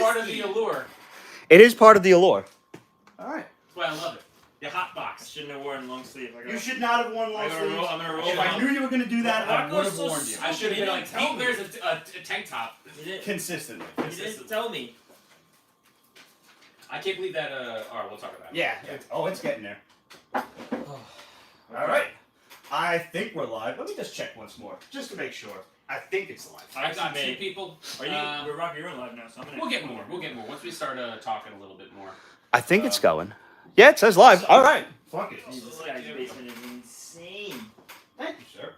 part of the allure. It is part of the allure. All right. That's why I love it. The hot I box. shouldn't have worn long sleeve. You should not have worn long I'm gonna sleeves. roll. I'm gonna roll. If I knew you were going to do that, I would have warned you. I should have been like, tell Pete me. wears a tank top. You didn't, Consistently. you didn't tell me. I can't believe that. All right, we'll talk about it. Yeah. It's getting there. All right. I think we're live. Let me just check once more, just to make sure. I think it's live. I've got Me. 2 people. Are you? We're Rocky. You're in live now, so I'm gonna. We'll get more. We'll get more once we start talking a little bit more. I think it's going. Yeah, it says live. All right. Fuck it. Jeez, this guy's basement is insane. Thank you, sir.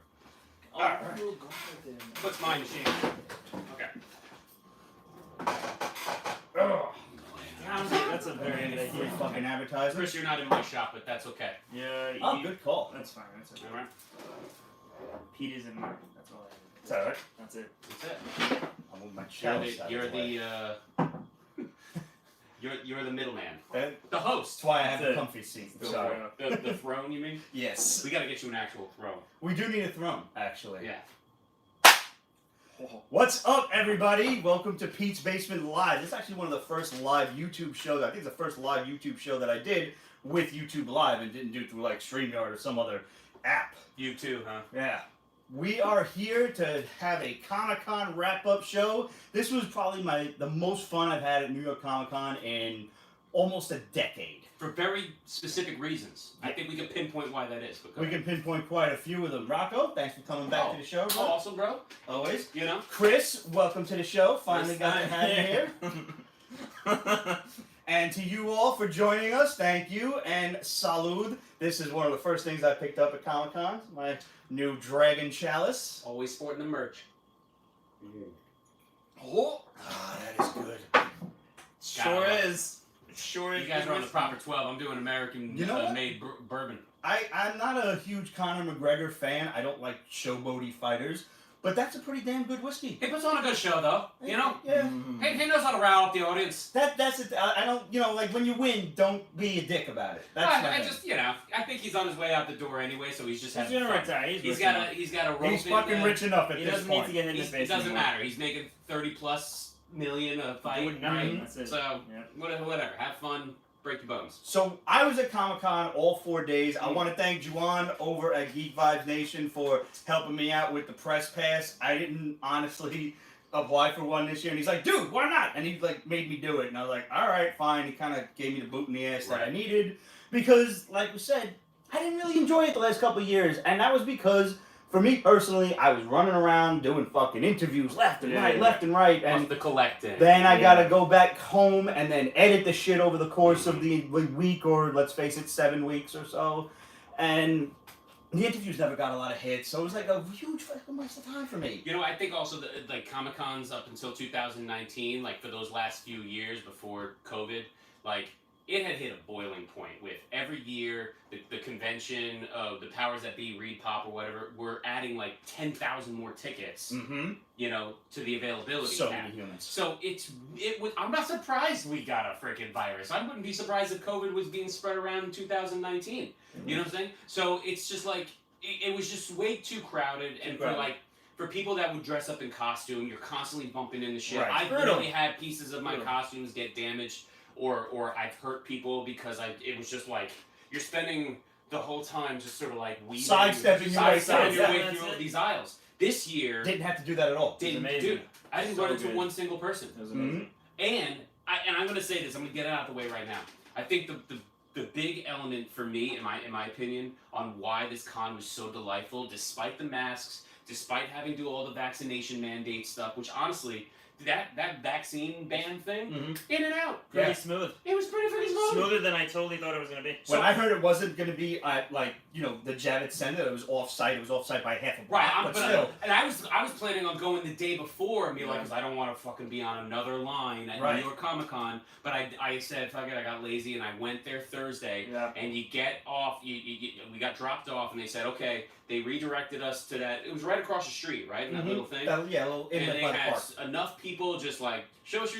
Oh, Alright. we'll go with it. What's my machine? Okay. Oh, That's a very good free idea. fucking advertisement. Chris, you're not in my shop, but that's okay. Yeah. Oh, good call. That's fine. That's okay. All right. Pete is in there. That's all I have. It's all right. That's it. That's it. I'll move my You're chalice out the. of You're the way. You're the middleman. That's The host. why I have That's a it. comfy seat. Go Sorry. for it. The throne, you mean? Yes. We gotta get you an actual throne. We do need a throne, actually. Yeah. What's up, everybody? Welcome to Pete's Basement Live. This is actually one of the first live YouTube shows. I think it's the first live YouTube show that I did with YouTube Live and didn't do it through like StreamYard or some other app. You too, huh? Yeah. We are here to have a Comic-Con wrap-up show. This was probably the most fun I've had at New York Comic-Con in almost a decade. For very specific reasons. I think we can pinpoint why that is. We can pinpoint quite a few of them. Rocco, thanks for coming back to the show, bro. Oh, awesome, bro. Always. You know? Chris, welcome to the show. Finally First got to time. have you here. And to you all for joining us, thank you. And salud. This is one of the first things I picked up at Comic-Con. My new Dragon Chalice. Always sporting the merch. Oh, that is good. Sure is. Sure is. You guys are on the proper 12. I'm doing American You know what? made bourbon. I'm not a huge Conor McGregor fan. I don't like showboaty fighters. But that's a pretty damn good whiskey. He puts on a good show, though. You know? Yeah. He knows how to rile up the audience. That's it. I don't, like when you win, don't be a dick about it. That's my I thing. just, I think he's on his way out the door anyway, so he's just He's having gonna fun. retire. He's got a rope He's in fucking there. rich enough at He this doesn't need point. to get hit in the face. It doesn't anymore. matter. He's making 30+ million a fight, Doing right? nothing. That's it. So Yeah. whatever. Have fun. Break your bones. So I was at Comic-Con all 4 days. I want to thank Juan over at Geek Vibes Nation for helping me out with the press pass. I didn't honestly apply for one this year, and he's like, "Dude, why not?" And he made me do it, and I was like, "All right, fine." He kind of gave me the boot in the ass that I needed because, like we said, I didn't really enjoy it the last couple of years, and that was because, for me personally, I was running around doing fucking interviews left and right, And and the collecting. then I gotta go back home and then edit the shit over the course of the week, or let's face it, 7 weeks or so. And the interviews never got a lot of hits, so it was like a huge fucking waste of time for me. I think also that like Comic-Cons up until 2019, like for those last few years before COVID, like it had hit a boiling point with every year the convention of the powers that be, Reed Pop or whatever, we're adding like 10,000 more tickets, Mm-hmm. to the availability So cap. many humans. So I'm not surprised we got a freaking virus. I wouldn't be surprised if COVID was being spread around in 2019. You know what I'm saying? So it's just like it was just way too crowded, and for people that would dress up in costume, you're constantly bumping into shit. Right. I've Brutal. literally had pieces of my costumes get damaged, or I've hurt people because it was just like you're spending the whole time just sort of like Sidestepping your way through through these aisles. This year Didn't have to do that at all. didn't amazing. do. I didn't So run into good. one single person. It was amazing. And I'm going to say this. I'm going to get it out of the way right now. I think the big element for me, in my opinion, on why this con was so delightful, despite the masks, despite having to do all the vaccination mandate stuff, which honestly, that vaccine ban thing, in and out. Pretty Yeah. smooth. It was pretty freaking smooth. Smoother than I totally thought it was gonna be. When I heard it wasn't going to be at, the Javits Center, it was off-site. It was off-site by half a block, Right, but still. and I was planning on going the day before and be like, because I don't want to fucking be on another line at Right. New York Comic Con. But I said, fuck it, I got lazy and I went there Thursday. Yeah. And you get off, we got dropped off, and they said, okay, they redirected us to that. It was right across the street, right, in that little thing. Yeah, a little And inlet they by the had park. enough people just like show us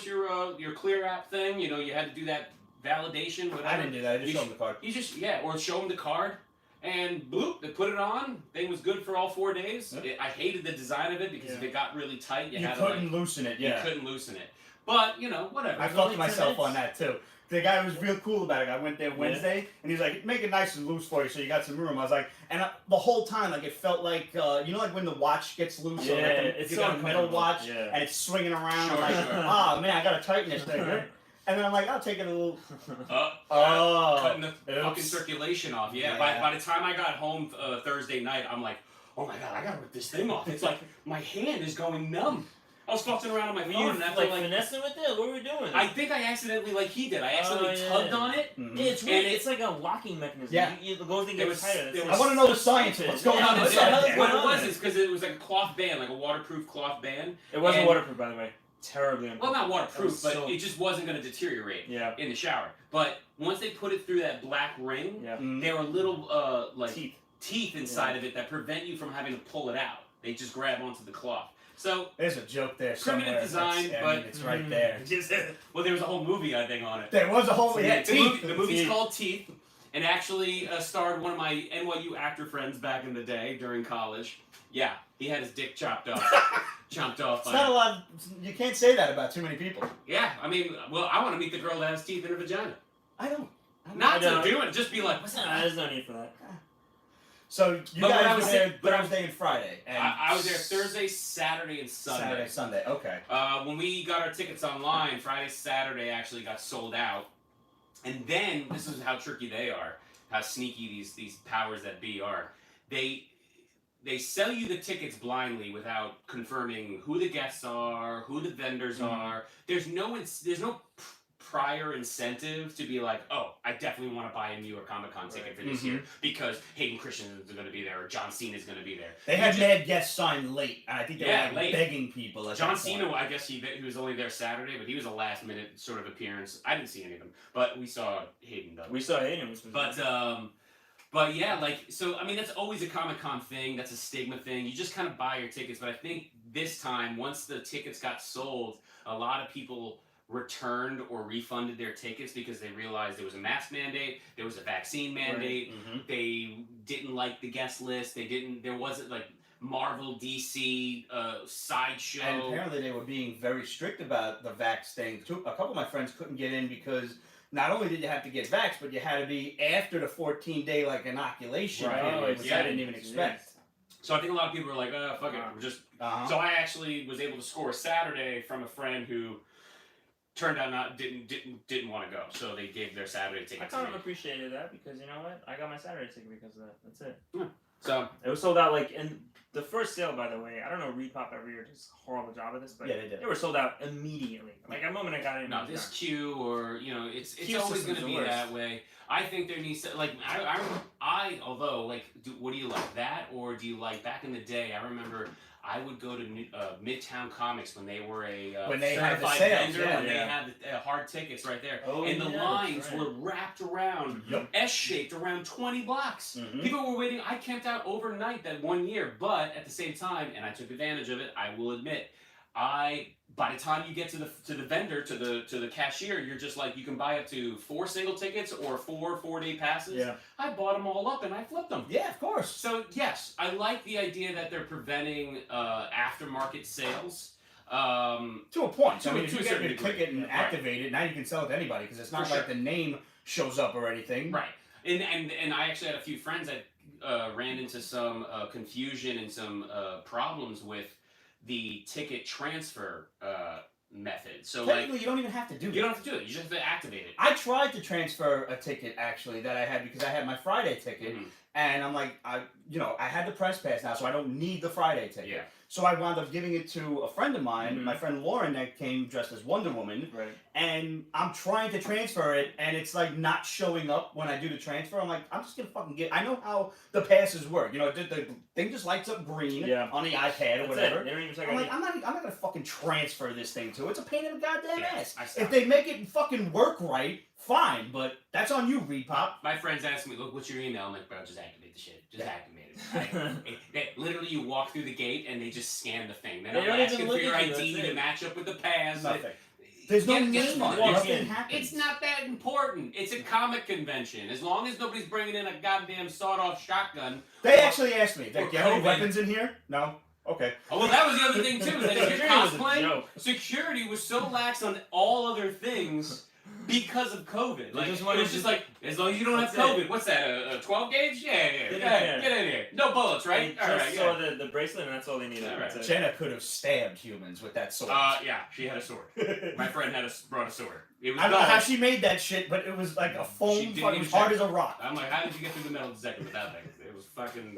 your clear app thing. You had to do that validation. Whatever. I didn't do that. I just You showed them the card. You just or show them the card, and bloop, they put it on. Thing was good for all 4 days. Yep. I hated the design of it because if it got really tight, you had to couldn't loosen it. Yeah. you couldn't loosen it. But you know, whatever. I There's only fucked myself 10 on that too. The guy was real cool about it. I went there Wednesday, and he's like, "Make it nice and loose for you, so you got some room." I was like, the whole time, like, it felt like, you know, like when the watch gets loose, or like it's you got so a metal minimal. watch, Yeah. and it's swinging around. Sure, I'm like, sure. oh man, I gotta tighten this thing. Right? And then I'm like, I'll take it a little. Cutting the fucking oops. circulation off. Yeah. Yeah. By the time I got home Thursday night, I'm like, oh my god, I gotta rip this thing off. It's like my hand is going numb. I was fucking around on my Were phone, you and after like, finessing with it? What were we doing? I think I accidentally, like he did, I accidentally tugged on it. Mhm. Yeah, it's weird. And it's like a locking mechanism. Yeah. It goes and It gets was- tighter. it It's was- I want to know the science of what's going Yeah, on what the inside hell is there. What going it on was there? is because it was like a cloth band, like a waterproof cloth band. It wasn't And- waterproof, by the way. Terribly Well, not waterproof, was but so- it just wasn't going to deteriorate Yeah. in the shower. But once they put it through that black ring, Yeah. Mhm. there were little like Teeth. inside of it that prevent you from having to pull it out. They just grab onto the cloth. So, There's a joke there Primitive somewhere. design, It's- I but- mean, it's right there. well, there was a whole movie, I think, on it. There was a whole The movie's Teeth. called Teeth, and actually starred one of my NYU actor friends back in the day during college. Yeah, he had his dick chopped off. Chopped off. It's not a lot. You can't say that about too many people. Yeah, I mean, well, I want to meet the girl that has teeth in her vagina. I don't. Not I to don't. do it, just be like, what's that? There's no need for that. So you But when I guys was were there sick- but I- Thursday and Friday. And I was there Thursday, Saturday, and Sunday. Saturday, Sunday. Okay. When we got our tickets online, Friday, Saturday actually got sold out. And then, this is how tricky they are, how sneaky these powers that be are. They sell you the tickets blindly without confirming who the guests are, who the vendors are. There's no prior incentive to be like, oh, I definitely want to buy a New York Comic Con ticket for this year because Hayden Christensen is going to be there or John Cena is going to be there. They had mad guests signed late, and I think they were like late. begging people. At John that point. Cena, I guess he was only there Saturday, but he was a last minute sort of appearance. I didn't see any of them, but we saw Hayden though. We saw Hayden. Which was But yeah, like, so I mean that's always a Comic Con thing. That's a stigma thing. You just kind of buy your tickets. But I think this time, once the tickets got sold, a lot of people returned or refunded their tickets because they realized there was a mask mandate, there was a vaccine mandate. Mhm. They didn't like the guest list. There wasn't like Marvel, DC, sideshow. And apparently they were being very strict about the vax thing. A couple of my friends couldn't get in because not only did you have to get vaxxed, but you had to be after the 14-day like inoculation Right. period, which Yeah. I didn't even expect. So I think a lot of people were like, fuck it, we're just. Uh-huh. So I actually was able to score Saturday from a friend who turned out didn't want to go. So they gave their Saturday I ticket to kind of me. appreciated that because you know what? I got my Saturday ticket because of that. That's it. So It was sold out like in the first sale, by the way. I don't know, Repop every year does a horrible job of this, but Yeah, they did. were sold out immediately. Like the moment I got in, no, it was this gone. queue or it's Queue always system's going to the be worst. that way. I think there needs to like I although like what do you like that or do you like back in the day? I remember I would go to Midtown Comics when they were a When they had the certified sales, vendor yeah. when they Yeah. had the hard tickets right there, Oh, and the yeah, lines that's right. were wrapped around Yup. S-shaped around 20 blocks. Mhm. People were waiting. I camped out overnight that one year, but at the same time, and I took advantage of it. I will admit, by the time you get to the vendor to the cashier, you're just like you can buy up to 4 single tickets or 4 4-day passes. Yeah. I bought them all up and I flipped them. Yeah, of course. So yes, I like the idea that they're preventing aftermarket sales. To a point. To I mean, a if you get certain your degree. ticket and Right. activate it, now you can sell it to anybody because it's not For like sure. the name shows up or anything. Right. And I actually had a few friends that ran into some confusion and some problems with the ticket transfer method. So like Technically, you don't even have to do you that. don't have to do it. You just have to activate it. I tried to transfer a ticket actually that I had because I had my Friday ticket, Mhm. and I'm like, I had the press pass now, so I don't need the Friday ticket. Yeah. So I wound up giving it to a friend of mine, Mhm. my friend Lauren, that came dressed as Wonder Woman, Right. and I'm trying to transfer it, and it's like not showing up when I do the transfer. I'm like, I'm just gonna fucking get. I know how the passes work. The thing just lights up green Yeah. on the iPad or That's whatever. it. They don't even take I'm ID. like, I'm not gonna fucking transfer this thing to it. It's a pain in the goddamn Yeah, ass. I If stopped. they make it fucking work right, fine, but that's on you, Repop. My friends ask me, "Look, what's your email?" I'm like, "Bro, just activate the shit. Just activate it." Literally, you walk through the gate and they just scan the thing. They're They not don't even asking for look your at you, ID that's to it. match up with the pass. Nothing. There's no Get- get name on it. fun. Nothing happens. It's not that important. It's a comic convention. As long as nobody's bringing in a goddamn sawed-off shotgun. They actually asked me, Or "Do you have any COVID. weapons in here?" No. Okay. Oh, well, that was the other thing too. Is that if you're Security was a cosplay, joke. security was so lax on all other things because of COVID. Like, just it wanted was just like, as long as you don't have That's it. COVID, what's that? A 12 gauge? Yeah. Yeah. Get in here. No bullets, right? They All just right. saw Yeah. the bracelet, and that's all they needed. All right. That's it. Jenna could have stabbed humans with that sword. Yeah. She had a sword. My friend brought a sword. It was I don't know how gold. she made that shit, but it was like a She foam, didn't fucking even hard check. as a rock. I'm like, how did you get through the metal detector with that thing? It was fucking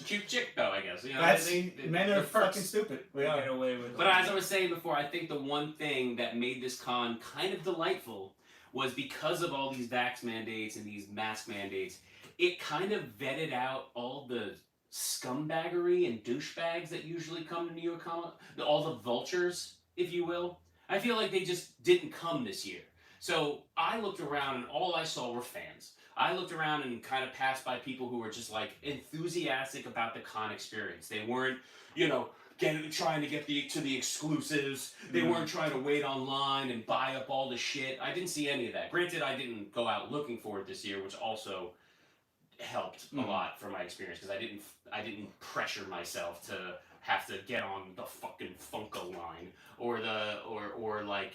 cute chick though, I guess. You know, That's men are the perks. fucking stupid. We They are. get away with. But as I was saying before, I think the one thing that made this con kind of delightful was because of all these vax mandates and these mask mandates, it kind of vetted out all the scumbaggery and douchebags that usually come to New York Comic, all the vultures, if you will. I feel like they just didn't come this year. So I looked around and all I saw were fans. I looked around and kind of passed by people who were just like enthusiastic about the con experience. They weren't, trying to get to the exclusives. They weren't trying to wait online and buy up all the shit. I didn't see any of that. Granted, I didn't go out looking for it this year, which also helped a lot for my experience because I didn't pressure myself to have to get on the fucking Funko line or like.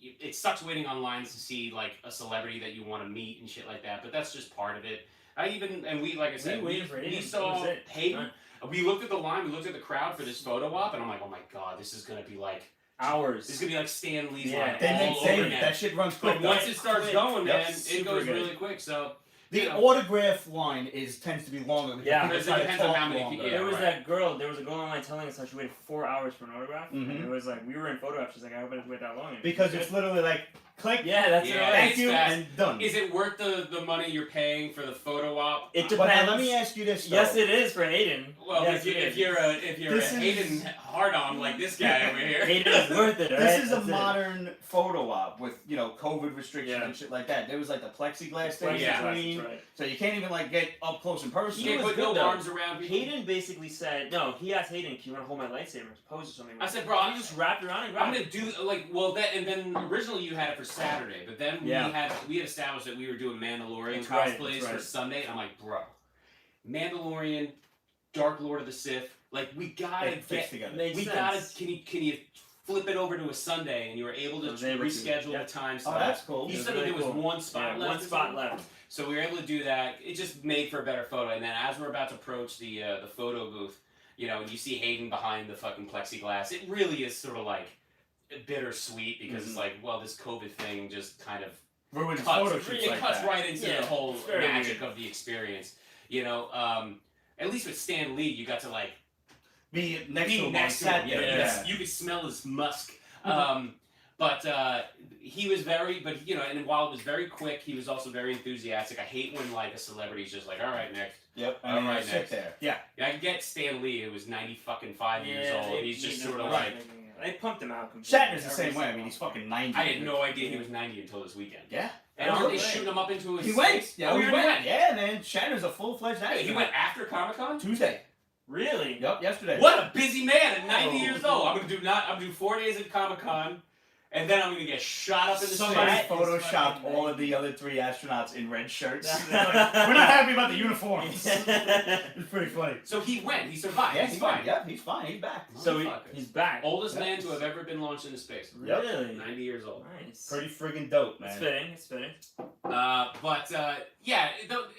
It sucks waiting on lines to see like a celebrity that you want to meet and shit like that, but that's just part of it. We saw Hayden. We looked at the line, we looked at the crowd for this photo op, and I'm like, oh my god, this is gonna be like hours. This is gonna be like Stan Lee's Yeah. line They all make over David. again. That shit runs quick. But though. once it starts going, Yep, man, it super goes good. really quick. So The autograph line tends to be longer. because Yeah, people because it try to depends on talk how many longer. people- yeah. There was right. there was a girl online telling us how she waited 4 hours for an autograph. Mhm. And it was like, we were in photo op, she's like, I hope I didn't wait that long. And Because it was it's literally like, click, yeah, that's Yeah. it. thank It's you, fast. and done. is it worth the money you're paying for the photo op? It But now depends. let me ask you this, though. Yes, it is for Hayden. Well, yes, if you're a This is- Hayden hard on like this guy over here, Hayden is worth it. This right? is a That's it. modern photo op with, COVID restrictions Yeah. and shit like that. There was like the plexiglass thing Yeah. between, That's right. so you can't even like get up close and you personal. can't was put good, no though. arms around people. Hayden basically said, no, he asked Hayden, can you want to hold my lightsaber? Pose or something. I said, bro, I'm He just just wrapped it around and I'm grabbed gonna do and then originally you had it for Saturday, but then we had established that we were doing Mandalorian That's right, cosplays that's for right. Sunday, and I'm like, bro, Mandalorian, Dark Lord of the Sith, like we gotta It fits get, together. Makes we sense. gotta, can you flip it over to a Sunday, and you were able to I was able to, reschedule yep. the time Oh, slot. that's cool. You It was said really there was cool. one spot Yeah, left. one or spot something? left. So we were able to do that. It just made for a better photo. And then as we're about to approach the photo booth, and you see Hayden behind the fucking plexiglass. It really is sort of like bittersweet because it's like, well, this COVID thing just kind of Ruined photo cuts, shoots it like cuts that. right into Yeah, the whole it's very magic of the experience. At least with Stan Lee, you got to like Be next be to him next on to him. set You, know, there, you yeah. could- you could smell his musk. But he was and while it was very quick, he was also very enthusiastic. I hate when like a celebrity's just like, all right, next. Yep. All And then right, I sit next. there. Yeah. Yeah, I get Stan Lee, who was 95 years Yeah, old. they- He's just they sort of don't like, They pumped him out completely. Shatner's the same Every way. I single mean, he's one. fucking 90. I had no idea he was 90 until this weekend. Yeah. And Oh, aren't they really? shooting him up into his He went. space? Yeah, Oh, he he went. went. Yeah, man. Shatner's a full-fledged actor. He went after Comic-Con? Tuesday. Really? Yep, yesterday. What a busy man at 90 Oh. years old. I'm gonna do 4 days at Comic-Con, and then I'm gonna get shot up in the Somebody space. photoshopped fucking all of the other 3 astronauts in red shirts. That's- They're like, we're not happy about the uniforms. It's pretty funny. So he went. He survived. Yeah, he's he's fine. fine. Yep, he's fine. He's back. So Motherfucker. he's back. Oldest Yeah. man to have ever been launched into space. Yep. Really? 90 years old. Nice. Pretty friggin' dope, man. It's fitting. It's fitting.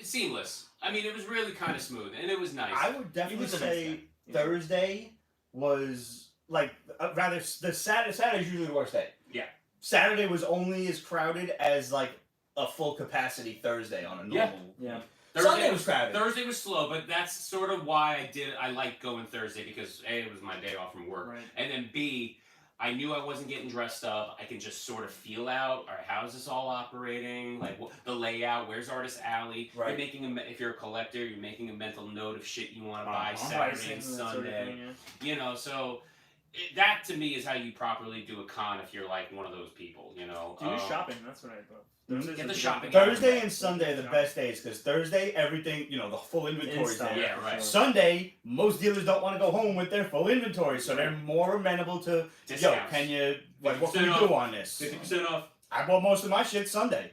Seamless. I mean, it was really kind of smooth, and it was nice. I would definitely was a nice say guy. Yeah. Thursday was like rather the Saturday's usually the worst day. Yeah. Saturday was only as crowded as like a full capacity Thursday on a normal. Yeah. Sunday was crowded. Thursday was slow, but that's sort of why I like going Thursday because A, it was my day off from work, Right. and then B, I knew I wasn't getting dressed up. I can just sort of feel out, all right, how is this all operating? Like the layout, where's Artist Alley? Right. You're making if you're a collector, you're making a mental note of shit you want to buy Uh-huh. Saturday and Pricing, that sort of Sunday. thing, yeah. So that to me is how you properly do a con if you're like one of those people, Do your shopping. That's what I thought. Thursdays Get are the good. shopping. Thursday and Sunday are the best days because Thursday everything the full inventory's In stock. there. Yeah, right. Sunday, most dealers don't want to go home with their full inventory, so they're more amenable to Discounts. can you what can you 50% do on this? 50% off. I bought most of my shit Sunday.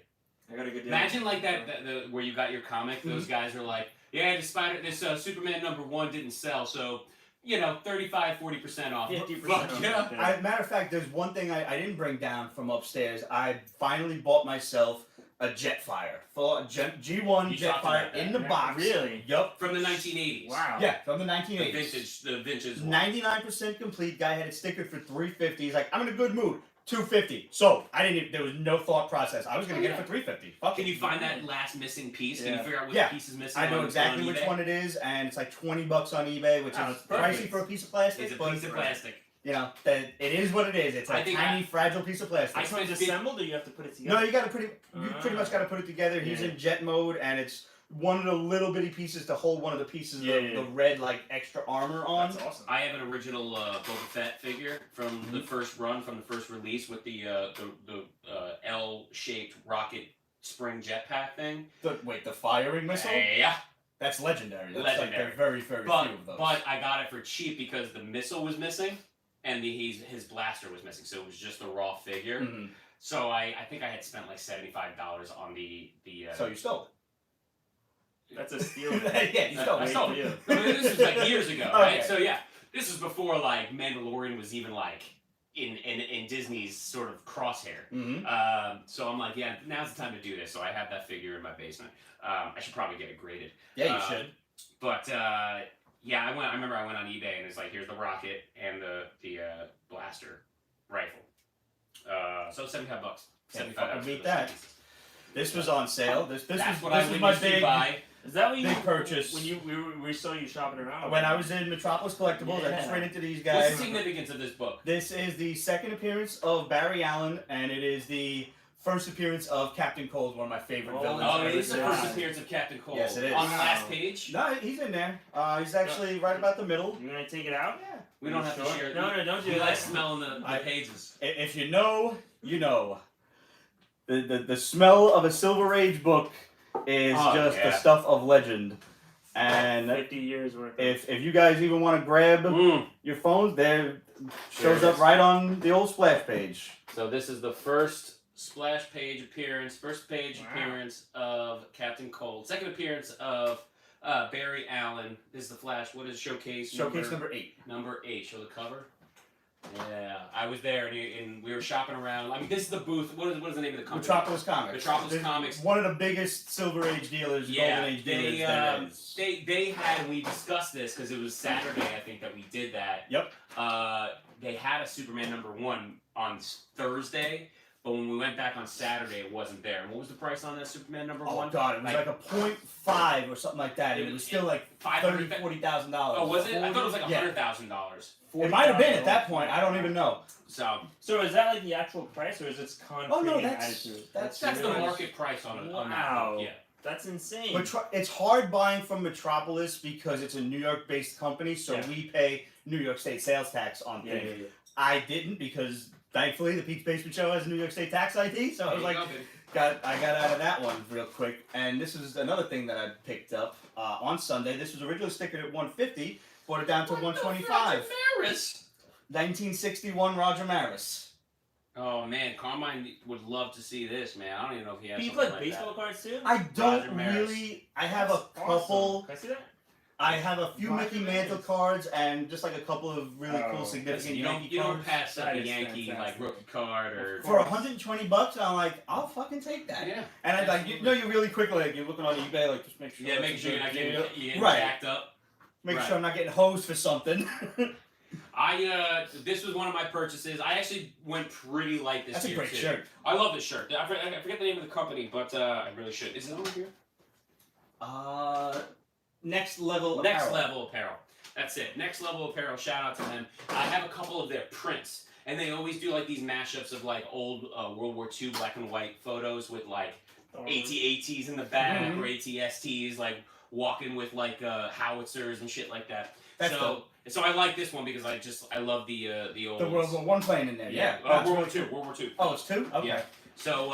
I got a good deal. Imagine like that where you got your comic. Those guys are like, yeah, this Superman #1 didn't sell, so 35, 40% off. 50% Fuck off. yeah. Yeah. Matter of fact, there's one thing I didn't bring down from upstairs. I finally bought myself a Jetfire. G1 You talked Jetfire about that. in the box. Really? Yup. From the 1980s. Wow. Yeah, from the The 1980s. vintage one. 99% complete. Guy had it stickered for $350. He's like, I'm in a good mood. $250. So I didn't. There was no thought process. I was gonna get it for $350. Fuck Can it. you find that last missing piece? Can you Yeah. figure out which Yeah. piece is missing? I know on exactly which eBay? one it is, and it's like $20 on eBay, which Oh, is it's pricey perfect. for a piece of plastic. It's a but, piece of plastic. You know, that it is what it is. It's I a think tiny, fragile piece of plastic. I This spent one's fif- assembled, or you have to put it together? No, you pretty much got to put it together. He's Yeah. in jet mode, and it's one of the little bitty pieces to hold one of the pieces of the red like extra armor on. That's awesome. I have an original Boba Fett figure from the first run, from the first release, with the L-shaped rocket spring jetpack thing. The firing missile? Yeah. That's legendary. That's Legendary. Like, there are very, very But few of those. but I got it for cheap because the missile was missing and his blaster was missing, so it was just a raw figure. Mhm. So I think I had spent like $75 on the. So you stole That's a steal. it. Yeah, you stole I it. stole it. I mean, this was like years ago, Okay. right? So yeah, this was before like Mandalorian was even like in Disney's sort of crosshair. Mm-hmm. So I'm like, yeah, now's the time to do this. So I have that figure in my basement. I should probably get it graded. Yeah, you should. But yeah, I remember I went on eBay and it's like, here's the rocket and the blaster rifle. So $75. Can't $75 fucking for beat those that. pieces. This was on sale. This That's was what this I was my witnessed you big buy. Is that what you big purchase. when we saw you shopping around? When I was in Metropolis Collectibles, I just Yeah. ran into these What's guys. the significance of this book? This is the second appearance of Barry Allen, and it is the first appearance of Captain Cold, one of my favorite villains. Oh, ever it is the seen. first appearance of Captain Cold. Yes, it is. On the last page? No, he's in there. He's actually right about the middle. You gonna take it out? Yeah. We don't have to Sure? share it. No, don't do We like that. smelling the I- pages. If you know, you know. The smell of a Silver Age book is Oh, just the yeah. stuff of legend. And 50 years worth. if you guys even want to grab your phones, there shows There it up is. right on the old splash page. So this is the first splash page appearance, first page Wow. appearance of Captain Cold, second appearance of Barry Allen. This is the Flash. What is showcase? Showcase number 8. Number 8. Show the cover. Yeah, I was there and we were shopping around. I mean, this is the booth. What is the name of the company? Metropolis Comics. Metropolis This is Comics. One of the biggest Silver Age dealers, Yeah, Golden Age dealers. they there is. they had, we discussed this because it was Saturday, I think, that we did that. Yep. They had a Superman #1 on Thursday, but when we went back on Saturday, it wasn't there. And what was the price on that Superman #1? Oh god, it was like a 0.5 or something like that. It was still like $500. $40,000. Oh, was it? I thought it was like Yeah. $100,000. It might have been at that point. I don't even know. So is that like the actual price, or is it con Oh, no, creating that's- attitude? that's that's the really- market price on that Wow. book, yeah. That's insane. It's hard buying from Metropolis because it's a New York-based company, so Yeah. we pay New York State sales tax on yeah, things. yeah. I didn't because thankfully the Pete's Basement Show has a New York State tax ID, so I was There you like, go, baby. I got out of that one real quick. And this is another thing that I picked up on Sunday. This was originally stickered at $150, brought it down to $125. Maris. 1961 Roger Maris. Oh man, Carmine would love to see this, man. I don't even know if he has Do you something play like baseball that. cards too? I don't Roger Maris. really. I have a That's couple. awesome. Can I see that? I have a few Roger Mickey Maris. Mantle cards and just like a couple of really Oh, cool, significant Listen, you Yankee don't cards. pass up That a is Yankee fantastic. like rookie card or For $120, I'm like, I'll fucking take that. yeah. And I like, Absolutely. you're really quick, like you're looking on eBay, like just make sure. Yeah, that's make a sure you're good not deal. getting Right. jacked up. Make Right. sure I'm not getting hosed for something. This was one of my purchases. I actually went pretty light this That's a year great too. shirt. I love this shirt. I forget the name of the company, but I really should. Is it over here? Next level. Next Apparel. Level Apparel. That's it. Next Level Apparel. Shout out to them. I have a couple of their prints, and they always do like these mashups of like old World War II black and white photos with like AT-ATs in the back Mhm. or AT-STs, like walking with like howitzers and shit like that. That's so dope. so I like this one because I love the old The World War One plane in there. yeah, Yeah. That's World War really II. cool. World War II. Oh, it's 2? Okay. Yeah. So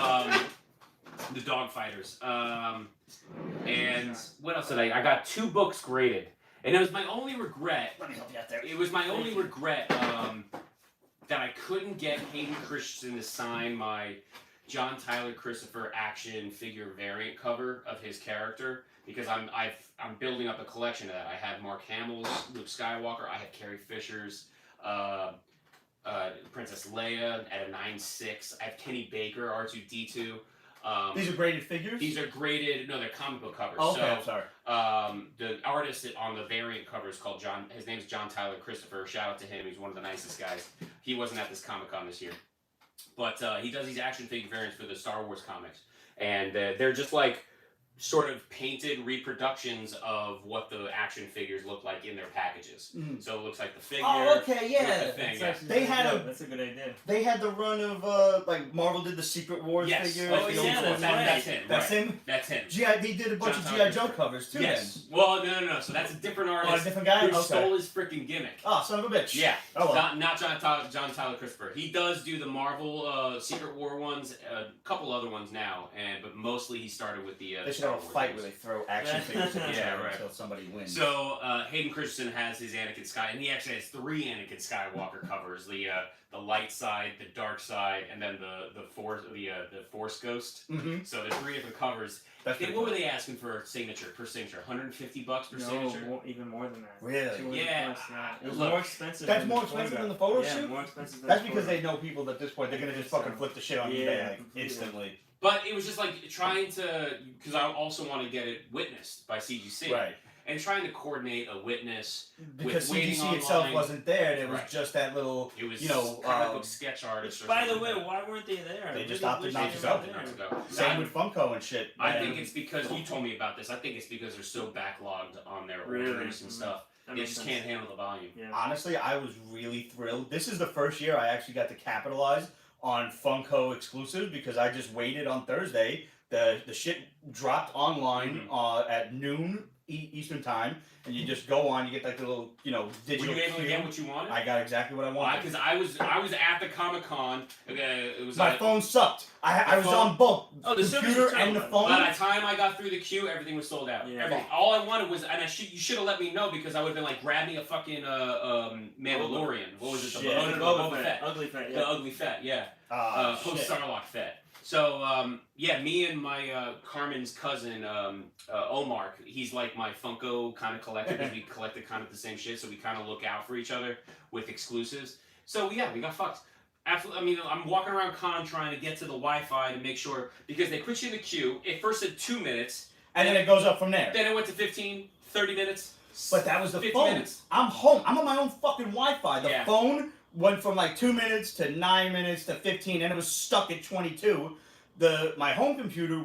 the Dogfighters. And what else did I got 2 books graded. And it was my only regret. Let me help you out there. It was my only regret that I couldn't get Hayden Christensen to sign my John Tyler Christopher action figure variant cover of his character because I'm building up a collection of that. I have Mark Hamill's Luke Skywalker. I have Carrie Fisher's Princess Leia at a 9.6. I have Kenny Baker R2D2. These are graded figures? These are graded. No, they're comic book covers. Oh, okay, so, I'm sorry. The artist on the variant cover is called John. His name's John Tyler Christopher. Shout out to him. He's one of the nicest guys. He wasn't at this Comic-Con this year, but he does these action figure variants for the Star Wars comics, and they're just like sort of painted reproductions of what the action figures look like in their packages. Mhm. So it looks like the figure. Oh, okay, with yeah. the thing, That's yeah. actually They had good. a- That's a good idea. They had the run of, like, Marvel did the Secret Wars Yes. figures. Oh, the yeah, old that's ones. right. That's him. That's right. him? That's him. They did a bunch John of Tyler G.I. Joe covers, too, Yes. Well, no. So that's a different then. Oh, a artist different guy? who Okay. stole his freaking gimmick. Oh, son of a bitch. Yeah. Oh, well. Not John Tyler Christopher. He does do the Marvel Secret War ones, a couple other ones now, but mostly he started with the. They should Star have a Wars fight ones. where they throw action figures at each Yeah, other right. until somebody wins. So Hayden Christensen has his Anakin Sky, and he actually has 3 Anakin Skywalker covers: the light side, the dark side, and then the Force Ghost. Mm-hmm. So there's 3 different covers. That's What were they asking for signature per signature? $150 per No, signature. even more than that. Really? 200 Yeah. plus, yeah. It was Look, more expensive. That's than more the expensive photograph. than the photo Yeah, shoot? more expensive than That's the because they photograph. know people at this point. They're going to just So, fucking flip the shit on yeah, eBay, like, completely. instantly. But it was just like trying to, because I also want to get it witnessed by CGC. Right. And trying to coordinate a witness. Because waiting CGC itself online. wasn't there. There was Right. just that little, It was you know, comic book sketch artist. Or By the something way, like that. why weren't they there? They I just really opted wish not they to were go. there. Not to go. same with Funko and shit. I man. think it's because you told me about this. I think it's because they're so backlogged on their Really? orders and stuff. That They makes just sense. can't handle the volume. Yeah. Honestly, I was really thrilled. This is the first year I actually got to capitalize on Funko exclusives because I just waited on Thursday. The shit dropped online at noon Eastern time, and you just go on. You get like the little, Were digital. you able to queue. get what you wanted? I got exactly what I wanted. Because I was at the Comic-Con. It was My phone sucked. I was on both Oh, the service computer was and the terrible. phone. By the time I got through the queue, everything was sold out. Yeah. Everything. All I wanted was, and you should have let me know because I would have been like, grab me a fucking Mandalorian. What was it? Shit. Boba Fett. Ugly Fett, The yeah. Ugly Fett, yeah. Shit. Post Sarlacc Fett. So me and my Carmen's cousin Omar, he's like my Funko kind of collector because we collected kind of the same shit, so we kind of look out for each other with exclusives. So yeah, we got fucked. Absolutely. I mean, I'm walking around con trying to get to the Wi-Fi to make sure because they put you in the queue. It first said 2 minutes, and then it goes up from there. then it went to 15, 30 minutes. But that was the 50 phone. minutes. I'm home. I'm on my own fucking Wi-Fi. The Yeah. phone went from like 2 minutes to 9 minutes to 15, and it was stuck at 22. My home computer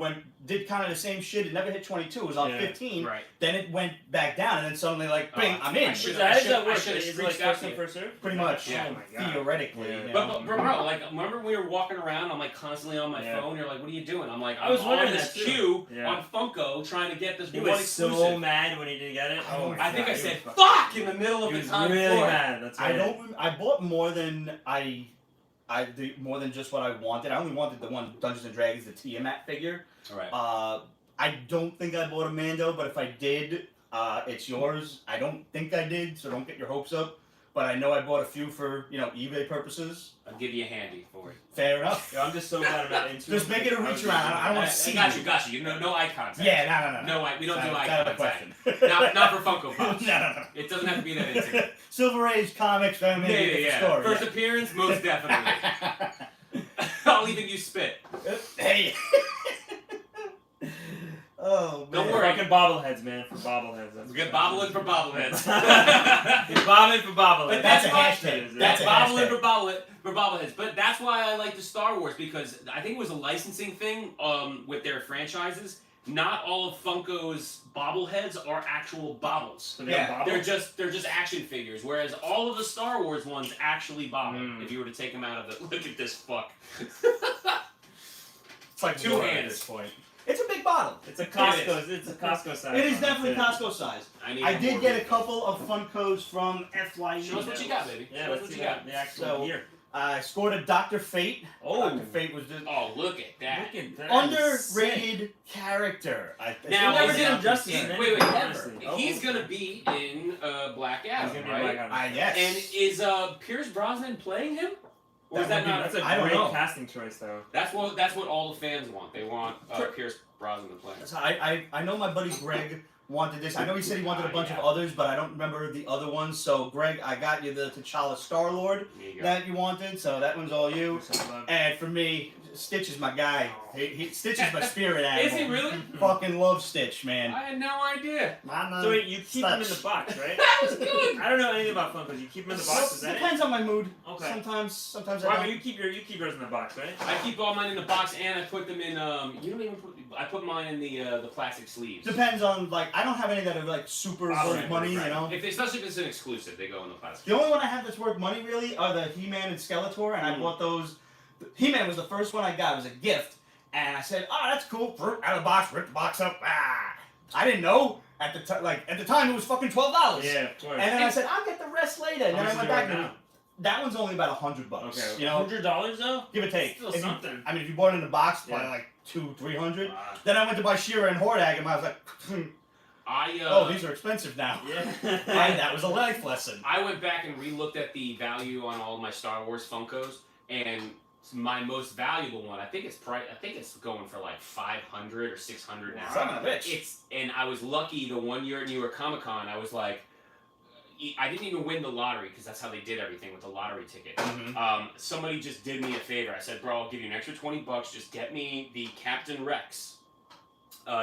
did kind of the same shit. It never hit 22. It was on Yeah. 15. Right. Then it went back down, and then suddenly like, bing, I'm in. I should- How does that I work? should've Is it reached like out first to in, you. first served? Pretty much. Yeah. Oh my god. Theoretically. Yeah. you But, know? bro, like, remember we were walking around? I'm like constantly on my Yeah. phone. You're like, what are you doing? I'm like, I was I'm wondering on this that too. queue Yeah. on Funko trying to get this He one was exclusive. so mad when he didn't get it. Oh my I think god. I he said was "fuck" in the middle of He the was time really floor. mad. That's right. I bought more than more than just what I wanted. I only wanted the one Dungeons and Dragons, the Tiamat figure. All right. I don't think I bought a Mando, but if I did, it's yours. I don't think I did, so don't get your hopes up. But I know I bought a few for eBay purposes. I'll give you a handy for it. Fair enough. Yo, I'm just so glad I'm not into Just make it a reach around. I don't want to see Got you. No eye contact. Yeah, no. No eye. We don't do eye That's out of the contact. question. Not for Funko Pops. No. It doesn't have to be that intimate. Silver Age comics, maybe a different story. First appearance, most definitely. I'll even use spit. Hey. Oh man. Don't worry. Fucking bobbleheads, man. For bobbleheads. That's We're bobbling for bobbleheads. He's bobbing for bobbleheads. But That's a why- hashtag. That's That's a bobbling hashtag. for bobbleheads. But that's why I like the Star Wars because I think it was a licensing thing with their franchises. Not all of Funko's bobbleheads are actual bobbles. So they Yeah, bobble? They're just action figures, whereas all of the Star Wars ones actually bobble. Mm. If you were to take them out of the look at this fuck. It's like 2 water hands. at this point. It's a big bottle. It's a Costco. It's a Costco size. It is one. definitely Yeah. Costco size. I I did get a couple of Funkos from FYE. Show us what you got, baby. Yeah, Show us let's what see you got. the actual So- gear. I scored a Dr. Fate. Oh. Dr. Fate was just Oh, look at that. Look at that. underrated character. Now, He never is did it- him justice. Wait, in wait, anything, never. honestly. He's gonna be in Black He's Adam, gonna be right? Black Adam. Yes. And is Pierce Brosnan playing him? Or is that not? That's a I don't great know. casting choice, though. That's what all the fans want. They want Pierce Brosnan to play. So I know my buddy Greg wanted this. I know he said he wanted a bunch of others, but I don't remember the other ones. So Greg, I got you the T'Challa Star-Lord that you wanted. So that one's all you. And for me, Stitch is my guy. Stitch is my spirit animal. Is he really? Fucking love Stitch, man. I had no idea. So wait, you keep them in the box, right? That was good. I don't know anything about Funkos. You keep them in the box. Is that Depends on my mood. Okay. Sometimes I Right, don't. you keep yours in the box, right? I keep all mine in the box, and I put them in. You don't even put. I put mine in the plastic sleeves. Depends on, like, I don't have any that are like super worth money, you know. Especially if it's an exclusive, they go in the plastic. The only one I have that's worth money really are the He-Man and Skeletor, and I bought those. He-Man was the first one I got. It was a gift, and I said, "Oh, that's cool." Out of the box, ripped the box up. Ah, I didn't know at the time. Like at the time, it was fucking $12. Yeah, of course. And then I said, "I'll get the rest later." And then I went back and now? that one's only about $100. Okay, You know, $100 though. give or take. Still If you- something. I mean, if you bought it in the box, probably like $200-300. Then I went to buy She-Ra and Hordak, and I was like, "Oh, these are expensive now." Yeah. And that was a life lesson. I went back and re-looked at the value on all my Star Wars Funkos, and my most valuable one, I think it's going for like $500 or $600 now. Son of a bitch. And I was lucky the one year at New York Comic Con, I was like, I didn't even win the lottery because that's how they did everything with the lottery ticket. Mm-hmm. Somebody just did me a favor. I said, "Bro, I'll give you an extra $20. Just get me the Captain Rex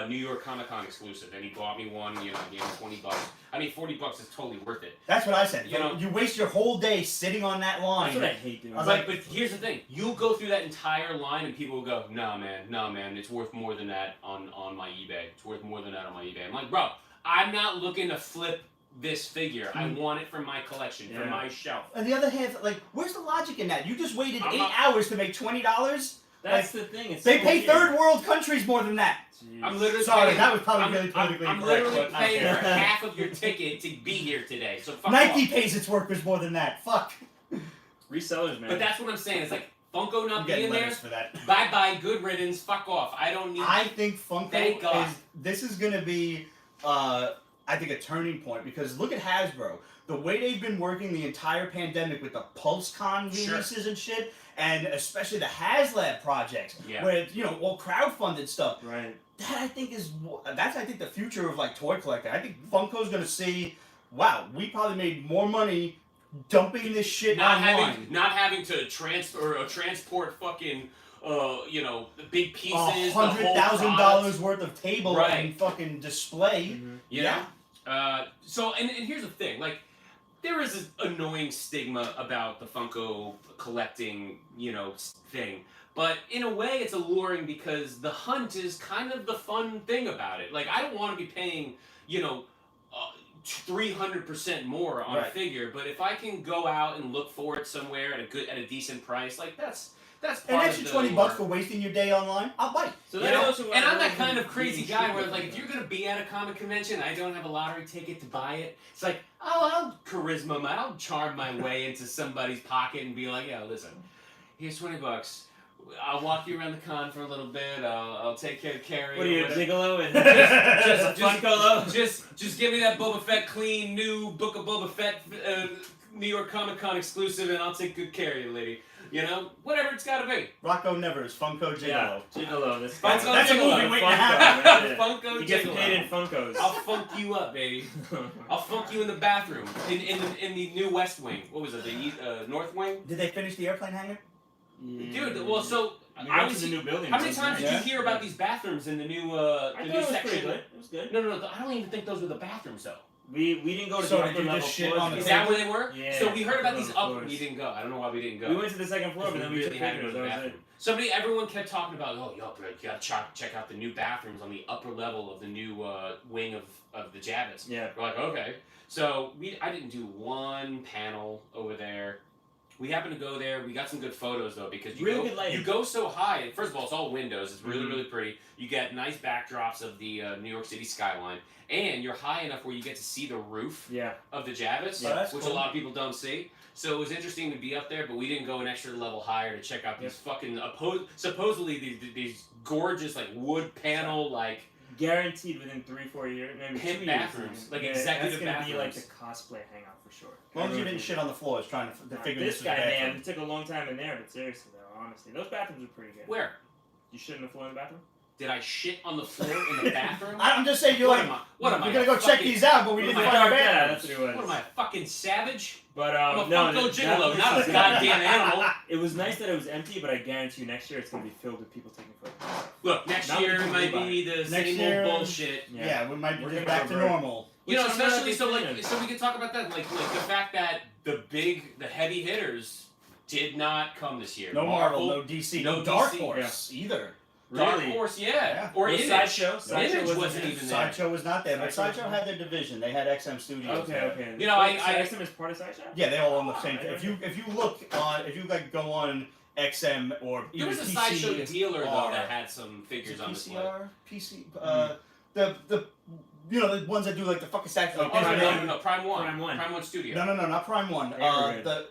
New York Comic Con exclusive." And he bought me one. You know, I gave him $20. I mean, $40 is totally worth it. That's what I said. You know, you waste your whole day sitting on that line. That's what I hate doing. I was Like, but here's the thing: you'll go through that entire line, and people will go, "No, man, it's worth more than that on my eBay. It's worth more than that on my eBay." I'm like, "Bro, I'm not looking to flip this figure. I want it for my collection, for my shelf." And the other half, like, where's the logic in that? You just waited I'm 8 not- hours to make $20. That's the thing. It's They so pay weird. third world countries more than that. Jeez. I'm literally Sorry, paying, that was probably I'm, really politically I'm incorrect. literally but I paying don't for care. half of your ticket to be here today. So fuck Nike off. pays its workers more than that. Fuck. Resellers, man. But that's what I'm saying. It's like Funko I'm not getting being there. letters for that. Bye bye, good riddance. Fuck off. I don't need. I think Funko Thank God. this is gonna be I think a turning point because look at Hasbro. The way they've been working the entire pandemic with the PulseCon releases and shit, and especially the HasLab projects, where it's, you know, all crowdfunded stuff. Right. That I think that's the future of like toy collecting. I think Funko's gonna see, wow, we probably made more money dumping this shit online. Not having to transport fucking you know, the big pieces, $100,000 worth of table Right. and fucking display. Mm-hmm. You know? So and here's the thing, like, there is this annoying stigma about the Funko collecting, you know, thing. But in a way, it's alluring because the hunt is kind of the fun thing about it. Like, I don't want to be paying, you know, 300% more on a figure, but if I can go out and look for it somewhere at a decent price, like that's part An extra of the $20 for wasting your day online, I'll buy it. So you that know? also, And I'm that kind of crazy guy where, like, if you're gonna be at a comic convention, I don't have a lottery ticket to buy it. It's like, I'll charisma, I'll charm my way into somebody's pocket and be like, "Yeah, listen, here's $20. I'll walk you around the con for a little bit. I'll take care of Carrie." What are you, or a whatever. gigolo and just Funkolo? Just give me that Boba Fett clean new Book of Boba Fett New York Comic Con exclusive, and I'll take good care of you, lady. You know, whatever it's got to be. Rocco Nevers, Funko Gigolo. Yeah, Gigolo. That's a Gigolo. movie waiting to Funko, happen. that's it. Funko He gets Gigolo. paid in Funkos. I'll funk you up, baby. I'll funk you in the bathroom in the new West Wing. What was it? The North Wing? Did they finish the airplane hangar? Dude, well, so We went to the new building. how many times did you hear about these bathrooms in the new I thought the new it was section? pretty good. It was good. No. I don't even think those were the bathrooms though. We didn't go to So the did upper you level just shit floors. on the Is that where they were? Yeah. So we heard about these upper up. floors. We didn't go. I don't know why we didn't go. We went to the second floor, but We then we really took had to go pictures. to the That was bathroom. it. Everyone kept talking about, "Oh, yo, bro, you gotta check out the new bathrooms on the upper level of the new wing of the Javits." Yeah. We're like, okay. So I didn't do one panel over there. We happened to go there. We got some good photos though because Really good lighting. you go so high. First of all, it's all windows. It's really pretty. You get nice backdrops of the New York City skyline, and you're high enough where you get to see the roof Yeah. of the Javits, Yeah, that's which cool. a lot of people don't see. So it was interesting to be up there, but we didn't go an extra level higher to check out these fucking supposedly these gorgeous like wood panel like guaranteed within 3-4 years, maybe 2 Pimp years. bathrooms, like yeah, executive that's gonna be like bathrooms. the cosplay hangout for sure. As long as you didn't shit on the floors trying to figure this this guy, was a man, bathroom. it took a long time in there, but seriously though, honestly, those bathrooms are pretty good. Where? You shit on the floor in the bathroom? Did I shit on the floor in the bathroom? I'm just saying, you're What like, am I? What am I? we're gonna go a check fucking- these out, but we what didn't am I, find our Yeah, bathrooms. that's what it was. What am I, a fucking savage? But I'm a no, Funko that- gigolo, that not a was- goddamn animal. It was nice that it was empty, but I guarantee you next year it's gonna be filled with people taking photos. Look, next Not year because might we be the Next same year- old bullshit. Yeah, we might be We're just gonna back to revert. normal. You know, Which I'm not a especially big so fan like of. so we can talk about that like the fact that the heavy hitters did not come this year. No Marvel, no DC, no no Dark DC, Horse either. Dark Really? Horse, yeah. Yeah. Or No Image. Sideshow? Image Sideshow wasn't wasn't even there. Sideshow was not there, but Sideshow Sideshow had their division. They had XM Studios. Okay, there. okay. You know, I- XM is part of Sideshow? Yeah, they all on the same. I If you look on, if you like go on XM or There was a even sideshow PCR, dealer though that had some figures on display. PCR, the you know the ones that do like the fucking statues. Like Oh, this, no, right? no, no, Prime One. Prime One. Prime One Studio. No, not Prime One. Evergreen.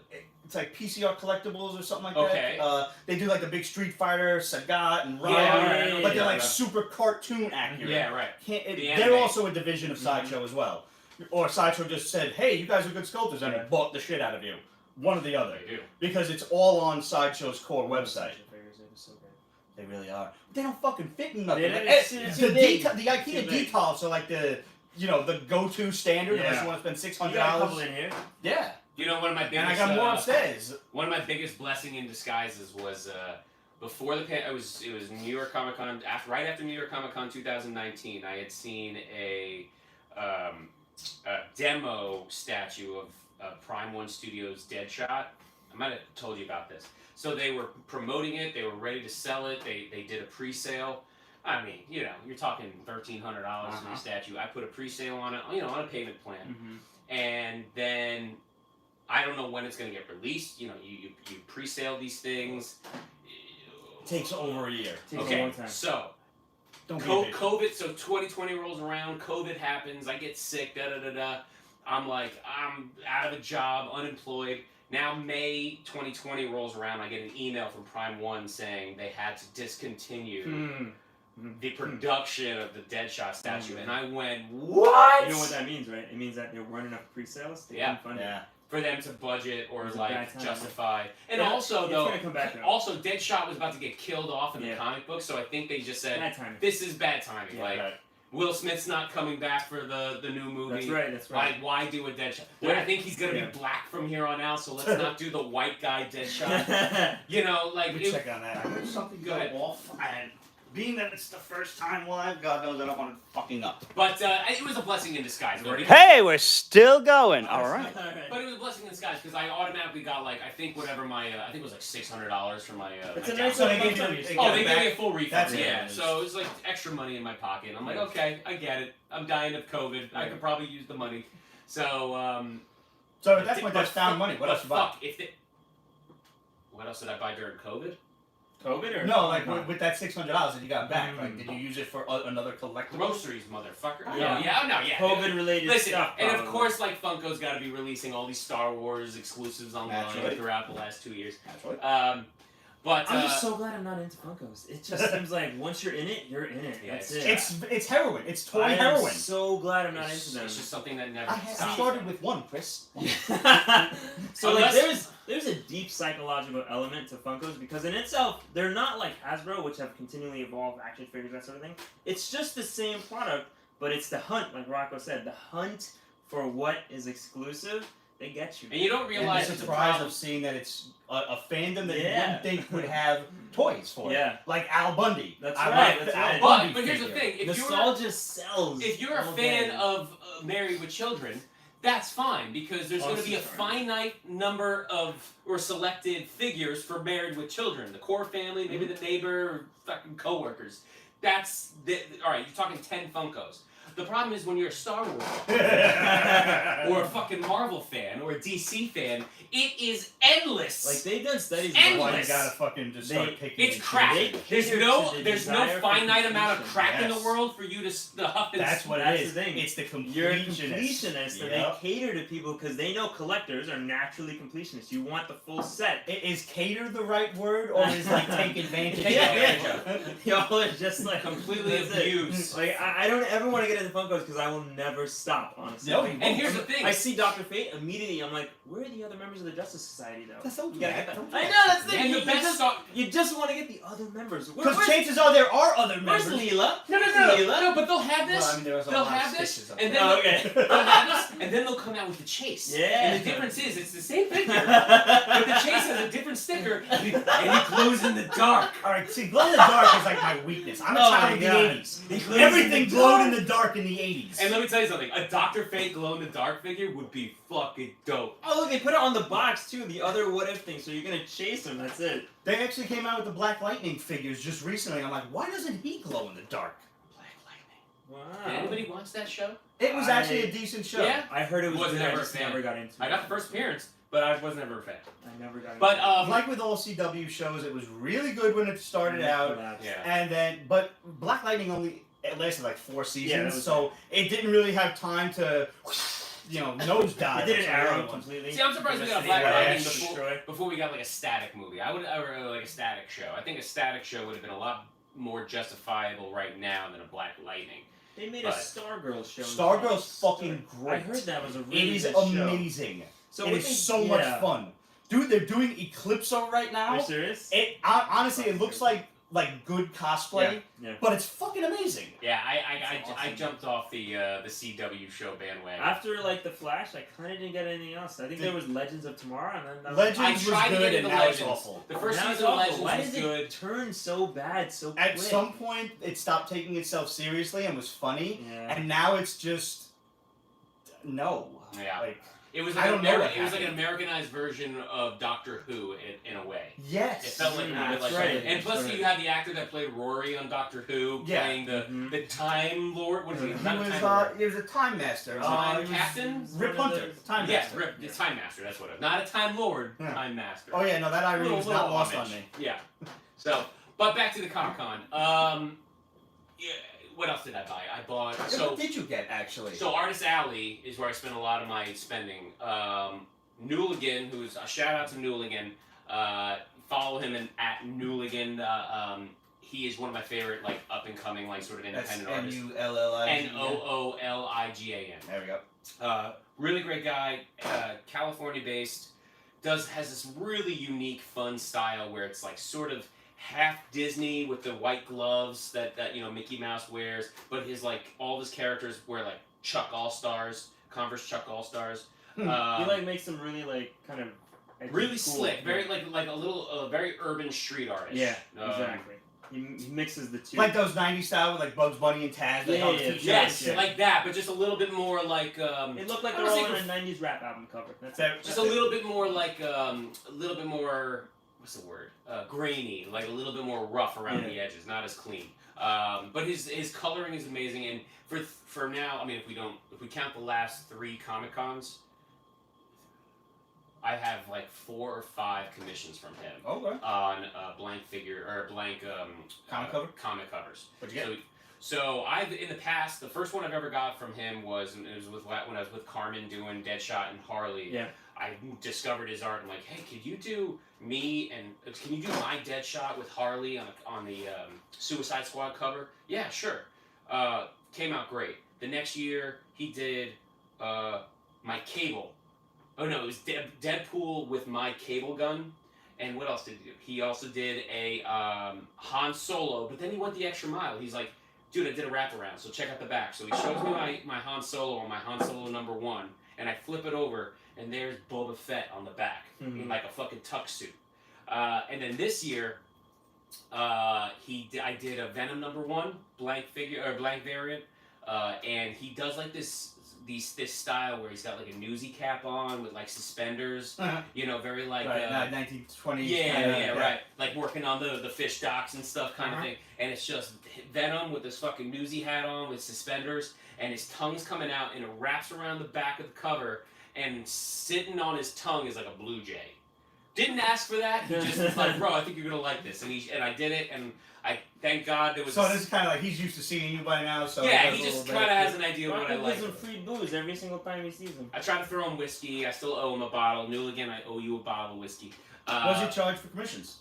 It's like PCR collectibles or something like Okay. that. They do like the big Street Fighter, Sagat, and Ryan, Yeah, but they're like yeah. super cartoon accurate. Yeah, right. They're anime. also a division of Sideshow as well. Or Sideshow just said, "Hey, you guys are good sculptors," and Yeah. bought the shit out of you. One or the other, They do. because it's all on Sideshow's core website. Sideshow figures, they were so good. They really are. They don't fucking fit in nothing. They don't- Like, it's too big. the Too IKEA big. detolfs are like the go-to standard unless Yeah. you want to spend You $600. got a couple in here. Yeah, You know, one of my biggest. and I got more upstairs. One of my biggest blessing in disguises was before it was New York Comic Con right after New York Comic Con 2019. I had seen a demo statue of Prime One Studios Deadshot. I might have told you about this. So they were promoting it. They were ready to sell it. They did a pre-sale. I mean, you know, you're talking $1,300 for the statue. I put a pre-sale on it, you know, on a payment plan, Mm-hmm. and then I don't know when it's going to get released. You know, you pre-sale these things. Takes over a year. Takes a Okay, long time. so Don't be a bitch. COVID. So 2020 rolls around. COVID happens. I get sick. I'm like, I'm out of a job, unemployed. Now May 2020 rolls around. I get an email from Prime One saying they had to discontinue the production of the Deadshot statue, and I went, what? You know what that means, right? It means that they're running up pre-sales. They Yeah. couldn't fund it. Yeah. For them to budget or It was a like bad time. justify, and Yeah, also it's though, gonna come back, though. also Deadshot was about to get killed off in the Yeah. comic book, so I think they just said Bad timing. this is bad timing. Yeah, like right. Will Smith's not coming back for the new movie. That's right. That's right. Like, why do a Deadshot? Yeah. I think he's gonna Yeah. be black from here on out, so let's not do the white guy Deadshot. Right. You know, like Let me it- check on that. I heard something Go go ahead. off, and being that it's the first time live, God knows I don't want it fucking up. but it was a blessing in disguise. Though, because- Hey, we're still going. All right. But it was a blessing in disguise because I automatically got like I think whatever my I think it was like $600 for my. It's my a nice down- So they little gave you company. the- Oh, they back. gave me a full refund. That's yeah, it. so it was like extra money in my pocket. I'm like, okay, I get it. I'm dying of COVID. I could probably use the money. So. So at that point, but that's found fuck- money. What but else you buy? fuck, what else did I buy during COVID? COVID or No, like with that $600 that you got back, like Mm. did you use it for another collectible? Groceries, motherfucker. Yeah. Yeah. COVID-related Listen, stuff. and of probably. course, like Funko's got to be releasing all these Star Wars exclusives online Naturally. throughout the last 2 years. Naturally. But I'm just so glad I'm not into Funkos. It just seems like once you're in it, you're in it. Yeah, That's it's- it. It's heroin. It's toy I am heroin. so glad I'm not it's, into them. it's just something that never I stops. started with one, Chris. So like Unless- there's a deep psychological element to Funkos because in itself they're not like Hasbro, which have continually evolved action figures, that sort of thing. It's just the same product, but it's the hunt, like Rocco said, the hunt for what is exclusive. They get you. And you don't And realize the it's a surprise problem. of seeing that it's a fandom that you Yeah. wouldn't think would have toys for. Yeah. Like Al Bundy. That's I right, like that's the Al right. Bundy But here's the figure. thing: if Nostalgia sells. you're a all fan day. of Married with Children, that's fine because there's Oh, going to be a sorry. finite number of or selected figures for Married with Children. The core family, maybe the neighbor, or fucking coworkers. That's all right. You're talking 10 Funkos. The problem is when you're a Star Wars fan, or a fucking Marvel fan, or a DC fan, it is endless. Like they've done studies. Endless. Why you gotta fucking just start picking. It's and crap. choosing. There's cater no to the there's no desire for finite amount of completion. crap in the Yes. world for you to huff and That's what That's it is. the thing. It's the You're a completionist. completionist, and Yep. they cater to people because they know collectors are naturally completionists. You want the full set. Is cater the right word, or is like take advantage? Take advantage of? Y'all are just like completely that's it. abused. Like I don't ever want to get into Funkos because I will never stop. Honestly. No, Like, you And here's the thing. I see Dr. Fate immediately. I'm like, where are the other members of the Justice Society though? That's so You gotta get that. bad. I know that's the thing. And You, the best just, song. you just want to get the other members. Because chances are there are other Where's members. Leela? No, but they'll have this. Well, I mean, there was a They'll lot of have this, stitches up and there. then Oh, okay. they'll have this, and then they'll come out with the chase. Yeah. And the difference is, it's the same figure, but the chase has a different sticker, and he glows in the dark. All right, see, glow in the dark is like my weakness. I'm a Oh child my of the God. '80s. He glows Everything in the glowed dark. in the dark in the '80s. And let me tell you something: a Dr. Fate glow in the dark figure would be fucking dope. Oh, look, they put it on the box too. The other what if thing. So you're gonna chase him. That's it. They actually came out with the Black Lightning figures just recently. I'm like, why doesn't he glow in the dark? Black Lightning. Wow. Did anybody watch that show? It was actually a decent show. Yeah. I heard it was Was good. never I a just fan. never got into it. I got the first appearance, but I was never a fan. I never got into But it. Like with all CW shows, it was really good when it started out, Yeah. and then but Black Lightning only it lasted like 4 seasons, Yeah, that was so it didn't really have time to, nosedive. It did an like some arrow other ones. completely. See, I'm surprised we got a That's Black the Lightning Flash, before, Destroy. before we got like a static movie. I would really like a static show. I think a static show would have been a lot more justifiable right now than a Black Lightning. They made But- a Stargirl show. Stargirl's fucking I great. heard that was a It really is good show. amazing. So It what is they- so much yeah. fun, dude. They're doing Eclipso right now. Are you serious? It honestly, it looks like good cosplay, Yeah. but it's fucking amazing. Yeah, That's I awesome. jumped off the CW show bandwagon. After like the Flash, I kind of didn't get anything else. I think there was Legends of Tomorrow, and then that was- Legends was tried to good, get and into now it's Legends. awful. The first Now it's season of awful. Legends Why was did good. it turn so bad so quick? At some point, it stopped taking itself seriously and was funny, Yeah. and now it's just no. Yeah. Like It was I like don't know what it was like an happened. Americanized version of Doctor Who in a way. yes, It felt like Mm, a little bit that's like right. And plus, That's right. you had the actor that played Rory on Doctor Who Yeah. playing Mhm. the Time Lord. What is he? he Not a was Time Lord. he was a time master. Time he was captain? Rip One of Hunter, those- time Yeah, master. Rip, the Time Master. That's what it. Not a Time Lord. Yeah. Time Master. Oh yeah, no, that irony was not lost on homage. me. Yeah. So, but back to the Comic Con. Yeah. What else did I buy? I bought What did you get actually? So Artist Alley is where I spent a lot of my spending. Newligan, who's a shout out to Newligan. Follow him at Newligan. He is one of my favorite like up and coming like sort of That's independent artists. NULLIGAN. NOOLIGAN. There we go. Really great guy. California based. Has this really unique, fun style where it's like sort of half Disney with the white gloves that Mickey Mouse wears, but his like all of his characters wear like Chuck All-Stars, Converse Chuck All-Stars. He like makes some really like kind of edgy, really cool- slick, very like a little very urban street artist. Yeah, exactly. He mixes the two. Like those '90s style with like Bugs Bunny and Taz. Like, Yeah, on yeah, the yeah. t-shirts. Yes, Yeah. like that, but just a little bit more like it looked like I they're don't all think in a '90s rap album cover. That's That- it. just a little bit more like a little bit more what's the word grainy, like a little bit more rough around Yeah. the edges, not as clean. But his coloring is amazing, and for now, I mean, if we count the last 3 Comic Cons, I have like 4 or 5 commissions from him Okay. on blank figure or blank comic covers. What'd you get? So I've in the past, the first one I've ever got from him was when I was with Carmen doing Deadshot and Harley. Yeah. I discovered his art. I'm like, hey, could you do me and can you do my Deadshot with Harley on the Suicide Squad cover? Yeah, sure. Came out great. The next year he did my Cable. Oh no, it was Deadpool with my Cable gun. And what else did he do? He also did a Han Solo, but then he went the extra mile. He's like, dude, I did a wraparound, so check out the back. So he shows me my Han Solo on my Han Solo #1, and I flip it over, and there's Boba Fett on the back in like a fucking tuck suit. And then this year, I did a Venom #1 blank figure or blank variant, and he does like this this style where he's got like a newsy cap on with like suspenders, you know, very like right, 1920s. yeah, right, like working on the fish docks and stuff kind of thing, and it's just Venom with this fucking newsy hat on with suspenders, and his tongue's coming out, and it wraps around the back of the cover, and sitting on his tongue is like a blue jay. Didn't ask for that. He just was like, bro, I think you're gonna like this, and I did it, and I thank God there was. So this is kind of like he's used to seeing you by now. So yeah, he just kind of has an idea of what I like. Gives him free booze every single time he sees him. I try to throw him whiskey. I still owe him a bottle. Newligan, I owe you a bottle of whiskey. What's your charge for commissions?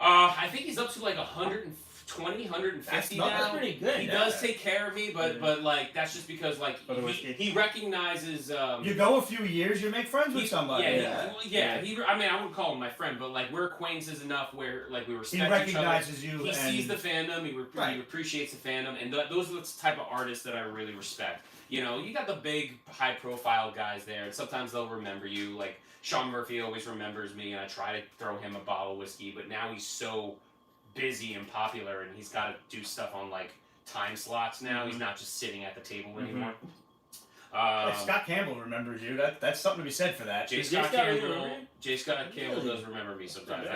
I think he's up to like 120, 150 now. That's pretty good. He does take care of me, but like that's just because like he recognizes. You go a few years, you make friends with somebody. Yeah. I mean, I wouldn't call him my friend, but like we're acquaintances enough where like we respect each other. He recognizes you. He sees the fandom. He appreciates the fandom, and those are the type of artists that I really respect. You know, you got the big, high-profile guys there, and sometimes they'll remember you. Like Sean Murphy always remembers me, and I try to throw him a bottle of whiskey, but now he's so busy and popular, and he's got to do stuff on like time slots now. He's not just sitting at the table anymore. Scott Campbell remembers you. That's something to be said for that. J. Scott Campbell does remember me sometimes.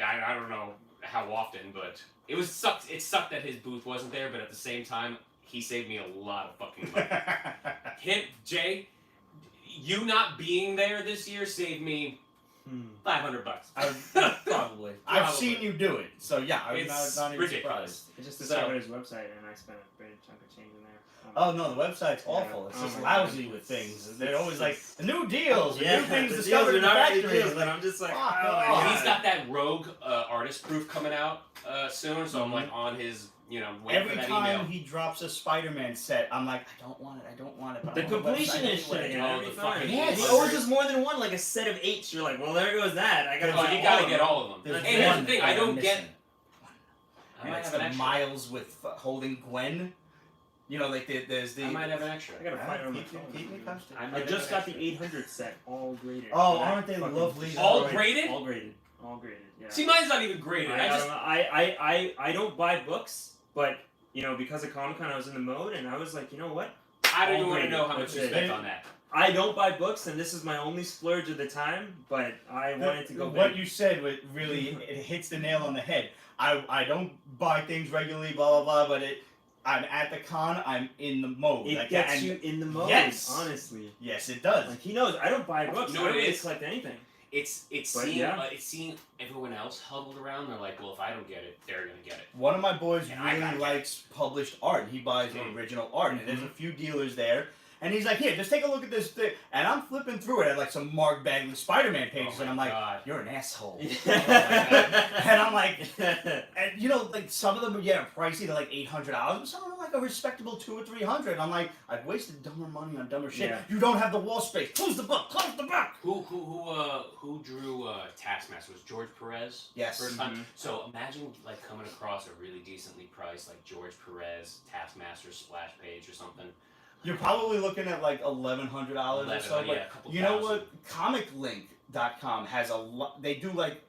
I don't know how often, but it sucked that his booth wasn't there, but at the same time, he saved me a lot of fucking money. Jay, you not being there this year saved me $500. Probably. I've seen you do it, so yeah, I'm not even ridiculous. surprised. I just discovered his website, and I spent a great chunk of change in there. Oh no, the website's awful. It's just lousy with things. They're always like new deals, new things the discovered deals in the are not factory. really deals, and I'm just like, Well, he's got that Rogue artist proof coming out soon, so I'm like on his, waiting Every for that time email. he drops a Spider-Man set, I'm like, I don't want it. But the I want the website completionist anyway. shit. Oh, the fucking He hundred. always does more than one, like a set of 8. You're like, well, there goes that. I gotta Oh, buy you all gotta of get them. all of them. There's And here's the one thing, that I I'm don't get. missing. I And might it's have an the extra. Miles with holding Gwen. You know, like there's the. I might have an extra. I gotta find it on my Keep phone. me posted. I I might just have got an the extra. 800 set, all graded. Oh, And I aren't they fucking- lovely? All Right. graded? All graded. Yeah. See, mine's not even graded. I don't buy books, but because of Comic-Con, I was in the mode, and I was like, you know what? I don't all even want to graded. know how much That's you it. spent on that. I don't buy books, and this is my only splurge of the time, but I wanted to go What big. you said really it hits the nail on the head. I don't buy things regularly, blah blah blah, but I'm at the con. I'm in the mode. It Like, gets and you in the mode, yes. honestly. Yes, it does. Like, he knows, I don't buy books, You know I what don't it really is? collect anything. It's But seeing yeah. it's seeing everyone else huddled around. They're like, well, if I don't get it, they're gonna get it. One of my boys And I really gotta get likes published art. He buys original art, and there's a few dealers there. And he's like, here, just take a look at this thing. And I'm flipping through it at like some Mark Bagley Spider-Man pages, Oh and I'm my like, God. you're an asshole. God. And I'm like, and like some of them are pricey. They're like $800, but some of them are like a respectable $200 or $300. And I'm like, I've wasted dumber money on dumber shit. Yeah. You don't have the wall space. Close the book. Close the book. Who drew Taskmaster? Was George Perez? Yes. First time. So imagine like coming across a really decently priced like George Perez Taskmaster splash page or something. You're probably looking at like $1,100 or so. yeah, But a couple you know thousand. what? ComicLink.com has a lot. They do like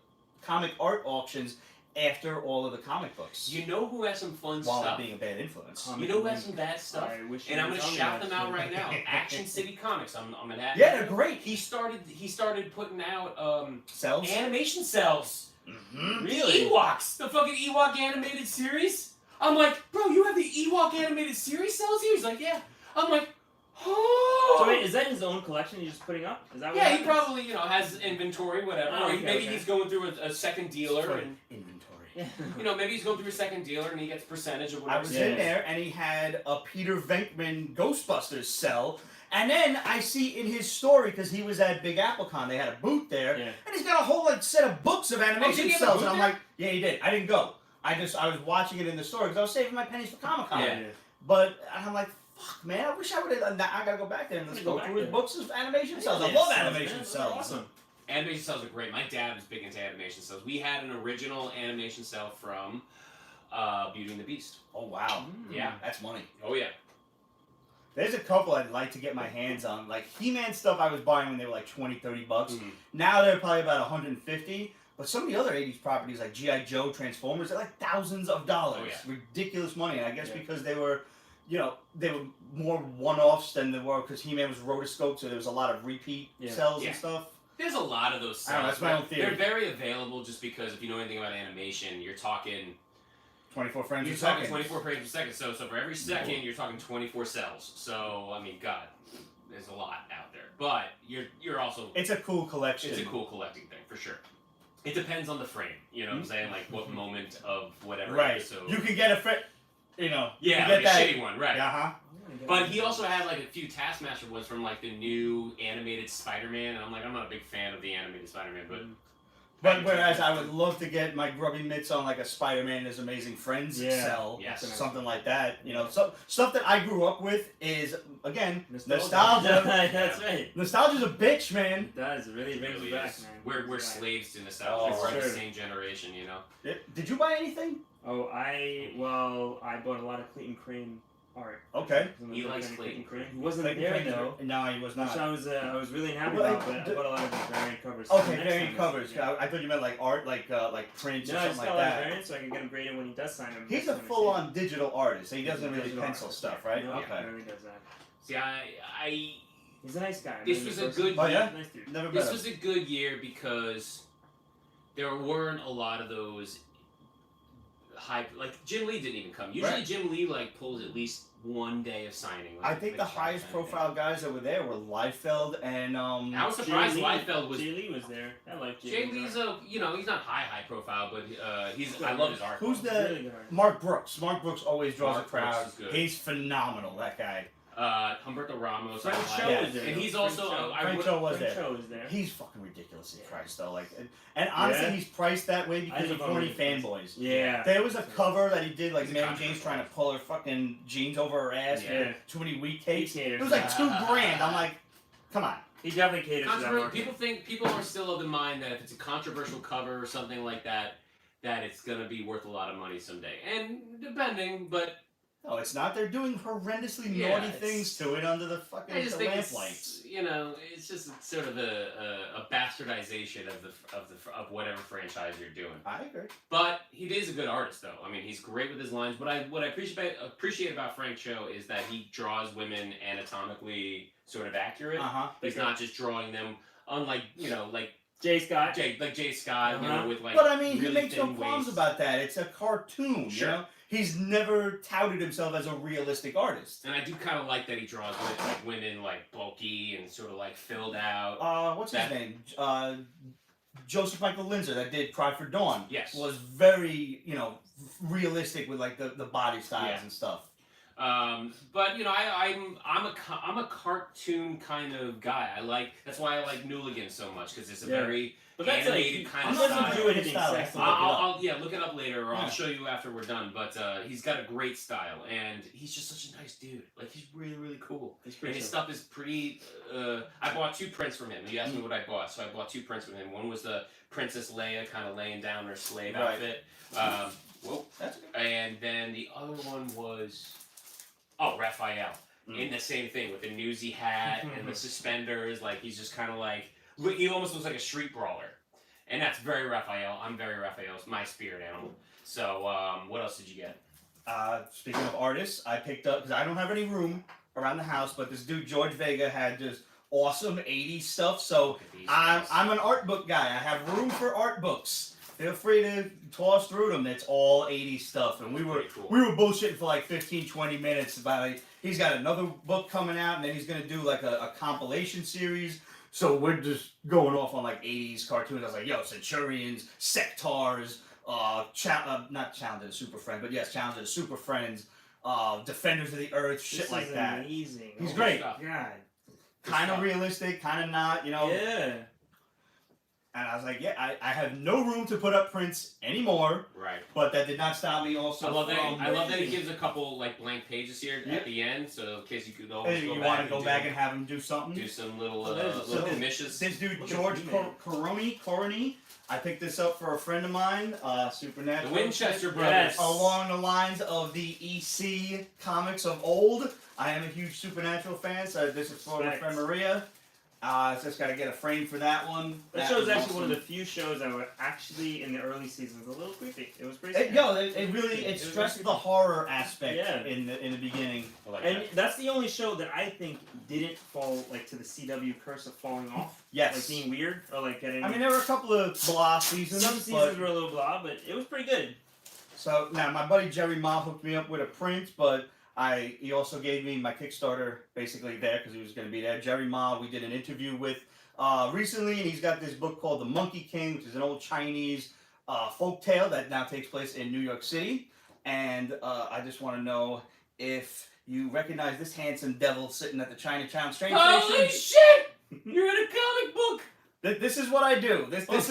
comic art auctions after all of the comic books. You know who has some fun while stuff? being a bad influence. You know who has some bad stuff? I wish And you I'm were gonna telling shout me them that. out right now. Action City Comics. I'm an ad. Yeah, they're great. He started putting out Cells. animation cells. Really? Ewoks. The fucking Ewok animated series. I'm like, bro, you have the Ewok animated series cells here? He's like, yeah. I'm like, oh. So wait, is that his own collection he's just putting up? Is that what Yeah, he happens? probably has inventory, whatever. Oh, Or okay, maybe okay. he's going through a second dealer, For and inventory. maybe he's going through a second dealer, and he gets a percentage of I whatever. was it in is. there, and he had a Peter Venkman Ghostbusters cell. And then I see in his story, because he was at Big AppleCon, they had a booth there, Yeah. and he's got a whole set of books of did animation he have a cells. booth And I'm there? like, yeah, he did. I didn't go. I was watching it in the store because I was saving my pennies for Comic-Con. Yeah. But I'm like, fuck, man, I wish I would have done that. I gotta go back there and let's Go go back through his there. books of animation cells. I Yeah, love cells, animation man. cells. Awesome. Animation cells are great. My dad was big into animation cells. We had an original animation cell from Beauty and the Beast. Oh, wow. Yeah. That's money. Oh yeah. There's a couple I'd like to get my hands on. Like He-Man stuff I was buying when they were like $20, $30. Mhm. Now they're probably about $150. But some of the other 80s properties like G.I. Joe, Transformers, they're like thousands of dollars. Oh, yeah. Ridiculous money. And I guess Yeah. because they were you know, they were more one-offs than they were because He-Man was rotoscoped, so there was a lot of repeat cells Yeah. and stuff. There's a lot of those I don't know, cells. that's my own theory. They're very available just because if you know anything about animation, you're talking 24 frames you're a talking second. 24 frames per second. So for every second, you're talking 24 cells. So I mean, God, there's a lot out there. But you're also It's a cool collection. it's a cool collecting thing for sure. It depends on the frame. You know what I'm saying? Like what moment of whatever Right. episode. You can get a you know. Yeah, you get like a that. shitty one, right? Uh-huh. But he also had like a few Taskmaster ones from like the new animated Spider-Man, and I'm like, I'm not a big fan of the animated Spider-Man, But whereas I would love to get my grubby mitts on like a Spider-Man and His Amazing Friends cell, Yes. something like that. You know, so stuff that I grew up with is again nostalgia. That's right. Nostalgia's a bitch, man. It does. It really brings really you back, is. man. We're Brings you back. slaves to nostalgia. Oh, We're in the sure. same generation, you know. Did you buy anything? Oh, I bought a lot of Clayton Crane art. Okay. He likes Clayton Crane. He wasn't Clayton there Crane's- though. No, he was Which not. I was really happy Well, about, but I bought a lot of his variant covers. Okay, Next variant time, covers. yeah. I thought you meant like art, like prints No, or I just something got like a lot of that. variants so I can get him graded when he does sign them. He's next a time I see full-on digital artist. He doesn't He's a really digital pencil artist, stuff, yeah. right? No, Okay. He really does that. See, I He's a nice guy. This man, was in a person. good Oh yeah. Nice dude. Never met this him. was a good year because there weren't a lot of those high. Like Jim Lee didn't even come. Usually Right. Jim Lee like pulls at least one day of signing. I think the highest profile guys that were there were Liefeld and I was surprised Jay Lee- Liefeld was. Jay Lee was there. I like Jay Jay Lee's Lee's art. he's not high profile, but he's I love his art. Who's the Really good art. Mark Brooks? Mark Brooks always draws Mark a crowd. Brooks is good. He's phenomenal. That guy. Humberto Ramos. Frank I Cho like. is there. And he's Frank also Cho. I Frank would- Cho was Frank there. Cho is there. He's fucking ridiculously Yeah. priced though. Like, and honestly, Yeah. he's priced that way I because of think horny I'm- fanboys. Yeah. There was a cover that he did, like He's a Mary controversial Jane's trying to artist. pull her fucking jeans over her ass Yeah. for too many weak takes. He caters It was to like that. $2,000. I'm like, come on. He definitely caters to that Controversial. market. People are still of the mind that if it's a controversial cover or something like that, that it's gonna be worth a lot of money someday. And depending, but No, it's not. They're doing horrendously Yeah, naughty it's- things to it under the fucking I just the think lamp it's lights. it's just sort of a bastardization of whatever franchise you're doing. I agree. But he is a good artist, though. I mean, he's great with his lines. What I appreciate about Frank Cho is that he draws women anatomically sort of accurate. Uh-huh. He's not just drawing them, unlike like Jay Scott. Jay Scott, you know, with like. But I mean, he really makes no thin qualms waist. about that. It's a cartoon, Sure. you know? He's never touted himself as a realistic artist. And I do kind of like that he draws like women like bulky and sort of like filled out. What's his name? Joseph Michael Linzer that did Cry for Dawn. Yes. Was very, realistic with like the body styles Yeah. and stuff. But I'm a cartoon kind of guy. That's why I like Newligan so much because it's a Yeah. very But that's animated like, kind I'm of not style. gonna do anything Style. sexy. I'll look it up later, or Yeah. I'll show you after we're done. But he's got a great style, and he's just such a nice dude. Like he's really, really cool. He's And pretty his chill. stuff is pretty. I bought 2 prints from him. You asked me what I bought, so I bought 2 prints from him. One was the Princess Leia kind of laying down her slave Right. outfit. Whoa. That's good. And then the other one was, Raphael. In the same thing with the newsy hat and the suspenders. Like he's just kind of like, he almost looks like a street brawler. And that's very Raphael. I'm very Raphael's my spirit animal. So what else did you get? Speaking of artists, I picked up, because I don't have any room around the house, but this dude, George Vega, had just awesome 80s stuff. So Look at these I'm, guys. I'm an art book guy. I have room for art books. Feel free to toss through them. It's all 80s stuff. And we were Pretty cool. bullshitting for like 15, 20 minutes about like, he's got another book coming out, and then he's going to do like a compilation series. So we're just going off on like 80s cartoons. I was like, yo, Centurions, Sectars, not Challenge of the Super Friends, but yes, Challenge of the Super Friends, Defenders of the Earth, shit This like is that. Amazing. He's Oh great. my God. Kind of realistic, kind of not, Yeah. And I was like, yeah, I have no room to put up prints anymore, Right. but that did not stop me also I love that. from... I love that he gives a couple like blank pages here Yeah. at the end, so in case you could always Hey, go you back want to and go do, back and have him do something? do some little So little missions. This dude, Look at George He-Man. Coroni, I picked this up for a friend of mine, The Supernatural. Winchester brothers. Yes. Along the lines of the EC comics of old. I am a huge Supernatural fan, so this is for my Respect. friend Maria. Just got to get a frame for that one. That show is was actually awesome. one of the few shows that were actually in the early seasons a little creepy. It was pretty. It It was stressed very the horror aspect Yeah. in the beginning. I like And that. that's the only show that I think didn't fall like to the CW curse of falling off, Yes. like being weird or like getting. I mean, there were a couple of blah seasons. some seasons were a little blah, but it was pretty good. So now my buddy Jerry Ma hooked me up with a print, but he also gave me my Kickstarter basically there because he was going to be there. Jerry Ma, we did an interview with recently, and he's got this book called The Monkey King, which is an old Chinese folk tale that now takes place in New York City. And I just want to know if you recognize this handsome devil sitting at the Chinatown train Holy station. shit! You're in a comic book. This is what I do. This is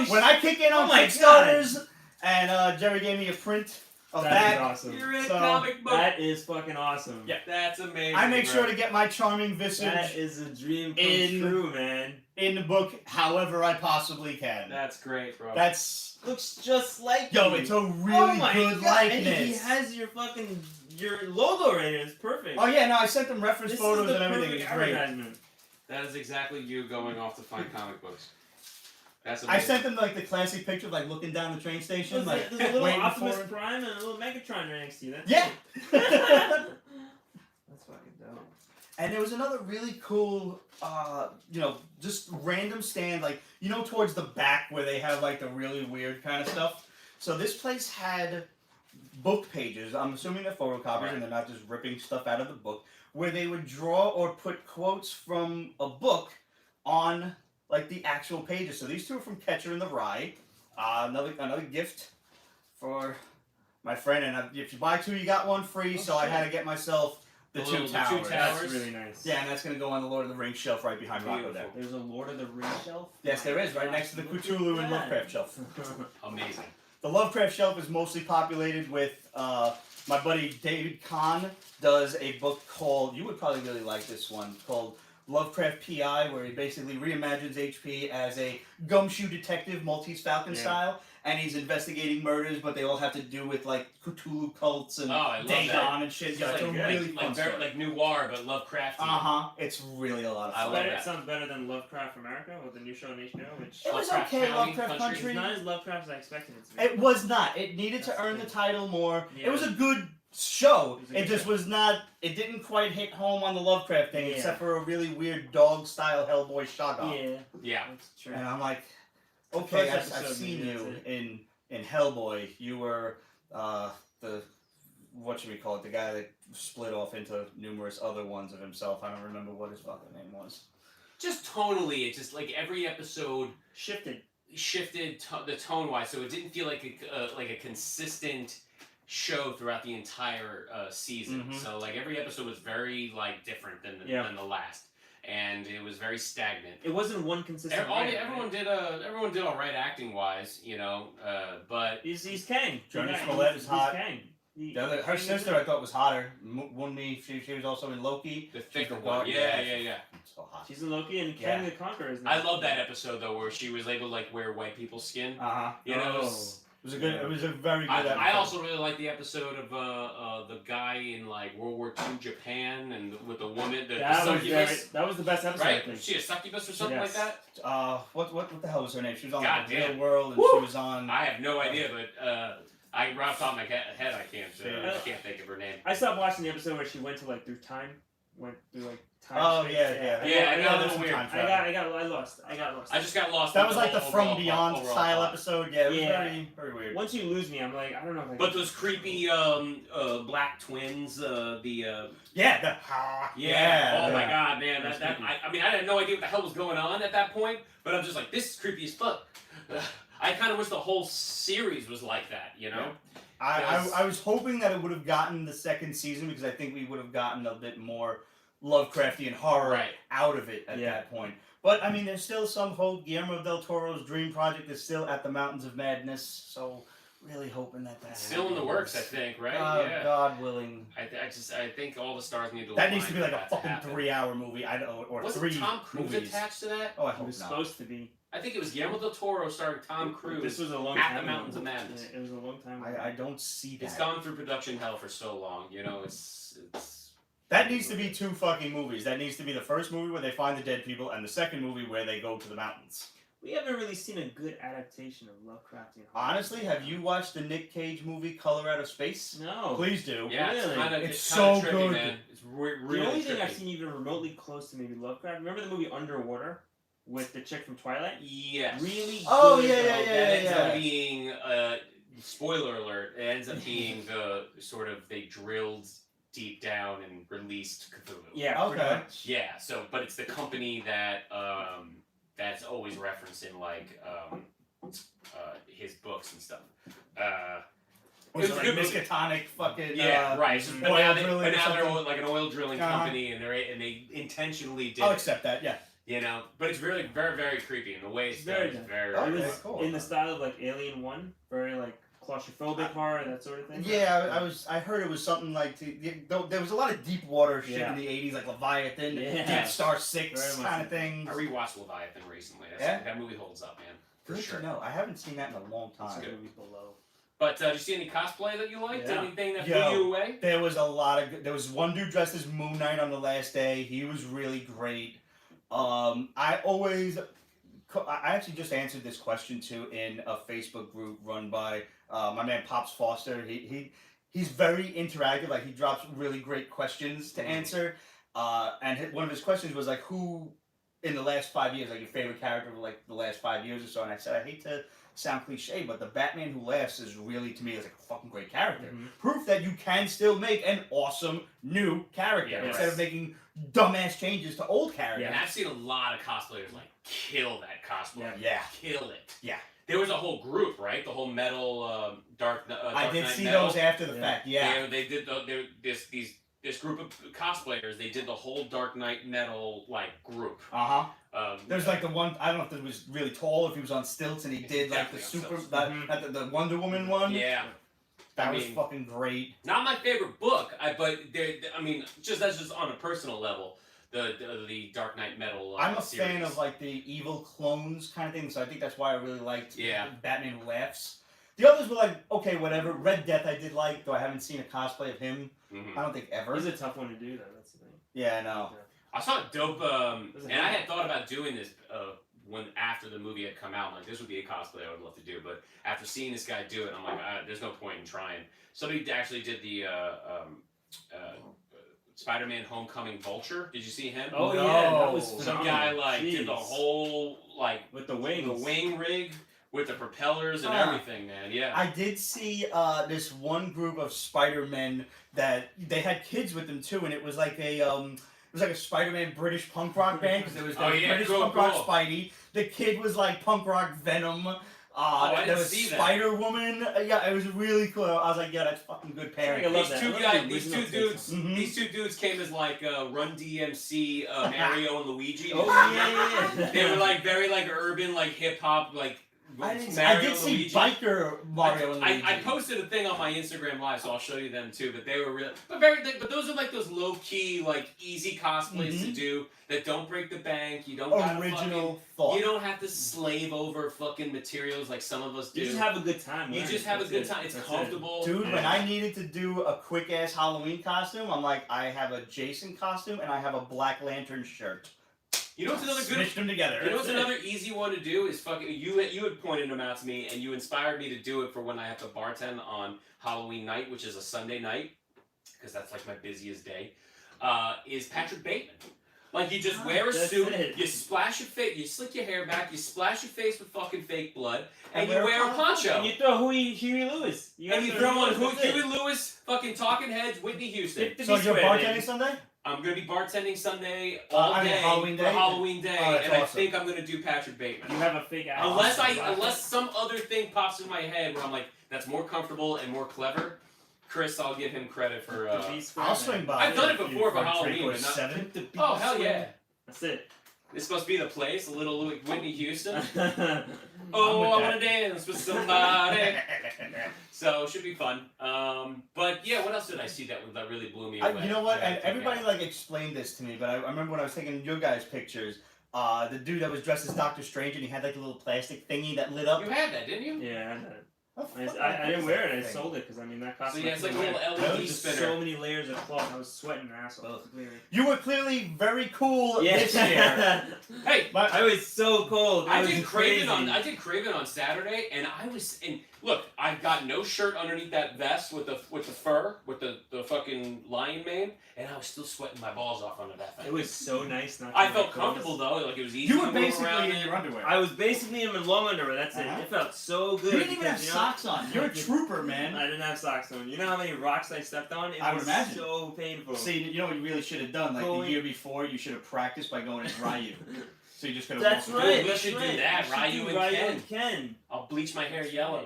when I kick in on Oh my Kickstarters, and Jerry gave me a print of That that. is awesome. You're in a So, comic book. That is fucking awesome. Yeah. That's amazing. I make bro. sure to get my charming visage That is a dream come In- true, man. in the book however I possibly can. That's great, bro. That's Looks just like yo, you. it's a Oh really my good God. And likeness. he has your logo right here. It's perfect. Oh yeah, no, I sent them reference This photos is the and everything. perfect It's great. advertisement. That is exactly you going off to find comic books. That's I amazing. sent them like the classic picture of like looking down the train station, There's, like there's a little waiting Optimus for it. Prime and a little Megatron right next to you. That's Yeah. it. That's fucking dope. And there was another really cool, just random stand, like, towards the back where they have, like, the really weird kind of stuff. So this place had book pages. I'm assuming they're photocopiers Right. and they're not just ripping stuff out of the book, where they would draw or put quotes from a book on, like, the actual pages. So these two are from Catcher in the Rye. Another gift for my friend. And if you buy two, you got one free. Oh, so I shit. had to get myself the The two little- the two towers. towers. That's really nice. Yeah, and that's gonna go on the Lord of the Rings shelf right behind Rocco there. Beautiful. There's a Lord of the Rings shelf? Yes, there is, right next to the Look at Cthulhu and that. Lovecraft shelf. Amazing. The Lovecraft shelf is mostly populated with my buddy David Kahn does a book called, you would probably really like this one, called Lovecraft P.I., where he basically reimagines HP as a gumshoe detective, Maltese Falcon Yeah. style, and he's investigating murders, but they all have to do with like Cthulhu cults and Oh, I love Dagon that. and shit. It's Yeah, it's a like, really like, fun very, story. like noir, but Lovecraftian. It's really a lot of I fun. love Better, that. it sounds better than Lovecraft America with the new show on HBO, which It was Lovecraft okay, County, Lovecraft Country. Country. it's not as Lovecraft as I expected it to be. It was not. It needed That's to earn the the thing. title more. Yeah. It was a good show. It was a It good just show. was not. It didn't quite hit home on the Lovecraft thing, Yeah. except for a really weird dog-style Hellboy shot off. Yeah, Yeah. that's true. And I'm like, The okay, first I've episode, seen maybe you that's it. in Hellboy. You were the what should we call it? The guy that split off into numerous other ones of himself. I don't remember what his fucking name was. Just tonally, it just like every episode Shifted. shifted the tone wise, so it didn't feel like a consistent show throughout the entire season. Mhm. So like every episode was very like different than Yeah. than the last, and it was very stagnant. It wasn't one consistent. writer, Everyone right? did all right acting wise, but He's Kang. Johnny Yeah, Smollett is he's hot. Kang. Her sister I thought was hotter. Wunmi, she was also in Loki. the thicker the one, dark- yeah. So hot. She's in Loki and Yeah. Kang the Conqueror is. I love that episode though, where she was able to like wear white people's skin. Uh-huh. You know, Oh. It was a good. It was a very good episode. I also really like the episode of the guy in like World War II Japan and with the woman, the That was succubus, that was the best episode. I right? think. Was she a succubus or something Yes. like that? What the hell was her name? She was on God like, the Real damn. World, and Woo! she was on. I have no idea, but right off the top of my head, I can't think of her name. I stopped watching the episode where she went to like through time, went through like time. Oh, space. yeah. Yeah, I know know, there's that's some weird. time I travel. lost. I just got lost. That in was like the whole From overall Beyond overall style plot. episode. Yeah, it was Yeah. very, very weird. Once you lose me, I'm like, I don't know if I. But those creepy black twins, Yeah, yeah. Oh my yeah. god, man. That's That creepy. I mean, I had no idea what the hell was going on at that point, but I'm just like, this is creepy as fuck. I kind of wish the whole series was like that, you know? I was hoping that it would have gotten the second season because I think we would have gotten a bit more Lovecraftian horror Right. out of it at Yeah. that point. But I mean, there's still some hope. Guillermo del Toro's dream project is still at the Mountains of Madness, so really hoping that It's still in the happens. works, I think, right? God, God willing. I think all the stars need to That align needs to be for like a that to fucking happen. 3-hour movie. Or Wasn't three Tom Cruise movies. attached to that? Oh, I It hope was not. supposed to be. I think it was Guillermo del Toro starring Tom Cruise. This was a long at time the ago. Mountains of Madness. Yeah, it was a long time ago. I don't see that. It's gone through production hell for so long, you know. It's That needs to be 2 fucking movies. That needs to be the first movie where they find the dead people, and the second movie where they go to the mountains. We haven't really seen a good adaptation of Lovecraftian horror. Honestly, have you watched the Nick Cage movie Color Out of Space? No. Please do. Yeah, Really? It's it's so trippy, good. man. It's really The only trippy. thing I've seen even remotely close to maybe Lovecraft. Remember the movie Underwater with the chick from Twilight? Yes. Really Oh, good. yeah, That ends yeah. up being spoiler alert. It ends up being the sort of they drilled deep down and released Cthulhu. Yeah. Okay. Pretty much. Yeah. So, but it's the company that that's always referenced in like his books and stuff. Was It it was a like good movie. Miskatonic fucking... Yeah, right. mhm. But oil now, drilling or they're something? like an oil drilling Uh-huh. company, and they intentionally did I'll it, accept that, yeah. you know. But it's really very very creepy, and the way it's Very done is good. very. Okay, It was cool. in the style of like Alien 1, very like claustrophobic horror, that sort of thing. Yeah, I heard it was something like... there was a lot of deep water shit Yeah. in the 80s, like Leviathan, Yeah. Deep Star 6 Very much kind of so. thing. I rewatched Leviathan recently. Yeah? That movie holds up, man, for Good sure. to know. I haven't seen that in a long That's time. good. Movie below. But did you see any cosplay that you liked? Yeah. Anything that Yo. blew you away? There was a lot of... There was one dude dressed as Moon Knight on the last day. He was really great. I actually just answered this question too in a Facebook group run by my man Pops Foster. He's very interactive. Like he drops really great questions to answer. And one of his questions was like, who in the last 5 years, like your favorite character of like the last 5 years or so? And I said, I hate to sound cliche, but the Batman Who Laughs is really, to me, is like a fucking great character. Mhm. Proof that you can still make an awesome new character Yeah, instead of making dumbass changes to old characters. And I've seen a lot of cosplayers like kill that cosplay. Yeah. Kill it. Yeah. There was a whole group, right? The whole metal Dark I did Knight see metal. those after the Yeah. fact. Yeah. They did this group of cosplayers. They did the whole Dark Knight metal like group. Uh huh. There's like the one. I don't know if it was really tall, if he was on stilts, and he did like the Definitely super on that, the Wonder Woman one. Yeah. That I was mean- fucking great. Not my favorite book, but I mean, that's just on a personal level. The Dark Knight metal. I'm a series. fan of like the evil clones kind of thing, so I think that's why I really liked Batman Who Laughs. The others were like, okay, whatever. Red Death I did like, though I haven't seen a cosplay of him. Mhm. I don't think ever. It's a tough one to do, though. That's the thing. Yeah, I know. I saw a dope, There's a and I hand. had thought about doing this when after the movie had come out. I'm like, this would be a cosplay I would love to do, but after seeing this guy do it, I'm like, there's no point in trying. Somebody actually did the Spider-Man Homecoming Vulture. Did you see him? Oh No. yeah, that was Some Some phenomenal. guy did the Jeez. whole with the wings. the wing rig with the propellers and Ah. everything, man. Yeah. I did see this one group of Spider-Men that they had kids with them too, and it was like a Spider-Man British punk rock band because there was the Oh, yeah, British cool, punk rock cool. Spidey. The kid was like punk rock Venom. I There didn't was see that. Spider-Woman. Yeah, it was really cool. I was like, yeah, that's fucking good pairing. I love These that. two I love guys, the these original two dudes, takes. Mhm. these two dudes came as like Run DMC, Mario and Luigi. Oh yeah. They were like very like urban, like hip hop, like I Mario did and see Luigi. biker Mario and Luigi. I posted a thing on my Instagram live, so I'll show you them too. But they were real, but those are like those low key, like easy cosplays to Mhm. do that don't break the bank. You don't gotta Original fucking, thought. you don't have to slave over fucking materials like some of us do. You just have a good time. You learning. just have a That's good it. time. It's That's it. comfortable. Dude, when and- I needed to do a quick ass Halloween costume, I'm like, I have a Jason costume and I have a Black Lantern shirt. you know what's another good. Smished them together. You know what's That's it. another easy one to do is fucking you had pointed them out to me and you inspired me to do it for when I have to bartend on Halloween night, which is a Sunday night, because that's like my busiest day. Is Patrick Bateman. Like you just wear a That's suit, it. you splash your face, you slick your hair back, you splash your face with fucking fake blood, and And you wear a poncho. And you throw Huey Lewis. And you throw on Huey Lewis, fucking Talking Heads, Whitney Houston. So you're bartending Sunday? I'm gonna be bartending Sunday all I mean, day Halloween for day? Halloween day, Oh, that's and I awesome. think I'm gonna do Patrick Bateman. You have a fake ass. Unless some other thing pops in my head where I'm like, that's more comfortable and more clever. Chris, I'll give him credit for. I'll swing by. I've done it if before you- for a drink Halloween, or but not- 7. Oh hell yeah! That's it. This must be the place. A little Whitney Houston. oh, Oh, with I that. want to dance with somebody. So it should be fun. But yeah, what else did I see that really blew me away? You know what? that I And took everybody out? like explained this to me, but I remember when I was taking your guys' pictures, the dude that was dressed as Doctor Strange and he had like a little plastic thingy that lit up. You had that, didn't you? yeah. I didn't wear it. I sold it because I mean that cost. So yeah, it's like a money. little There LED was spinner. so many layers of cloth. I was sweating my ass off. You were clearly very cool this year. Hey, But I was so cold. It I was did crazy. Craven on Saturday, and look, I got no shirt underneath that vest with the fur, with the fucking lion mane, and I was still sweating my balls off under that thing. It was so nice. Not to I wear felt clothes. comfortable though, like it was easy. you to were move basically around in your underwear. I was basically in my long underwear. That's it. Uh-huh. It felt so good. You didn't even because, have you know, socks on. You're a trooper, man. I didn't have socks on. You know how many rocks I stepped on? It I would was imagine. so painful. See, you know what you really should have done? Like the Going- year before, you should have practiced by going as Ryu. So you just could have. That's walked right. we That's should do right. that, We should Ryu do and Ken. I'll bleach my hair yellow.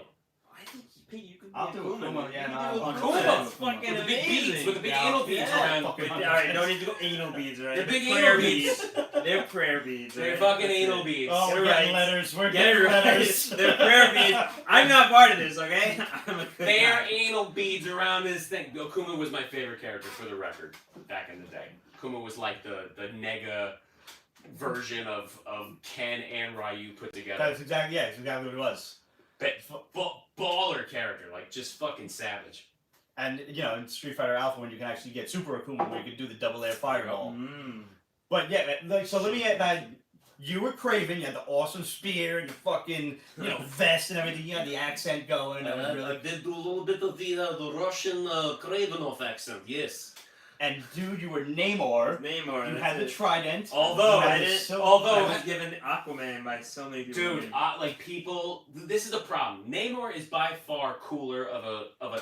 I think Pete, you could be I'll a do Kuma. Kuma, yeah, You no, could do a I'll Kuma. do Kuma. That's Kuma. fucking With the big amazing. beads, with the big Yeah, anal beads yeah. around. Fucking Alright, don't need to go anal beads, right? The big prayer anal beads. They're prayer beads. They're right? fucking That's anal it. beads. Oh, we're Get getting right. letters. We're Get it getting right. letters. They're prayer beads. I'm not part of this, okay? I'm a good They're guy. anal beads around this thing. Kuma was my favorite character for the record back in the day. Kuma was like the nega version of Ken and Ryu put together. That's exactly what it was. Baller character, like just fucking savage. And you know, in Street Fighter Alpha, when you can actually get Super Akuma, where you can do the double air fireball. Mm. But yeah, like so. Let me get that. You were Craven. You had the awesome spear and your fucking vest and everything. You had the accent going. That was really. did do a little bit of the Russian Kravenov accent, yes. And dude, you were Namor. Namor. You that's had the it. trident. Although You had I the didn't. silver- Although I was given Aquaman by so many people. Dude, like people, this is the problem. Namor is by far cooler of an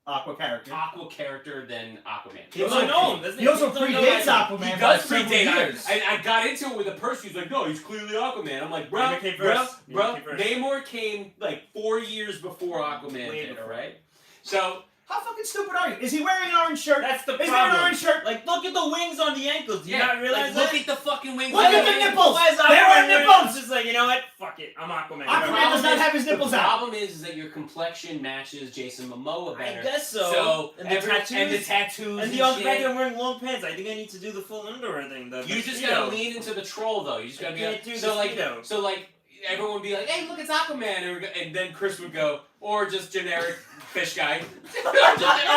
Aqua character. aqua character than Aquaman. He also know him, doesn't He also People don't know predates that. Aquaman. He by does several predate. years. I got into it with a person who's like, no, he's clearly Aquaman. I'm like, bro, Namor came first. Namor came first. Namor came like 4 years before Aquaman Way did, before. alright? So, How fucking stupid are you? Is he wearing an orange shirt? That's the Is there an problem. orange shirt? Like, look at the wings on the ankles. Do you not realize like, that? look at the fucking wings. Look on at the the man. nipples! Why is There Aquaman are wearing- nipples! It's just like, you know what? Fuck it. I'm Aquaman. Aquaman does not have his nipples The out. problem is that your complexion matches Jason Momoa better. I guess so. And the tattoos. And the tattoos And the on shit. fact that I'm wearing long pants. I think I need to do the full underwear thing. You just gotta lean into the troll though. You just gotta can't do so the like speedo. so like everyone would be like, hey, look, it's Aquaman, and then Chris would go, or just generic fish guy, or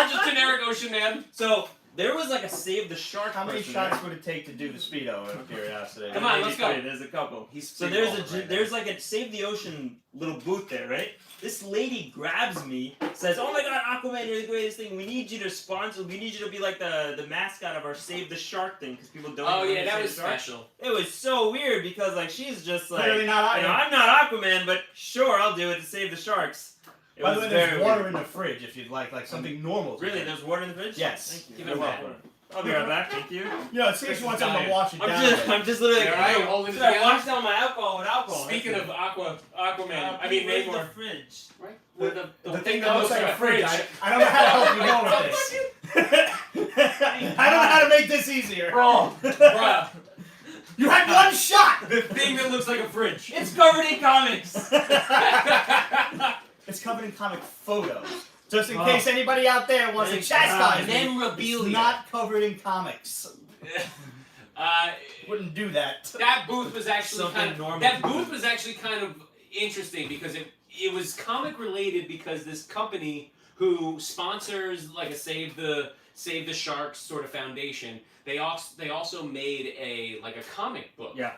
just generic ocean man. So there was like a save the shark. How many person, shots right? would it take to do the speedo? Out of curiosity. Come on, Maybe let's go. 3, There's a couple. He's So there's like a save the ocean little booth there, right? This lady grabs me, says, "Oh my God, Aquaman, you're the greatest thing. We need you to sponsor. We need you to be like the mascot of our Save the Shark thing because people don't." Oh know yeah, that Save was the Shark." special. It was so weird because like she's just like, Clearly not you know, Aquaman. I'm not Aquaman, but sure, I'll do it to save the sharks. It By the was way, there's very water weird. in the fridge if you'd like something normal. to Really, drink. there's water in the fridge. Yes. Thank you. Give it back. I'll be right back. Thank you. Yeah, see if you want something to wash it down. I'm just literally You like, alright? oh, Holding it should I together? wash down my alcohol with alcohol? Speaking of Aquaman, I mean where's Namor, the fridge? right? The thing that looks like a fridge. I don't know how to help you go with this. I don't know how to make this easier. Bro, bruh, You had one shot! the thing that looks like a fridge. It's covered in comics. It's covered in comic photos. Just in case anybody out there wants to chastise me, it's Memorabilia. not covered in comics. Uh, Wouldn't do that. that booth was actually Something kind of normal that to do. booth was actually kind of interesting because it was comic related because this company who sponsors like a Save the Sharks sort of foundation, they also made a comic book. Yeah.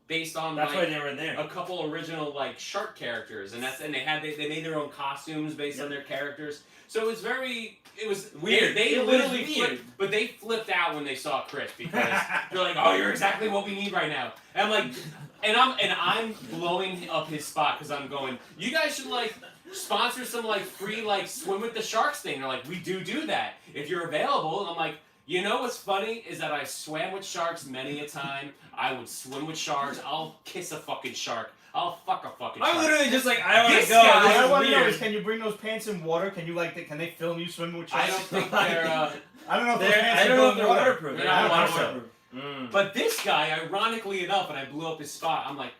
Based on That's like, why they were there. a couple original like shark characters, and they made their own costumes based on their characters. So it was Weird. They It was literally weird. flipped, but they flipped out when they saw Chris because they're like, "Oh, you're exactly what we need right now." And I'm like, I'm blowing up his spot because I'm going, "You guys should like sponsor some like free like swim with the sharks thing." They're like, "We do that if you're available." And I'm like, you know what's funny is that I swam with sharks many a time. I would swim with sharks. I'll kiss a fucking shark. I'll fuck a fucking shark. I'm literally just like, I want This to go. guy- What This I is want to know weird. is, can you bring those pants in water? Can you can they film you swimming with I sharks? don't think they're. I don't know if those pants I don't are know if going they're water. waterproof. They're not I don't waterproof. know. Mm. But this guy, ironically enough, and I blew up his spot. I'm like,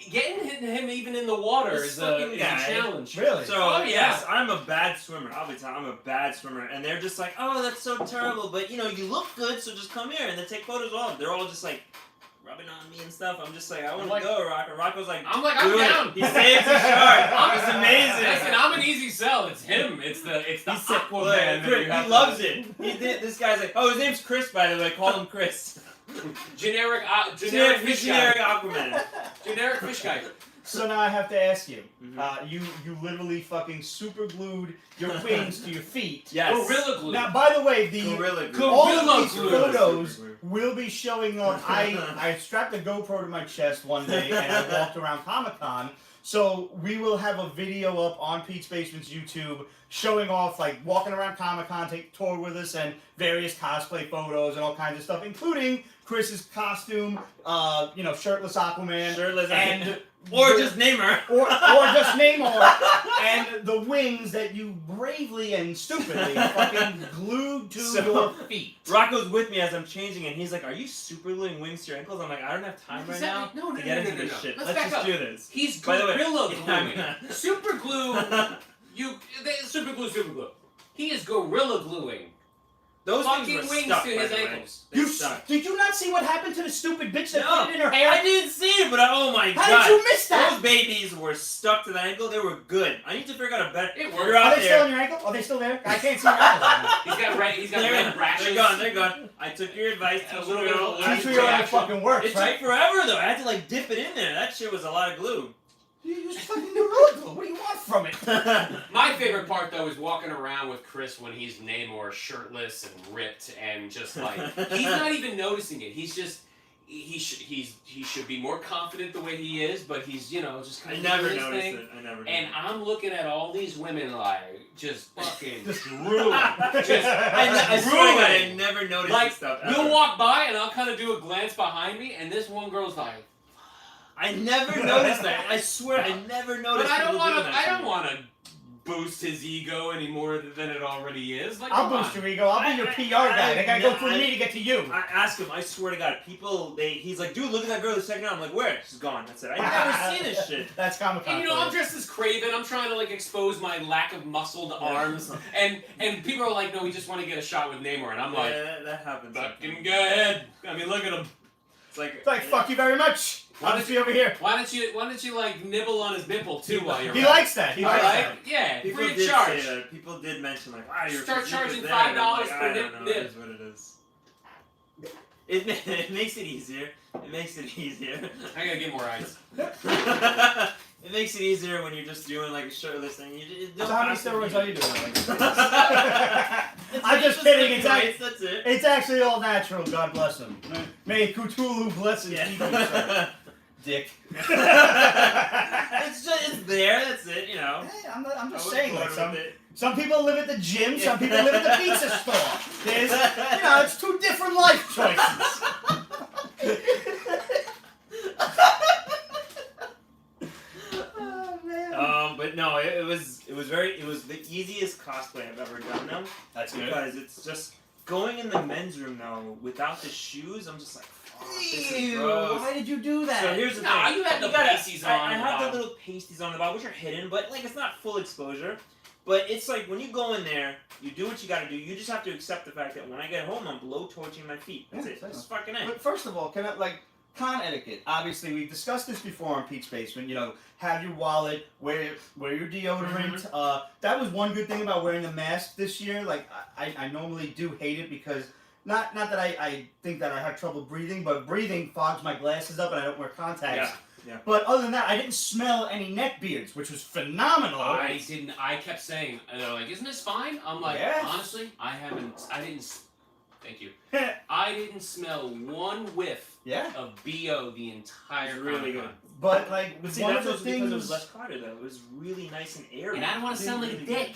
getting him even in the water This is a fucking guy. challenge. Really? So Oh, yes, I'm a bad swimmer. I'll be telling I'm a bad swimmer, and they're just like, "Oh, that's so terrible." But you know, you look good, so just come here and then take photos of them. They're all just like, rubbing on me and stuff. I'm just like, I want to like- go, Rocco. Rocco's like, I'm "Do it." down. He saves his shark. It's amazing. Listen, I'm an easy sell. It's him. It's the He's Aquaman. that you have he to- loves it. He did. This guy's like, oh, his name's Chris, by the way. Call him Chris. Generic Generic fish generic guy. Aquaman. Generic fish guy. So now I have to ask you. Mhm. You literally fucking super glued your wings to your feet. Yes. Gorilla glue. Now, by the way, the Gorilla glue. all Gorilla of these glue. photos will be showing up. I strapped a GoPro to my chest one day and I walked around Comic-Con. So we will have a video up on Pete's Basement's YouTube showing off, like, walking around Comic-Con, take a tour with us, and various cosplay photos and all kinds of stuff, including Chris's costume, shirtless Aquaman. Shirtless and or just Namor. or just Namor, and the wings that you bravely and stupidly fucking glued to So- your feet. Rocco's with me as I'm changing, and he's like, "Are you super gluing wings to your ankles?" I'm like, "I don't have time right now No, to get into this shit. Let's Let's back just up. do this." He's By the way- gorilla Yeah. gluing. Super glue. Super glue. He is gorilla gluing. Those Fucking things were wings stuck, to by his the way. ankles. They You stuck. did you not see what happened to the stupid bitch that No, put it in her hair? I didn't see it, but oh my How god. did you miss that? Those babies were stuck to the ankle. They were good. I need to figure out a better. It You're worked. Are out they still there. on your ankle? Are they still there? I can't see your ankles. He's got red rashes. They're gone. They're gone. I took your advice. And a Teach little me bit all- of Teach me how it reaction. fucking works, It right? took forever though. I had to like dip it in there. That shit was a lot of glue. You use fucking gorilla glue. What do you want from it? My favorite part though is walking around with Chris when he's Namor, shirtless and ripped, and just like he's not even noticing it. He's just he should be more confident the way he is, but he's just I kind of never doing his noticed thing. it. I never. And noticed I'm looking at all these women like just fucking Just drooling. Just I swear to God, I drooling. never noticed Like this stuff. we'll ever. walk by and I'll kind of do a glance behind me, and this one girl's like. I never noticed that. I swear, I never noticed. But I don't people want doing to. that I to don't me. want to boost his ego any more than it already is. Like, I'll come boost on. your ego. I'll be your PR guy. They gotta go through me to get to you. I ask him. I swear to God, he's like, dude, look at that girl who's checking out. I'm like, where? She's gone. That's it. I never seen this shit. That's Comic-Con. And I'm dressed as Craven. I'm trying to like expose my lack of muscled arms, and people are like, no, we just want to get a shot with Namor, and I'm like, Yeah, that happens. fucking go ahead. I mean, look at him. It's like, It's like, fuck you very much. I'll just be over here. Why don't you like nibble on his nipple too while you're He around? likes that. He likes that. Like, yeah, People free of did charge. say that. People did mention like, ah, you're Start you're charging there. And I'm $5 like, per I don't know. nip. It is what it is. It makes it easier. It makes it easier. I gotta get more eyes. It makes it easier when you're just doing like a shirtless thing. You So how many steroids are you doing? It's I'm like just kidding. It's, lights, that's it. it's actually all natural. God bless him. May Cthulhu bless his people, sir. Dick. It's there. That's it. You know. Hey, I'm I just was saying. born Like with it. some people live at the gym. Some people live at the pizza store. There's, it's two different life choices. Oh man. But no, it was the easiest cosplay I've ever done now. That's good. Because it's just going in the men's room now without the shoes. I'm just like, fuck, this is Ew, gross. why did you do that? So here's the Nah, thing. you had the gotta- pasties on I the have bottom. the little pasties on the bottom, which are hidden, but like it's not full exposure. But it's like when you go in there, you do what you gotta do. You just have to accept the fact that when I get home, I'm blow torching my feet. That's Yeah, it. fair That's fucking it. But first of all, can I con etiquette? Obviously, we've discussed this before on Pete's Basement. Have your wallet, wear your deodorant. That was one good thing about wearing the mask this year. Like I normally do hate it because not that I think that I have trouble breathing, but breathing fogs my glasses up and I don't wear contacts. Yeah. But other than that, I didn't smell any neck beards, which was phenomenal. I didn't. I kept saying, they're like, "Isn't this fine?" I'm like, Yes. honestly, I didn't. Thank you. I didn't smell one whiff Yeah, of BO the entire It's really Comic-Con. good. but like But see, one that's of the also because it things. was less crowded though. It was really nice and airy. And I don't want to sound like a Really good. dick,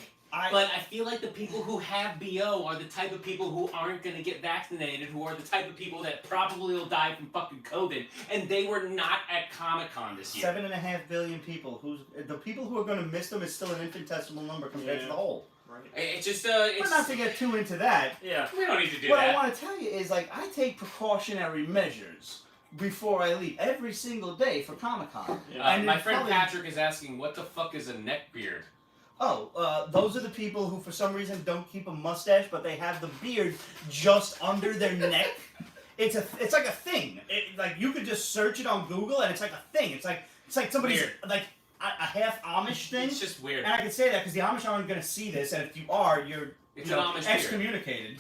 but I feel like the people who have BO are the type of people who aren't going to get vaccinated, who are the type of people that probably will die from fucking COVID, and they were not at Comic-Con this year. 7.5 billion people. The people who are going to miss them is still an infinitesimal number compared to Yeah. the whole. Right. It's just, But it's. not to get too into that. Yeah. We don't need to do What I that. want to tell you is, I take precautionary measures before I leave every single day for Comic-Con. Yeah. And My it's friend probably- Patrick is asking, what the fuck is a neck beard? Those are the people who, for some reason, don't keep a mustache, but they have the beard just under their neck, it's like a thing. Like you could just search it on Google and it's like a thing. It's like somebody's Weird. like a half Amish thing. It's just weird. And I can say that because the Amish aren't going to see this, and if you are, you're It's you an know, Amish beard. excommunicated.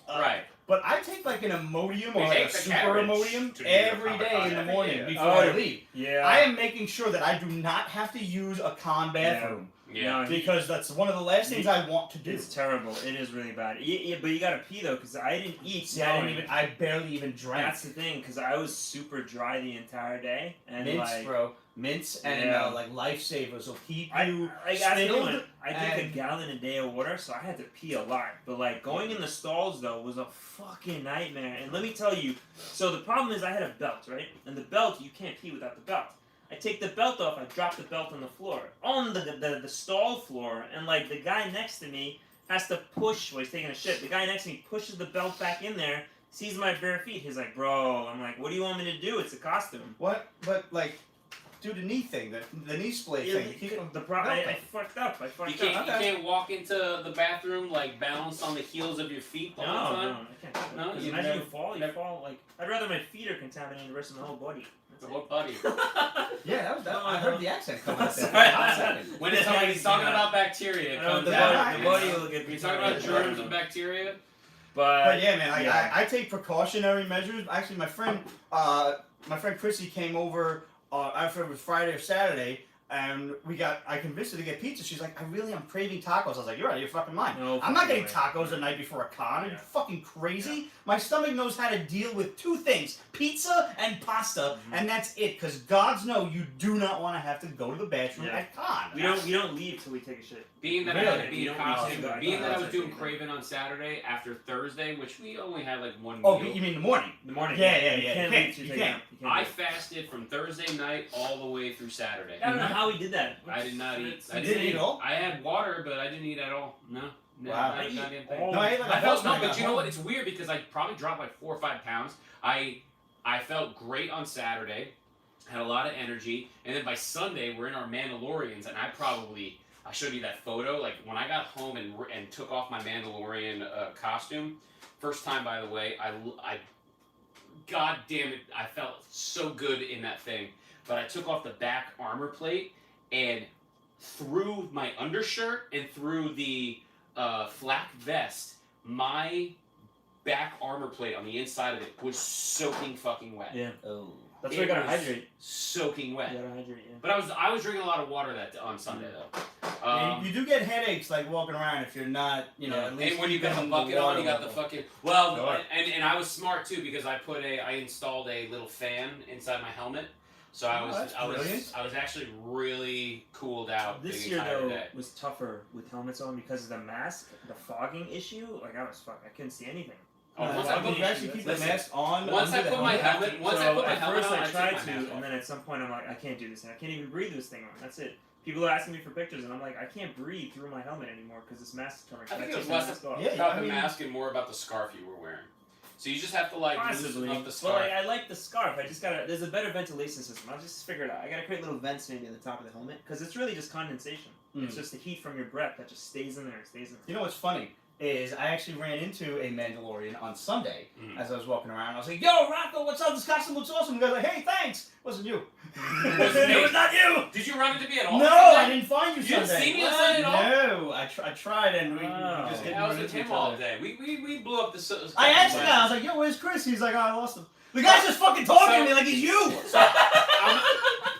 Right. But I take like an Imodium We or like take a the super carriage Imodium to New York every Comic day Con in the every morning year. before I Oh, leave. Yeah. I am making sure that I do not have to use a con bathroom Yeah. No, because that's one of the last things I want to do. It's terrible. It is really bad. Yeah, but you gotta pee though, because I didn't eat. See, I barely even drank. That's the thing, because I was super dry the entire day, and Mints, like, bro. Mints and Yeah. like Lifesavers will keep I you like that's the filled. one. I drink a and- gallon a day of water, so I had to pee a lot. But like going in the stalls though was a fucking nightmare. And let me tell you, so the problem is I had a belt, right? And the belt, you can't pee without the belt. I take the belt off, I drop the belt on the floor, on the stall floor, and like the guy next to me has to push. Well, he's taking a shit. The guy next to me pushes the belt back in there, sees my bare feet. He's like, "Bro," I'm like, "What do you want me to do? It's a costume." What? But like, do the knee thing, the knee split thing. Keep them The problem, belt I up. fucked up. I fucked You up. can't walk into the bathroom like balanced on the heels of your feet the No, whole no, time. I can't. do that. No, 'Cause you imagine never- you fall. You fall like. I'd rather my feet are contaminated versus my whole body. The whole body. Yeah, that was that. I heard the accent coming out there. Sorry. For a hot second. When he's talking about bacteria, it I know comes the Yeah, out. body, the body will get. When you're talking about contaminated. germs and bacteria, But yeah, man, Yeah. I take precautionary measures. Actually, my friend Chrissy came over. After it was Friday or Saturday, and I convinced her to get pizza. She's like, I'm craving tacos. I was like, you're out of your fucking mind. No I'm not fucking getting way. tacos the night before a con. Are you Yeah. fucking crazy? My stomach knows how to deal with two things: pizza and pasta, and that's it. Because gods know you do not want to have to go to the bathroom Yeah. at con. We don't leave till we take a shit. being that Really? I had to be You in don't need to costume, go. being that I was That's doing it. Craven on Saturday after Thursday, which we only had like one Oh, meal. you mean the morning? In the morning. Yeah, You you can't can't, leave till you take can't. it. You can't I do it. fasted from Thursday night all the way through Saturday. I don't know how we did that. I did not eat. I You didn't eat at all? I had water, but I didn't eat at all. No. Wow. Not a I eat goddamn all- thing. No, I ate like I a felt house when no, I but got you know home. what? It's weird because I probably dropped like 4 or 5 pounds. I felt great on Saturday, had a lot of energy, and then by Sunday we're in our Mandalorians, and I showed you that photo. Like when I got home and took off my Mandalorian costume, first time by the way, I God damn it, I felt so good in that thing. But I took off the back armor plate and through my undershirt and through the flak vest, my back armor plate on the inside of it was soaking fucking wet. Yeah. Oh. That's why you gotta was hydrate. Soaking wet. You gotta hydrate. Yeah. But I was drinking a lot of water on Sunday though. You do get headaches like walking around if you're not, at least And when you got the keeping bucket on, water you got the level. fucking Sure. and I was smart too because I installed a little fan inside my helmet, so that's brilliant. I was actually really cooled out This the year entire though day. was tougher with helmets on because of the mask, the fogging issue. Like I was fucked. I couldn't see anything. Oh, once I Did put you actually keep the listen, mask on? once I under the put my helmet? helmet, once I so put my at helmet first on, I took tried my to, mask and off. then at some point I'm like, I can't do this, and I can't even breathe with this thing on. That's it. People are asking me for pictures, and I'm like, I can't breathe through my helmet anymore because this mask is covering. I think I it was took my less mask off. Yeah, about I the mean- mask and more about the scarf you were wearing. So you just have to like loosen Possibly. up the Well, scarf. I like the scarf. I just gotta. There's a better ventilation system. I'll just figure it out. I gotta create little vents maybe on the top of the helmet because it's really just condensation. It's just the heat from your breath that just stays in there. Stays in there. You know what's funny is I actually ran into a Mandalorian on Sunday as I was walking around. I was like, "Yo, Rocco, what's up? This costume looks awesome." The guy's like, "Hey, thanks." Wasn't you? Wasn't me. It was not you. Did you run into me at all? No, I didn't find you You didn't Sunday. see me on Sunday at all? No, I tried and we just didn't I was run with into him each all other. day. We blew up the. I asked the guy, I was like, "Yo, where's Chris?" He's like, "Oh, I lost him." The guy's just fucking talking to me like he's you.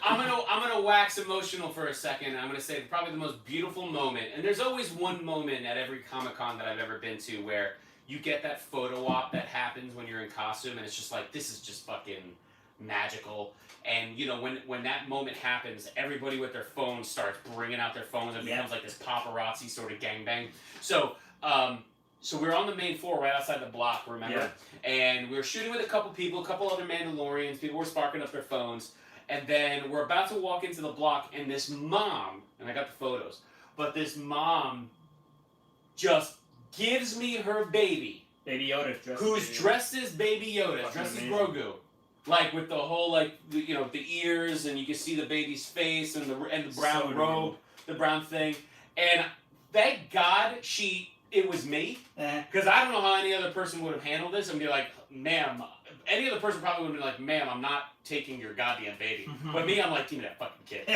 I'm gonna wax emotional for a second. I'm gonna say probably the most beautiful moment, and there's always one moment at every Comic-Con that I've ever been to where you get that photo op that happens when you're in costume, and it's just like this is just fucking magical. And when that moment happens, everybody with their phones starts bringing out their phones and it becomes like this paparazzi sort of gangbang. So we were on the main floor right outside the block, remember? Yeah. And we were shooting with a couple people, a couple other Mandalorians. People were sparking up their phones. And then we're about to walk into the block, and this mom, and I got the photos, but this mom just gives me her baby, Baby Yoda dressed. who's dressed as Baby Yoda, Fucking dressed as amazing. Grogu. Like with the whole the ears, and you can see the baby's face and the brown So robe, adorable. the brown thing. And thank God it was me. Eh. Because I don't know how any other person would have handled this and be like, ma'am, any other person probably would have been like, ma'am, I'm not taking your goddamn baby. But me, I'm like, give me that fucking kid.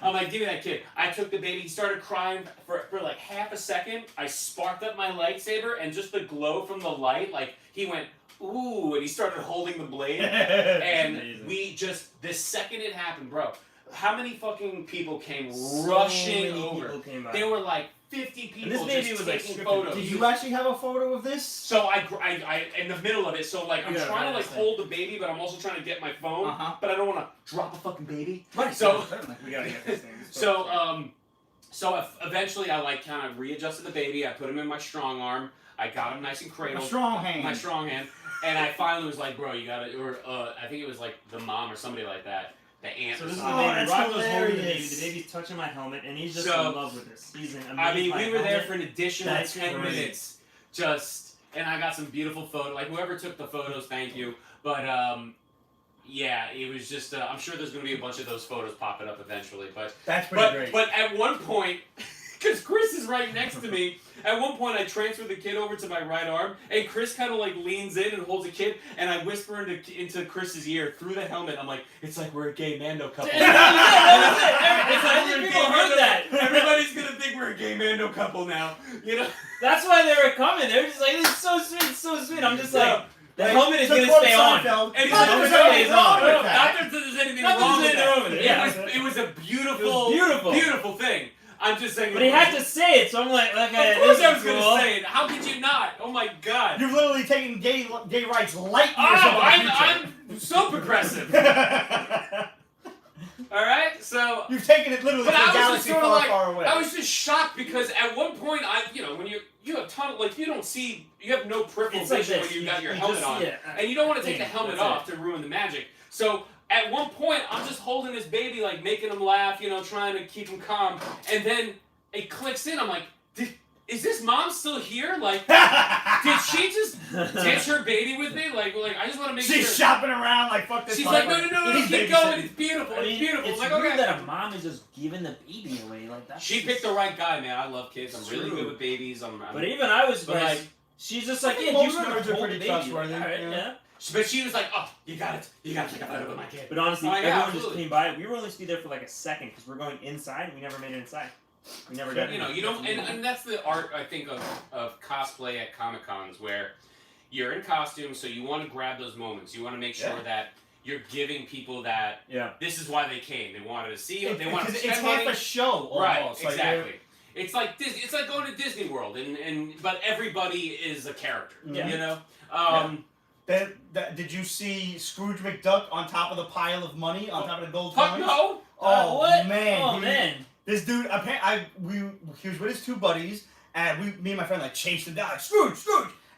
I'm like, give me that kid. I took the baby. He started crying for like half a second. I sparked up my lightsaber, and just the glow from the light, like, he went, ooh, and he started holding the blade. And amazing. we just, the second it happened, bro, how many fucking people came rushing over? People came by. There were like 50 people And this baby just was, like, taking stripping. photos. Did you actually have a photo of this? So I in the middle of it, so like I'm Yeah, trying to like right, hold the baby, but I'm also trying to get my phone, but I don't want to drop a fucking baby. Right. So- certainly. We gotta get this thing. So eventually I like kind of readjusted the baby. I put him in my strong arm. I got him nice and A cradled. strong hand. My strong hand. And I finally was like, bro, you gotta, or I think it was like the mom or somebody like that. The aunt. So or this is the something. baby. that's Rocco's holding the baby. hilarious. The baby's touching my helmet, and he's just So- in love with this. He's an amazing. I mean, we were there for an additional That's 10 great. minutes. And I got some beautiful photos. Like, whoever took the photos, thank you. But, yeah, it was just, I'm sure there's going to be a bunch of those photos popping up eventually. But That's pretty great. But at one point, because Chris is right next to me, at one point I transfer the kid over to my right arm, and Chris kind of like leans in and holds a kid, and I whisper into Chris's ear through the helmet. I'm like, it's like we're a gay Mando couple. It's like I think people heard that. Everybody's gonna think we're a gay Mando couple now. You know? That's why they were coming. They were just like, "It's so sweet, it's so sweet." I'm just like, the Like, helmet is to gonna quote stay on. Seinfeld, And not it's that not there's anything wrong wrong with with Not that. that there's anything Nothing's wrong with anything that. wrong with it, yeah. It was a beautiful, It was beautiful. beautiful thing. I'm just saying. But he had to say it, so I'm like, okay, Of course this I is was gonna cool. say it. How could you not? Oh my god. You've literally taken gay rights light years Oh, over the future. I'm so progressive. All right, so. You've taken it literally But to a I was just galaxy sort of far, like, far away. I was just shocked because at one point, when you have ton of, like, you don't see, you have no peripheral It's like vision this. when you got your You helmet just on, see it. and you don't want to take the Thing, helmet that's off to ruin the magic. So at one point, I'm just holding this baby, like making him laugh, trying to keep him calm, and then it clicks in. I'm like, is this mom still here? Like, did she just ditch her baby with me? Like I just want to make She's sure. shopping around like fuck this. She's like, motherfucker. no, He's keep babysitting. going. It's beautiful. I mean, It's beautiful. It's I'm like, weird okay. that a mom is just giving the baby away. Like that's. She picked the right guy, man. I love kids. I'm really True. good with babies. But even I was But, surprised. like, She's just like, I yeah, think you most remember nerds are hold pretty the baby. trustworthy, All right, yeah. yeah. But she was like, oh, you gotta take a photo with my kid. But honestly, Oh, yeah, everyone absolutely. just came by. We were only supposed to be there for like a second because we're going inside. We never made it inside. We never got. You don't, and that's the art I think of cosplay at Comic Cons where you're in costume, so you want to grab those moments. You want to make sure Yeah. that you're giving people that Yeah. this is why they came. They wanted to see you. They wanted to Because spend it's money. half a show Right, almost. Like, exactly. It's like it's like going to Disney World, but everybody is a character. Yeah. You know. Did you see Scrooge McDuck on top of the pile of money, on top of the gold Fuck coins? no. Oh what? man! Oh he- man! This dude, he was with his two buddies, and me and my friend like chased him down, like Scrooge,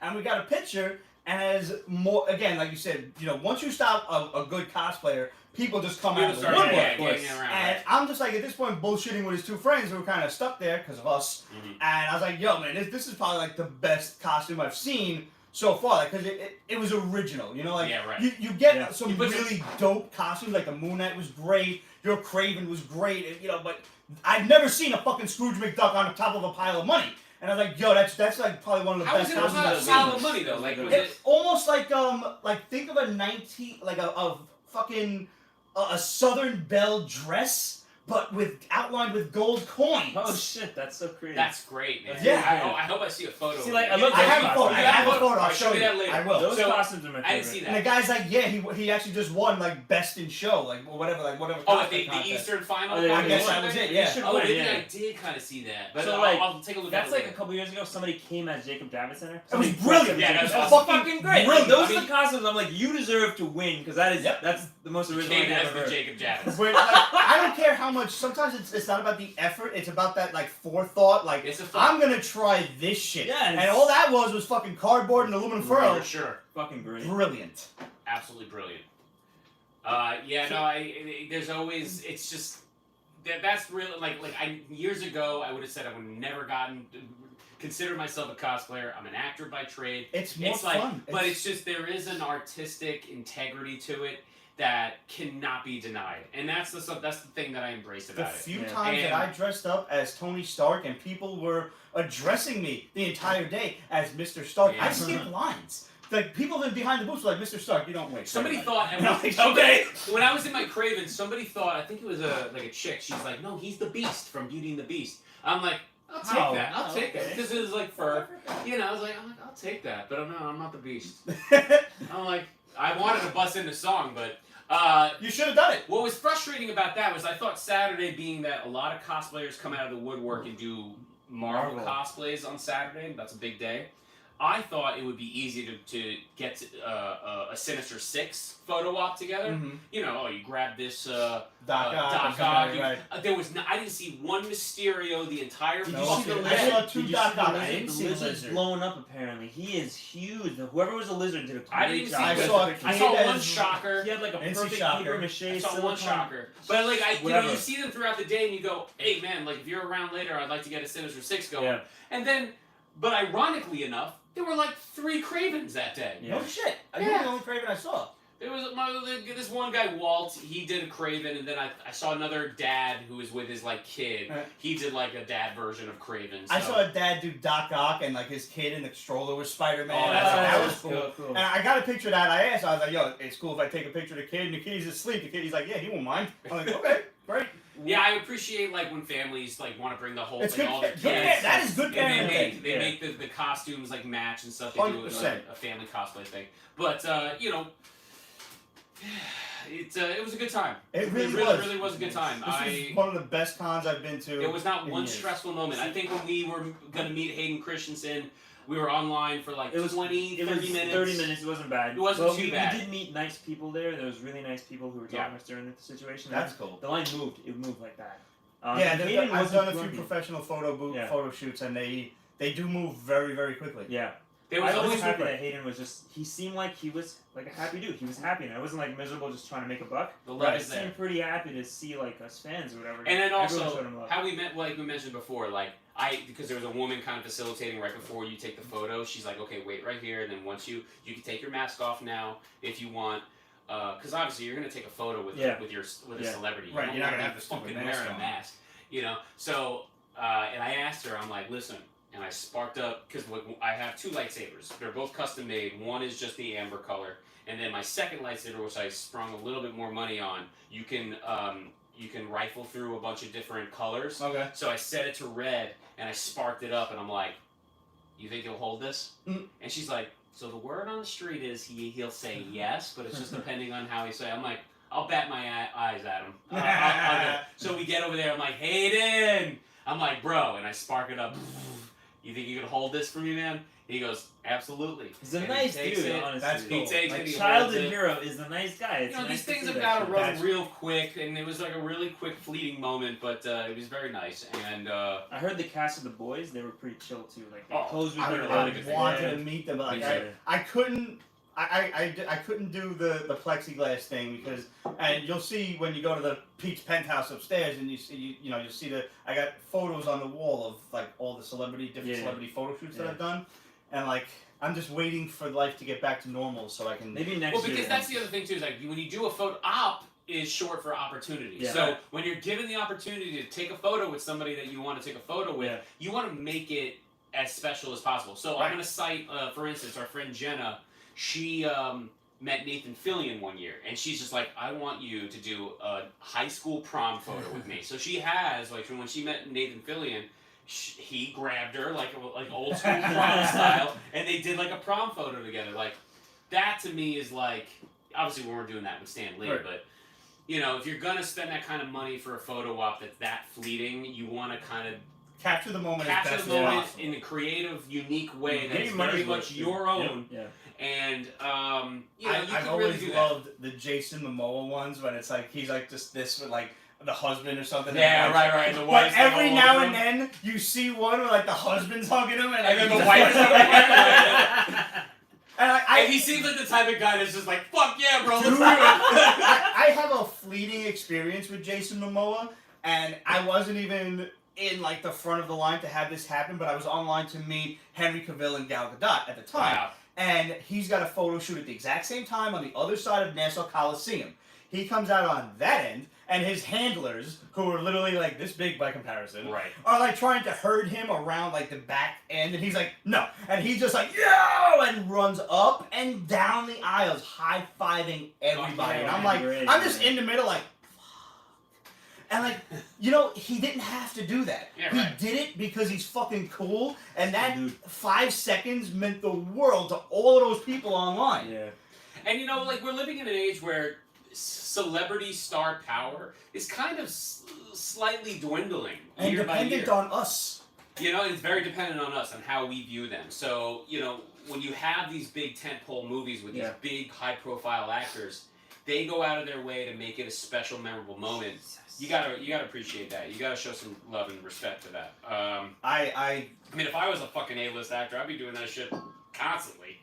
and we got a picture. And as more again, like you said, once you stop a good cosplayer, people just come out of the People start woodwork. getting around. And I'm just like at this point bullshitting with his two friends who were kind of stuck there because of us. Mhm. And I was like, yo, man, this is probably like the best costume I've seen so far, because it was original, like Yeah, right. you get Yeah. some You put really dope costumes, like the Moon Knight was great, your Craven was great, and, but I've never seen a fucking Scrooge McDuck on the top of a pile of money. And I was like, yo, that's like probably one of the How best was it a costumes I've pile seen. of money though? Like was It's it? almost like think of a fucking a Southern Belle dress, but outlined with gold coins. Oh shit, that's so creative. That's great, man. Yeah. I hope I see a photo. See, of like, it. I love I have a those photo. I have a photo. I'll Alright, show me you. that later. I will. Those So, costumes are my favorite. I didn't see And the that. guy's like, yeah, he actually just won like best in show, like whatever Oh, cosplay the contest. Eastern final. Oh, yeah, I guess Or that was something? it. Yeah. should Oh, win, maybe yeah. I did kind of see that, but So, I'll, like, I'll take a look at That's it like later. a couple years ago. Somebody came as Jacob Javits Center. It was Somebody brilliant. dressed up Yeah, as that Jacob was Javits. fucking fucking great. brilliant. Those I are mean- the costumes. I'm like, you deserve to win because Yep. that's the most original Came thing as I've the ever heard. Jacob Javits. Where, like, I don't care how much. Sometimes it's not about the effort. It's about that like forethought. Like It's a fun. I'm gonna try this shit. Yeah, and it's- all that was fucking cardboard and aluminum foil. For sure. Fucking great. Brilliant. Absolutely brilliant. There's always. It's just that's really like years ago I would have said I would have never considered myself a cosplayer. I'm an actor by trade. It's more It's like, fun. but it's just there is an artistic integrity to it that cannot be denied, and that's the thing that I embrace the about it. few Yeah. times that And- I dressed up as Tony Stark and people were addressing me the entire day as Mr. Stark, I Yeah. skipped lines. like people behind the booths were like, Mr. Stark, you don't wait. Somebody thought, And I'm like, okay. When I was in my Craven, somebody thought, I think it was like a chick. She's like, no, he's the Beast from Beauty and the Beast. I'm like, I'll take Oh, that. I'll take okay. it because it was like fur. You know, I was like, I'll take that, but I'm not the Beast. I'm like, I wanted to bust into song, but. You should have done it. What was frustrating about that was I thought Saturday being that a lot of cosplayers come out of the woodwork and do Marvel cosplays on Saturday. That's a big day. I thought it would be easy to get a Sinister Six photo op together. Mm-hmm. You know, you grab this Doc Ock. right. There was I didn't see one Mysterio the entire. Did No, you see the I saw lizard? two Did you Doc see the Ocks. lizard? I didn't The see the lizard's lizard. blowing up apparently. He is huge. Whoever was a lizard did a I great didn't job. see I the saw lizard. it. I saw He one has- shocker. He had like a Didn't see perfect Shocker. paper I mache. saw one shocker, but like you Whatever. see them throughout the day, and you go, "Hey man, like if you're around later, I'd like to get a Sinister Six going." Yeah. And then, but ironically enough, there were like 3 Cravens that day. Yeah. No shit. You were Yeah. the only Craven I saw. There was this one guy, Walt. He did a Craven, and then I saw another dad who was with his like kid. Right. He did like a dad version of Craven. So. I saw a dad do Doc Ock and like his kid in the stroller was Spider-Man. Oh, that that's was cool. And I got a picture of that. I asked, I was like, yo, it's cool if I take a picture of the kid and the kid's asleep. The kid, he's like, yeah, he won't mind. I'm like, okay, great. Yeah, I appreciate like when families like want to bring the whole It's thing, good. all their Good kids. that is good And parenting. they make the costumes like match and stuff. They do 100%. a family cosplay thing. But you know, it was a good time. It really was a good time. This was one of the best cons I've been to. There was not in one years. stressful moment. I think when we were gonna meet Hayden Christensen, we were online for like It was 20, 30 minutes. 30 minutes. It wasn't bad. It wasn't well, too we bad. We did meet nice people there. There was really nice people who were talking to us during the situation. That's cool. The line moved. It moved like that. Yeah, and Hayden I've wasn't done a few grumpy. professional photo shoots, and they do move very, very quickly. Yeah. There was I was always happy that Hayden was just. He seemed like he was like a happy dude. He was happy, and I wasn't like miserable just trying to make a buck. the But love I is there. seemed pretty happy to see like us fans or whatever. And then Everyone also, showed him love. how we met, like we mentioned before, like because there was a woman kind of facilitating right before you take the photo. She's like, okay, wait right here, and then once you can take your mask off now if you want, because obviously you're gonna take a photo with a celebrity. Right, You you're don't not gonna wanna have the stupid fucking mask wearing a on. mask, you know. So and I asked her, I'm like, listen. And I sparked up, because I have 2 lightsabers. They're both custom made. One is just the amber color. And then my second lightsaber, which I sprung a little bit more money on, you can rifle through a bunch of different colors. Okay. So I set it to red, and I sparked it up, and I'm like, you think you'll hold this? Mm. And she's like, so the word on the street is he'll say yes, but it's just depending on how he say. I'm like, I'll bat my eyes at him. So we get over there, I'm like, Hayden! I'm like, bro, and I spark it up. You think you can hold this for me, man? He goes, absolutely. He's a And nice he takes dude, it. honestly. That's He cool. takes Like it. He childhood holds it. hero is a nice guy. It's You know, nice these to things see have that got to shit. run That's- real quick, and it was like a really quick, fleeting moment, but it was very nice. And I heard the cast of the boys. They were pretty chill too. Like they Oh, posed with I their heard a lot of legs. good wanted Yeah. to meet them, but like, Yeah. I couldn't. I couldn't do the plexiglass thing because, and you'll see when you go to the Pete's penthouse upstairs and you see you'll see I got photos on the wall of like all the different celebrity photo shoots that Yeah. I've done, and like I'm just waiting for life to get back to normal so I can. Maybe next well, year. because that's the other thing too is like when you do a photo op is short for opportunity. Yeah. So when you're given the opportunity to take a photo with somebody that you want to take a photo with, Yeah. you want to make it as special as possible. So Right. I'm going to cite, for instance, our friend Jenna. She met Nathan Fillion one year, and she's just like, I want you to do a high school prom photo with me. So she has, like, when she met Nathan Fillion, he grabbed her, like old school prom style, and they did, like, a prom photo together. Like, that to me is, like, obviously we weren't doing that with Stan Lee, Right. but, you know, if you're going to spend that kind of money for a photo op that's that fleeting, you want to kind of capture the moment capture as the best as moment possible. in a creative, unique way Get that's your very money's much worth, your own. Yeah. And you know, you I've can always really do loved the Jason Momoa ones when it's like he's like just this with like the husband or something. that. Yeah, and right, right. The But wife's every all now over and him. then you see one where like the husband's hugging him and then he's the just wife is like- over And and he seems like the type of guy that's just like, fuck yeah, bro, let's Dude, do it. I have a fleeting experience with Jason Momoa, and I wasn't even in like the front of the line to have this happen, but I was online to meet Henry Cavill and Gal Gadot at the time. Wow. And he's got a photo shoot at the exact same time on the other side of Nassau Coliseum. He comes out on that end, and his handlers, who are literally like this big by comparison, Right. are like trying to herd him around like the back end, and he's like, no, and he's just like, yo, and runs up and down the aisles, high-fiving everybody, and I'm like, I'm just in the middle like, and like, you know, he didn't have to do that. Yeah, he right. did it because he's fucking cool, and that 5 seconds meant the world to all of those people online. Yeah. And you know, like we're living in an age where celebrity star power is kind of slightly dwindling And year by dependent year. on us. You know, it's very dependent on us and how we view them. So, you know, when you have these big tentpole movies with these big high-profile actors, they go out of their way to make it a special, memorable moment. You gotta appreciate that. You gotta show some love and respect to that. I mean, if I was a fucking A-list actor, I'd be doing that shit constantly.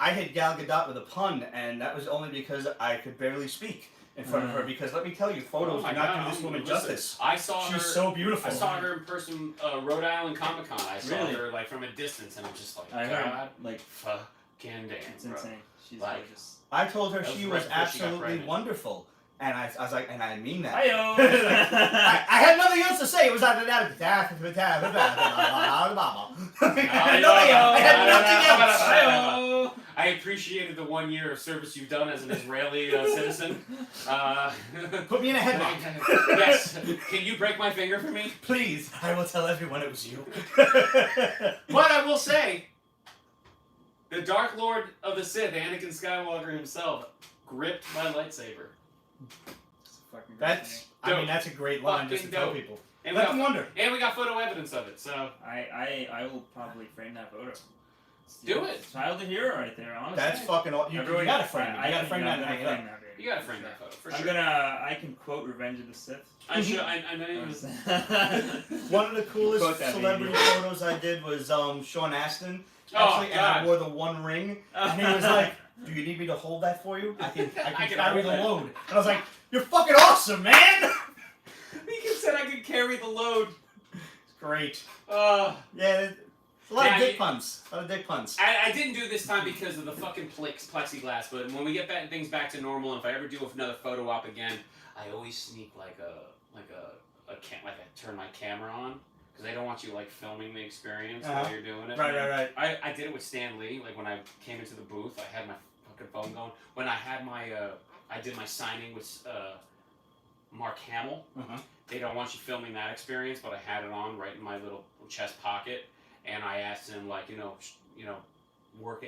I hit Gal Gadot with a pun, and that was only because I could barely speak in front of her. Because let me tell you, photos do not do this woman justice. I saw her. She's so beautiful. I saw her in person, Rhode Island Comic Con. I saw Really? her like from a distance, and I'm just like, I God, heard, like, fucking damn, it's bro. insane. She's Like, gorgeous. I told her That was she right was before she got absolutely pregnant. wonderful, and I was like, and I mean that. Hi-yo! I had nothing else to say. It was I had nothing else. I appreciated the 1 year of service you've done as an Israeli citizen. Put me in a headlock. Yes. Can you break my finger for me? Please, I will tell everyone it was you. But I will say, the Dark Lord of the Sith, Anakin Skywalker himself, gripped my lightsaber. That's, I mean, that's a great line just to Fucking tell dope. people. And Let we them got, wonder. and we got photo evidence of it, so I will probably frame that photo. do it. Child of hero right there, honestly. That's fucking awesome. You gotta frame it. You gotta frame that and hang it up. You gotta frame that photo for I'm sure. gonna. I can quote Revenge of the Sith. I should. I know you was. One of the coolest Quote that, celebrity baby. photos I did was Sean Astin. Oh, Actually, and I God. wore the one ring, and he was like, "Do you need me to hold that for you? I can I can carry hold the it." load." And I was like, "You're fucking awesome, man!" He said I could carry the load. It's great. Uh, Yeah, a lot Yeah, of dick you- puns. A lot of dick puns. I didn't do it this time because of the fucking plexiglass, but when we get back, things back to normal, and if I ever do another photo op again, I always sneak like I turn my camera on because they don't want you like filming the experience while you're doing it. Right. I did it with Stan Lee. Like when I came into the booth, I had my fucking phone going. When I had my I did my signing with Mark Hamill. They don't want you filming that experience, but I had it on right in my little chest pocket, and I asked him like,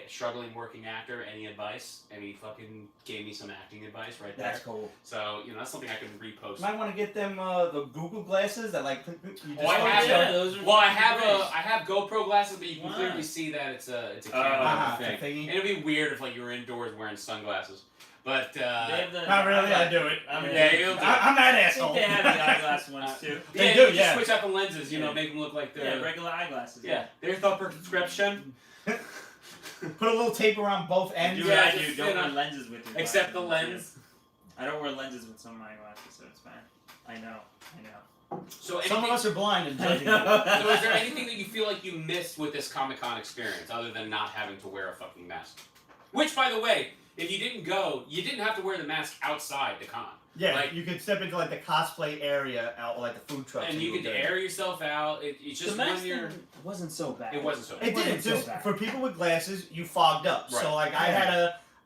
struggling working actor, any advice? And he fucking gave me some acting advice right there. That's cool. So that's something I can repost. You might want to get them the Google glasses that like. You just I have yeah, those are I have great. I have GoPro glasses, but you can Wow. clearly see that it's a camera thing. thingy. And it'd be weird if like you were indoors wearing sunglasses. But They have the- Not really. I do it. I'm Yeah, you'll do it. I'm that I asshole. think they have the eyeglass ones too. They yeah, do, you just yeah. switch out the lenses, Yeah. make them look like the Yeah, regular eyeglasses. yeah. There's the prescription. Put a little tape around both ends. Do Yeah, what I do. just, Don't wear lenses with your Except the glasses. lens. I don't wear lenses with some of my glasses, so it's fine. I know. So Some of anything, us are blind and judging. so is there anything that you feel like you missed with this Comic-Con experience other than not having to wear a fucking mask? Which, by the way, if you didn't go, you didn't have to wear the mask outside the con. Yeah, Like- you could step into like the cosplay area out like the food trucks. And you could air yourself out. It's The just mask when you're... thing wasn't so bad. It wasn't so bad. It didn't. wasn't so Just bad. for people with glasses, you fogged up. Right. So like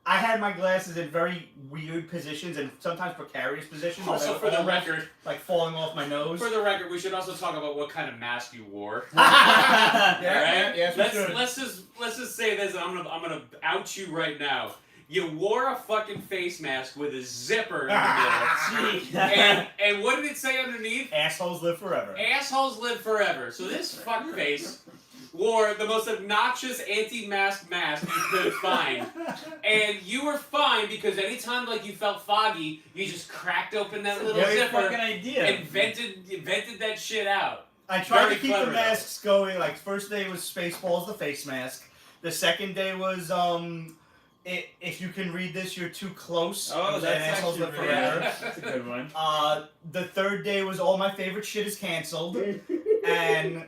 I had my glasses in very weird positions and sometimes precarious positions. where they Also, were for the almost, record, like falling off my nose. For the record, we should also talk about what kind of mask you wore. Yeah, we should. let's just say this. And I'm gonna out you right now. You wore a fucking face mask with a zipper in the middle. and what did it say underneath? Assholes live forever. Assholes live forever. So this fuckface wore the most obnoxious anti-mask mask you could find. And you were fine because anytime like you felt foggy, you just cracked open that little Very zipper fucking idea. and vented that shit out. I tried Very to keep clever, the masks going. Like first day was Spaceballs, the face mask. The second day was if you can read this, you're too close. Oh, and that's assholes actually live very forever. good. That's a good one. The third day was all my favorite shit is canceled, and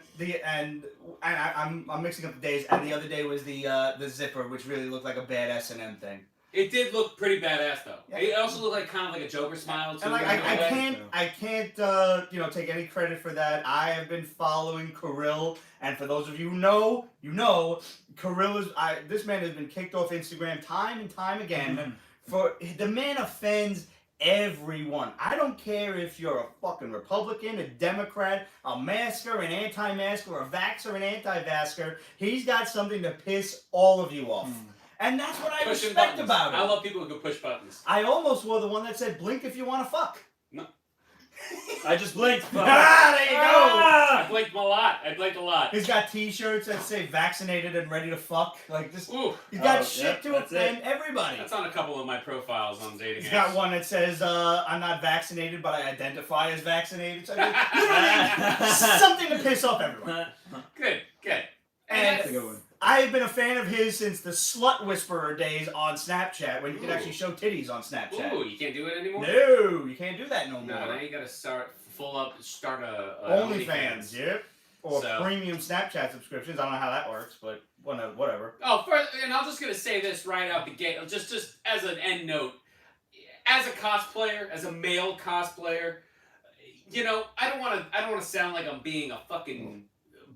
I'm mixing up the days. And the other day was the zipper, which really looked like a bad S&M thing. It did look pretty badass though. Yeah. It also looked like kind of like a Joker smile too. And like in a way. I can't take any credit for that. I have been following Kirill, and for those of you who know, Kirill is this man has been kicked off Instagram time and time again for the man offends everyone. I don't care if you're a fucking Republican, a Democrat, a masker, an anti-masker, a vaxxer, an anti-vaxxer. He's got something to piss all of you off. And that's what I Pushing respect buttons. about it. I love people who can push buttons. I almost wore the one that said "blink if you want to fuck." No. I just blinked. Ah, there you go. I blinked a lot. I blinked a lot. He's got T-shirts that say "vaccinated and ready to fuck." Like this, Ooh, he's got Oh, shit yep, to that's offend everybody. that's on a couple of my profiles on dating He's apps. got one that says "I'm not vaccinated, but I identify as vaccinated." So literally, something to piss off everyone. Good. And That's a good one. I've been a fan of his since the Slut Whisperer days on Snapchat, when you can actually show titties on Snapchat. Ooh, you can't do it anymore? No, you can't do that no more. No, now you gotta start a OnlyFans, yep. Or So- premium Snapchat subscriptions. I don't know how that works, but whatever. Oh, and I'm just gonna say this right out the gate, just as an end note. As a cosplayer, as a male cosplayer, I don't want to sound like I'm being a fucking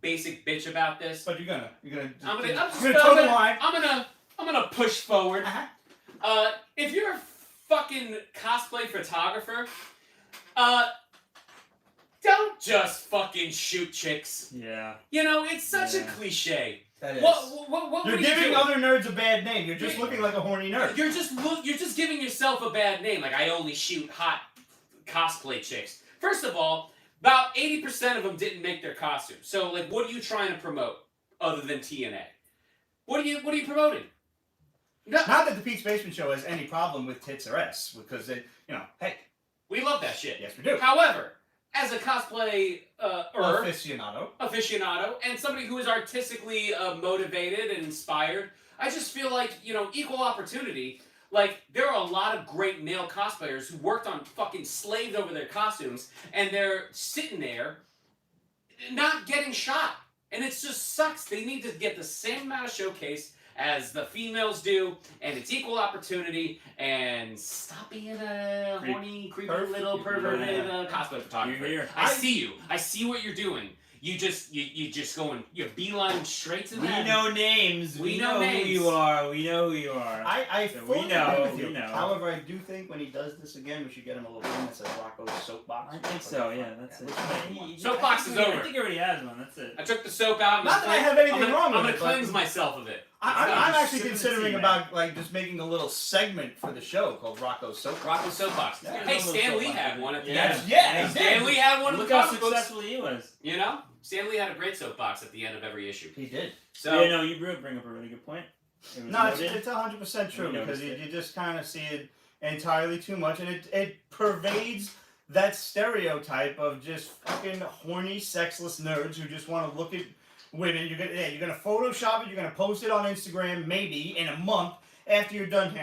basic bitch about this. But you're gonna I'm toe gonna the line. I'm gonna push forward. Uh-huh. If you're a fucking cosplay photographer, don't just fucking shoot chicks. Yeah. It's such a Yeah. cliche. That is. What You're are you giving doing? other nerds a bad name. You're just looking like a horny nerd. You're just giving yourself a bad name. Like, I only shoot hot cosplay chicks. First of all, about 80% of them didn't make their costumes. So, like, what are you trying to promote other than TNA? What are you promoting? No. Not that the Pete's Basement Show has any problem with tits or S, because hey, We love that shit. yes we do. However, as a cosplay Aficionado. and somebody who is artistically motivated and inspired, I just feel like, equal opportunity. Like, there are a lot of great male cosplayers who worked on fucking slaved over their costumes, and they're sitting there not getting shot. And it just sucks. They need to get the same amount of showcase as the females do, and it's equal opportunity, and stop being a horny, creepy little perverted cosplay photographer. You're here. I see you. I see what you're doing. You just going, you're beeline straight to We that. know names. We We know know names. who you are. We know who you are. I So fully we know, agree with you. we know. However, I do think when he does this again, we should get him a little thing that says Rocco's soapbox. I think so. Yeah, that's it. Soapbox is over. I think he already has one. That's it. I took the soap out. Not that I have anything wrong with I'm gonna it, but- cleanse myself of it. I'm actually Sip of the considering tea, about just making a little segment for the show called Rocco's Soapbox. Rocco's soapbox. Yeah, Hey, a little Stan Lee soapbox. had one at the Yeah. end. Yeah, he Stan did. Lee had one of the Look how comic books. successful he was. Stan Lee had a great soapbox at the end of every issue. He did. So Yeah, no, you bring up a really good point. It was No, it's noted. 100% true We because noticed you it. just kind of see it entirely too much, and it pervades that stereotype of just fucking horny, sexless nerds who just want to look at women. You're gonna Photoshop it. You're gonna post it on Instagram maybe in a month after you're done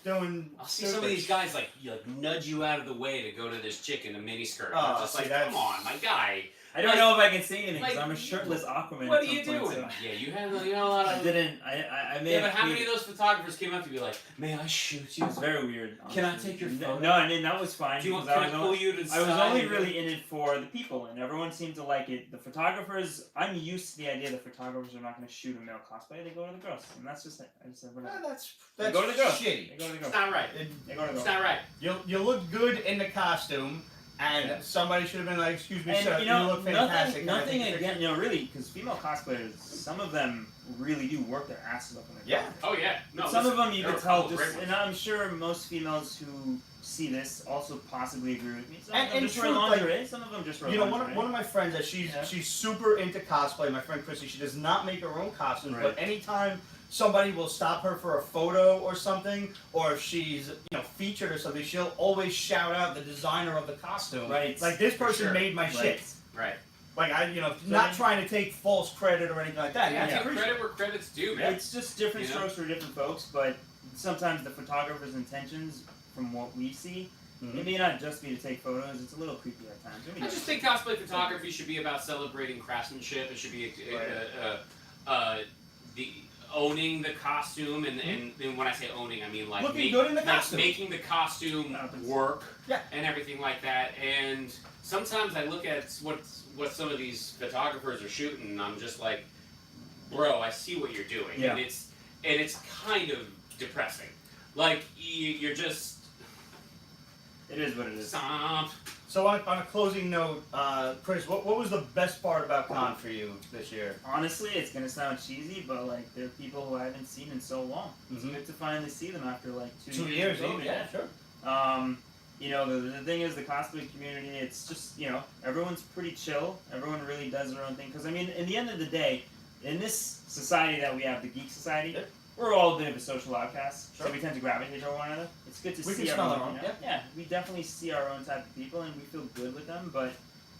doing. I'll see some of these guys like nudge you out of the way to go to this chick in a miniskirt. Oh, I'm just see, like, that's- come on, my guy. I don't know if I can say anything because like, I'm a shirtless Aquaman. What at are you some point, doing? so- Yeah, you had a lot I of. didn't. I may Yeah, have. but how many of tweeted- those photographers came up to you like, may I shoot you? It was very weird. Can I honestly. take your No, photo? No, I mean that was fine. Do you want? because Can I pull you to the I was side? only really in it for the people, and everyone seemed to like it. The photographers, I'm used to the idea that photographers are not going to shoot a male cosplay. They go to the girls, and that's just it. I just said, whatever. That's They go to the girls. shitty. They go to the It's girls. not right. They go to the It's girls. not right. You look good in the costume, and Yeah. somebody should have been like, "Excuse me, sir, And you look fantastic." nothing And I think again. Really, because female cosplayers, some of them really do work their asses off on their Yeah. cosplay. Oh yeah. No. Some listen, of them you there can are a tell couple just, great ones. and I'm sure most females who see this also possibly agree with me. Some And- of them and just wear truth, lingerie. Some of them just wear You know, lingerie. one of my friends, Yeah. she's super into cosplay. My friend Chrissy, she does not make her own costumes, Right. but anytime somebody will stop her for a photo or something, or if she's featured or something, she'll always shout out the designer of the costume. Right. Like, this person sure. made my Right. shit. Right. Like not trying to take false credit or anything like that. Yeah, That's take appreciated. credit where credit's due, man. It's just different You know? strokes for different folks, but sometimes the photographer's intentions, from what we see, Mhm. it may not just be to take photos. It's a little creepy at times. I mean, I just think cosplay photography should be about celebrating craftsmanship. It should be the owning the costume, and when I say owning, I mean like Looking good in the costume. making the costume work Yeah. and everything like that. And sometimes I look at what some of these photographers are shooting, and I'm just like, bro, I see what you're doing, Yeah. and it's kind of depressing. Like you're just. It is what it is. Stop. So on a closing note, Chris, what was the best part about con for you this year? Honestly, it's gonna sound cheesy, but like they're people who I haven't seen in so long. It's Mhm. good to finally see them after like 2 years, maybe. yeah, sure. You know, the thing is, the cosplay community, it's just, you know, everyone's pretty chill. Everyone really does their own thing. Because, I mean, in the end of the day, in this society that we have, the geek society, Yeah. we're all a bit of a social outcast. Sure. So we tend to gravitate toward one another. It's good to We see can smell everyone. our own, You know? Yeah, we definitely see our own type of people, and we feel good with them. But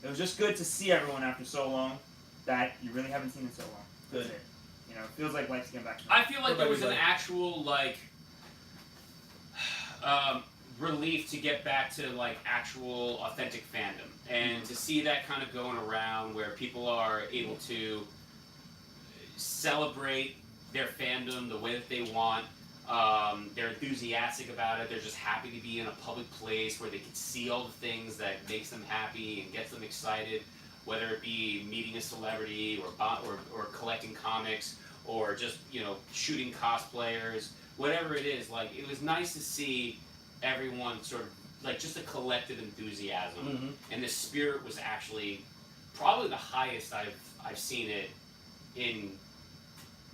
it was just good to see everyone after so long that you really haven't seen in so long. That's Good. it. You know, it feels like life's getting back. I feel like there was an Everybody actual relief to get back to like actual authentic fandom, and to see that kind of going around where people are able to celebrate their fandom the way that they want. They're enthusiastic about it. They're just happy to be in a public place where they can see all the things that makes them happy and gets them excited, whether it be meeting a celebrity or collecting comics or just, you know, shooting cosplayers, whatever it is. Like, it was nice to see everyone sort of like just a collective enthusiasm, Mhm. and the spirit was actually probably the highest I've seen it in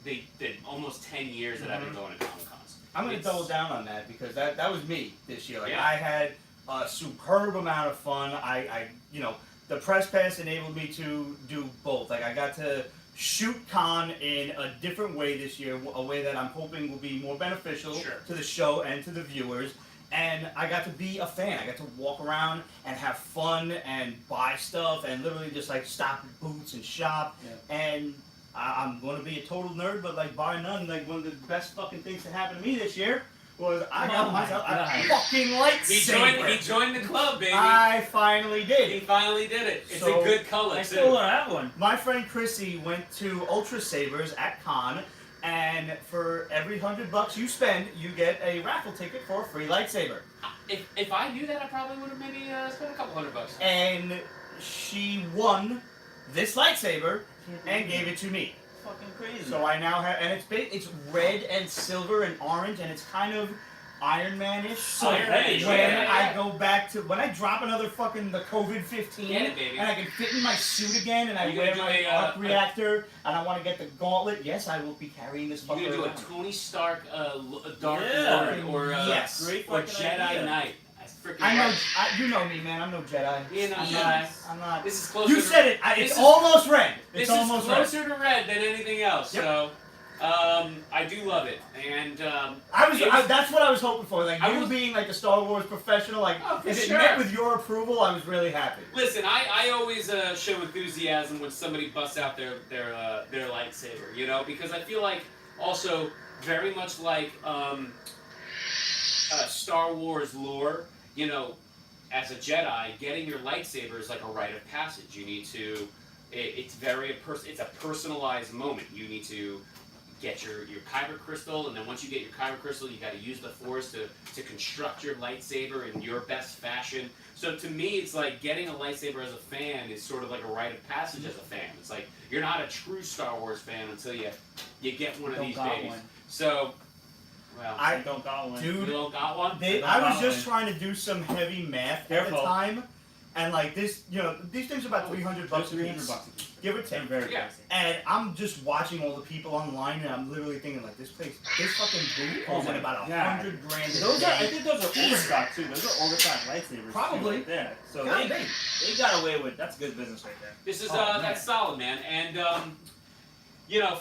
the almost 10 years that I've been going to Comic Cons. I'm gonna It's- double down on that because that was me this year. Like Yeah. I had a superb amount of fun. I you know, the press pass enabled me to do both. Like I got to shoot con in a different way this year, a way that I'm hoping will be more beneficial Sure. to the show and to the viewers. And I got to be a fan. I got to walk around and have fun and buy stuff and literally just like stop at booths and shop. Yeah. And I'm going to be a total nerd, but like bar none, like one of the best fucking things that happened to me this year was I got Oh my myself a God. fucking lightsaber. He joined the club, baby. I finally He did. finally did it. It's So, a good color I too. still don't have one. My friend Chrissy went to Ultra Sabers at con, and for every $100 you spend, you get a raffle ticket for a free lightsaber. If I knew that, I probably would have maybe spent a couple $100. And she won this lightsaber and gave it to me. Fucking crazy. So I now have, and it's red and silver and orange, and it's kind of Iron Man-ish. So Iron Man-ish, when yeah. I go back to, when I drop another fucking the COVID-15, Get it, baby. and I can fit in my suit again, and I You wear gonna my do arc a reactor, and I want to get the gauntlet. Yes, I will be carrying this You're fucker gonna do a around. Tony Stark, Dark Yeah. Lord, or Yes. Great or fucking Jedi idea. Knight. I freaking I know, love you know me, man. I'm no Jedi. You know, I'm Jedi. not. I'm not. This is closer. You said it. this It's is- almost red. This It's is almost red. closer to red than anything else. Yep. So, I do love it, and That's what I was hoping for. Like I you was- being like a Star Wars professional, like Oh, for if it sure. met with your approval, I was really happy. Listen, I always show enthusiasm when somebody busts out their lightsaber, you know, because I feel like also very much like Star Wars lore, you know, as a Jedi, getting your lightsaber is like a rite of passage. You need to, it's a personalized moment. You need to get your kyber crystal, and then once you get your kyber crystal, you got to use the Force to construct your lightsaber in your best fashion. So to me, it's like getting a lightsaber as a fan is sort of like a rite of passage as a fan. It's like you're not a true Star Wars fan until you get one of Don't these got babies. one. So, well, I don't got one. you Dude, don't got one? I was just trying to do some heavy math at Careful. the time, and like this, you know, these things are about $300 a $300 piece, a piece. give or They're take. very Yeah. pricey. And I'm just watching all the people online, and I'm literally thinking like, this fucking booth Oh goes in my about God. $100,000 a Those are, I day. think those are overstock too. Those are overstock lightsabers. Probably. Too, right there. So Gotta they got away with. That's good business right there. This is Oh, man. that's solid, man. And you know,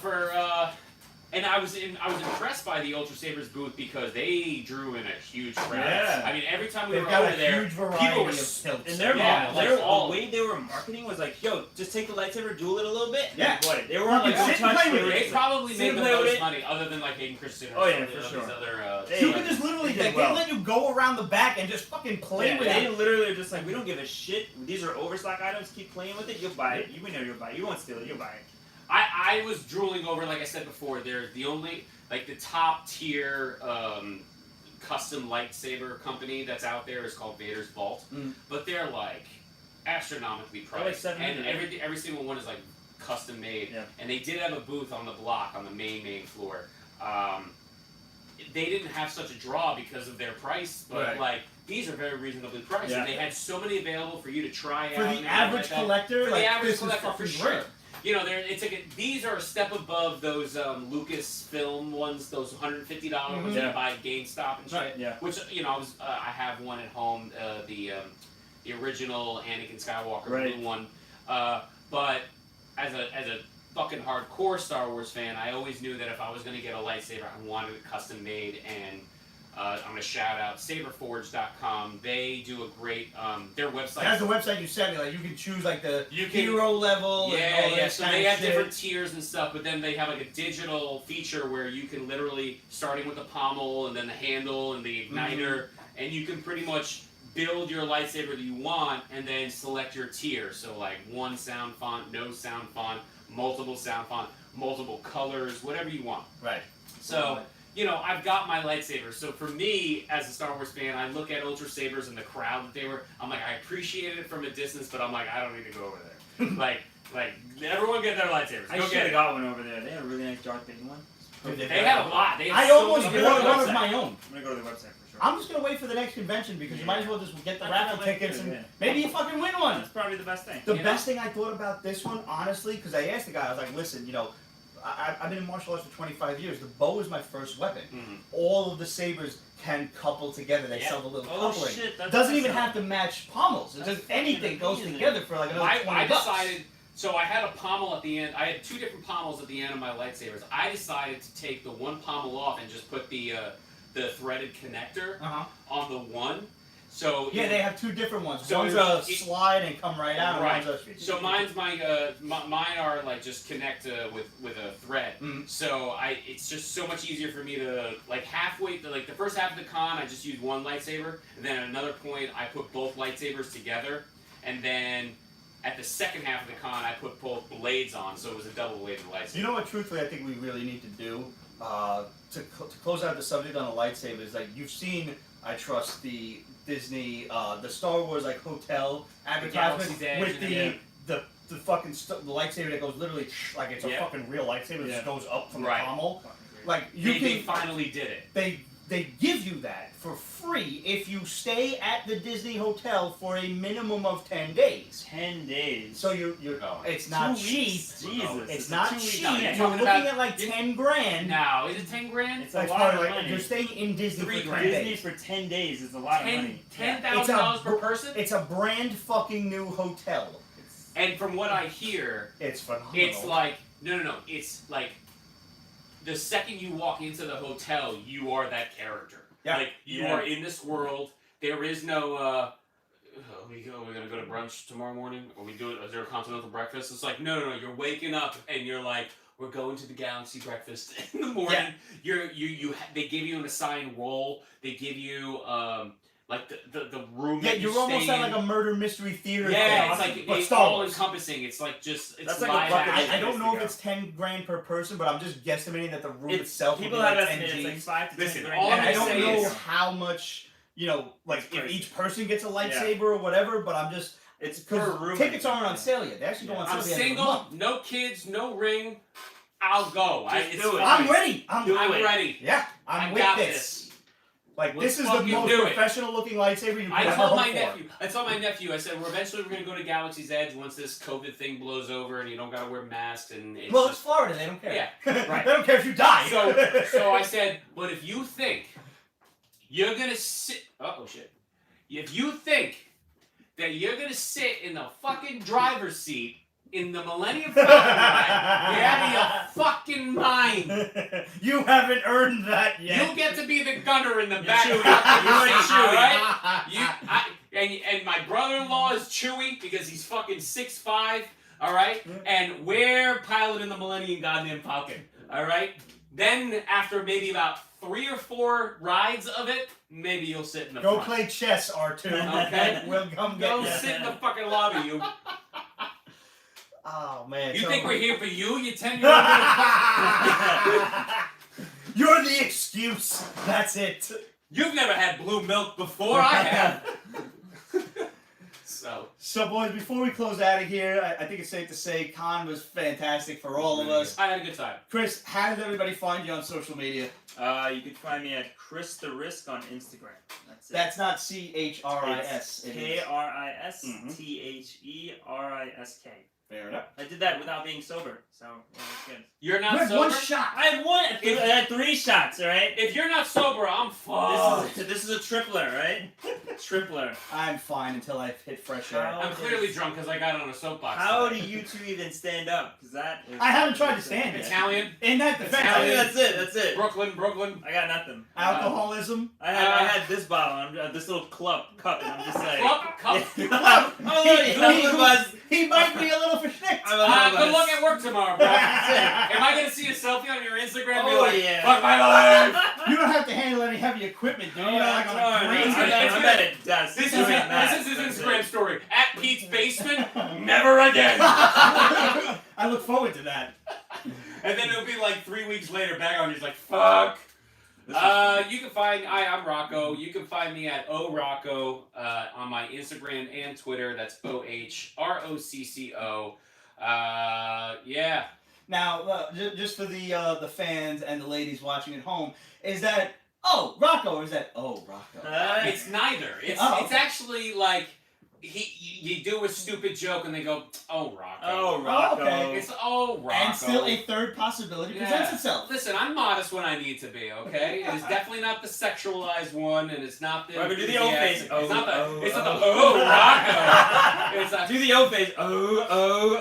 and I was impressed by the Ultra Sabers booth because they drew in a huge crowd. Yeah. I mean, every time we They've were got over a there, huge variety people were of tilts. And their Yeah, like the all- way they were marketing was like, yo, just take the lightsaber, duel it a little bit. and Yeah. enjoy it. They weren't like, Sit don't and touch. play with They were it. they just like, probably sit made and the play with most it. money, other than like Hayden Christensen. Oh, yeah, or for these sure. other. They- You can just literally, They they did well. let you go around the back and just fucking play Yeah, with they it. literally are just like, we don't give a shit. These are overstock items. Keep playing with it. You'll buy it. You know you'll buy it. You won't steal it. You'll buy it. I was drooling over, like I said before, they're the only, like the top tier custom lightsaber company that's out there is called Vader's Vault, but they're like astronomically priced, like and $700. every single one is like custom made. Yeah. And they did have a booth on the block on the main floor. They didn't have such a draw because of their price, but Right. like these are very reasonably priced, Yeah. and they had so many available for you to try For out. the and average like collector, for like, the average this collector, is for fucking sure. great. You know, these are a step above those Lucasfilm ones, those $150 ones that you buy at GameStop and shit. Right, yeah. Which I have one at home, the original Anakin Skywalker Right. blue one. But as a fucking hardcore Star Wars fan, I always knew that if I was gonna get a lightsaber, I wanted it custom made, and I'm gonna shout out saberforge.com. They do a great their website. That's the website you sent me. Like you can choose like the You can- hero level. and all Yeah. that So kind they of have shit. different tiers and stuff, but then they have like a digital feature where you can literally, starting with the pommel and then the handle and the igniter, and you can pretty much build your lightsaber that you want and then select your tier. So like one sound font, no sound font, multiple sound font, multiple colors, whatever you want. Right. So, you know, I've got my lightsabers. So for me, as a Star Wars fan, I look at Ultra Sabers and the crowd that they were. I'm like, I appreciate it from a distance, but I'm like, I don't need to go over there. like everyone get their lightsabers. I Go should get have it. got one over there. They had a really nice Darth Vader one. They had a lot. They had I so almost many bought different one of websites. my own. I'm gonna go to the website for sure. I'm just gonna wait for the next convention because you might as well just get the That's raffle what I tickets do, and yeah. maybe you fucking win one. That's probably the best thing. The You best thing I thought about this one, honestly, because I asked the guy, I was like, listen, you know, I've been in martial arts for 25 years. The bow is my first weapon. Mhm. All of the sabers can couple together. They Yeah. sell the little Oh, coupling. shit, that's Doesn't even awesome. have to match pommels. It's That's just anything fucking goes amazing. together for like another 20 I bucks. decided. So I had a pommel at the end. I had two different pommels at the end of my lightsabers. I decided to take the one pommel off and just put the threaded connector Uh-huh. on the one. So Yeah, they have two different ones. So One's a slide and come right out. Right. And one's a... So mine are like just connect with a thread. Mhm. So it's just so much easier for me to like halfway like the first half of the con I just used one lightsaber, and then at another point I put both lightsabers together, and then at the second half of the con I put both blades on, so it was a double-bladed lightsaber. You know what, truthfully, I think we really need to do to close out the subject on the lightsabers. Like, you've seen, I trust, the Disney, the Star Wars, like, hotel advertisement Galaxy's Edge with and the fucking the lightsaber that goes literally like it's a Yeah. fucking real lightsaber that Yeah. just goes up from Right. the pommel. Fucking great. Like, you They can... finally did it. They give you that for free if you stay at the Disney hotel for a minimum of 10 days. 10 days. So you're going. it's not 2 cheap. weeks. Jesus. It's not 2 week cheap. No, you're You're talking looking about- at like you- 10 grand. Now is it 10 grand? It's a Like, lot probably of like, money. you're staying in Disney $3 for 10 grand. Disney days. for 10 days is a lot of money. $10,000 per person. It's a brand fucking new hotel. And from what I hear, It's phenomenal. it's like no. It's like the second you walk into the hotel, you are that character. Yeah. Like you Yeah. are in this world. There is no. We're gonna go to brunch tomorrow morning, or is there a continental breakfast? It's like no. You're waking up and you're like, we're going to the Galaxy breakfast in the morning. Yeah. They give you an assigned role. They give you like the room. Yeah, that you you're almost stay at in. like a murder mystery theater. Yeah, it's thing, like but it's Star all Wars. encompassing. It's like just it's That's like a live bucket action. I don't know if to it's 10 grand per person, but I'm just guesstimating that the room It's, itself would people be have like 10 estimated it's G's. like 5 to 10 Listen, grand. all And I'm I gonna don't say know is- how much, like It's if crazy. each person gets a lightsaber or whatever, but I'm just It's per because room. tickets aren't on sale yet. They actually go on sale I'm at the end of the single, month. no kids, no ring. I'll go. Just do it. I'm ready. I'm Do it. ready. Yeah, I I'm with got this. Like Let's this is the fucking most do it. professional looking lightsaber you could I ever told hope my for. nephew. I said eventually we're gonna go to Galaxy's Edge once this COVID thing blows over and you don't gotta wear masks and it's Well, it's just, Florida. They don't care. Yeah, right. They don't care if you die. So I said, but if you think you're gonna sit, oh shit, if you think that you're gonna sit in the fucking driver's seat in the Millennium Falcon ride, you're out of your fucking mind. You haven't earned that yet. You get to be the gunner in the You're back. Chewie. You're Chewie. right? And my brother-in-law is Chewie because he's fucking 6'5", all right? And we're piloting the Millennium goddamn Falcon, all right? Then after maybe about 3 or 4 rides of it, maybe you'll sit in the Go front. play chess, R2. Okay. We'll come get Go you. sit in the fucking lobby, you. Oh man. You so- think we're here for you, you 10-year-old? You're the excuse. That's it. You've never had blue milk before, I have. So, boys, before we close out of here, I think it's safe to say Con was fantastic for all of us. I had a good time. Chris, how does everybody find you on social media? You can find me at Chris the Risk on Instagram. That's it. That's not CHRIS. It's KRISTHERISK. Fair enough. I did that without being sober, so yeah, that's good. You're You not had sober? one shot. I had one. I had 3 shots. All right. If you're not sober, I'm fucked. This is a tripler, right? Tripler. I'm fine until I hit fresh air. How- I'm clearly drunk because I got on a soapbox. How do today. you two even stand up? Because that is. I haven't tried to stand yet. Italian, In that defense, Italian. That's it. That's it. Brooklyn. I got nothing. alcoholism. I had this bottle, this little cup, and I'm just like. Cup. He might be a little for shit. Good luck at work tomorrow, bro. Am I gonna see a selfie on your Instagram and be Oh, like, yeah. fuck my life? You don't have to handle any heavy equipment, dude. You're like on a green it's gonna- I'm at a desk. This is doing that. his Instagram story. At Pete's basement, never again. I look forward to that. And then it'll be like 3 weeks later, back on. He's like, fuck. You can find I'm Rocco. You can find me at ORocco on my Instagram and Twitter. That's OHROCCO. Yeah. Now, just for the fans and the ladies watching at home, is that Rocco or is that Rocco? It's neither. It's actually like you do a stupid joke and they go, oh Rocco. Oh, Rocco. okay. It's Rocco. And still a third possibility presents itself. Listen, I'm modest when I need to be, okay? It's definitely not the sexualized one, and it's not the. Rocco, do the O face. It's not the. Oh, It's oh, not the. Oh, Rocco. It's a, Do the O face. Oh,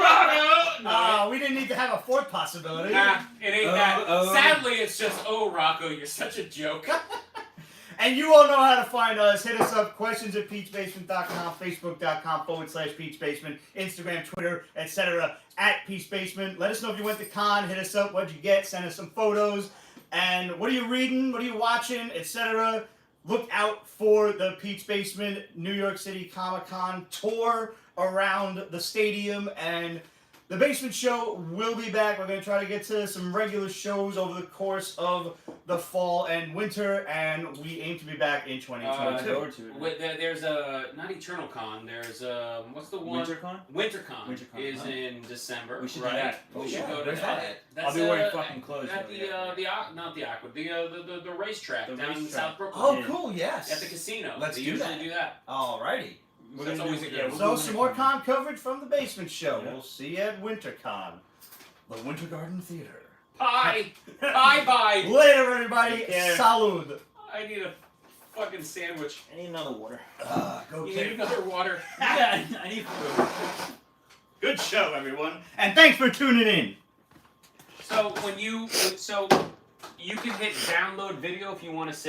Rocco. We didn't need to have a fourth possibility. Nah, it ain't that. Oh. Sadly, it's just, oh, Rocco, you're such a joke. And you all know how to find us. Hit us up, questions@peachbasement.com, facebook.com/peachbasement, Instagram, Twitter, etc. @peachbasement. Let us know if you went to con. Hit us up. What'd you get? Send us some photos. And what are you reading? What are you watching? Etc. Look out for the Peach Basement New York City Comic-Con tour around the stadium. And the Basement Show will be back. We're going to try to get to some regular shows over the course of the fall and winter, and we aim to be back in 2022. There's not Eternal Con. There's what's the one? WinterCon? WinterCon WinterCon, is huh? in December. We should right? do that. We Oh, should yeah. go to Where's that. that? That's, I'll be wearing fucking clothes. At not the Aqua, the racetrack The down in racetrack. South Brooklyn. Oh, cool, yes. At the casino. Let's they do usually that. do that. Alrighty. We're That's gonna always do a it, good yeah, one. So, some more con coverage from the Basement Show. Yeah. We'll see you at WinterCon, the Winter Garden Theater. Bye. Bye. Later, everybody. Take care. Salud. I need a fucking sandwich. I need another water. Go You take need another water. Yeah, I need food. Good show, everyone. And thanks for tuning in. So you can hit download video if you want to save.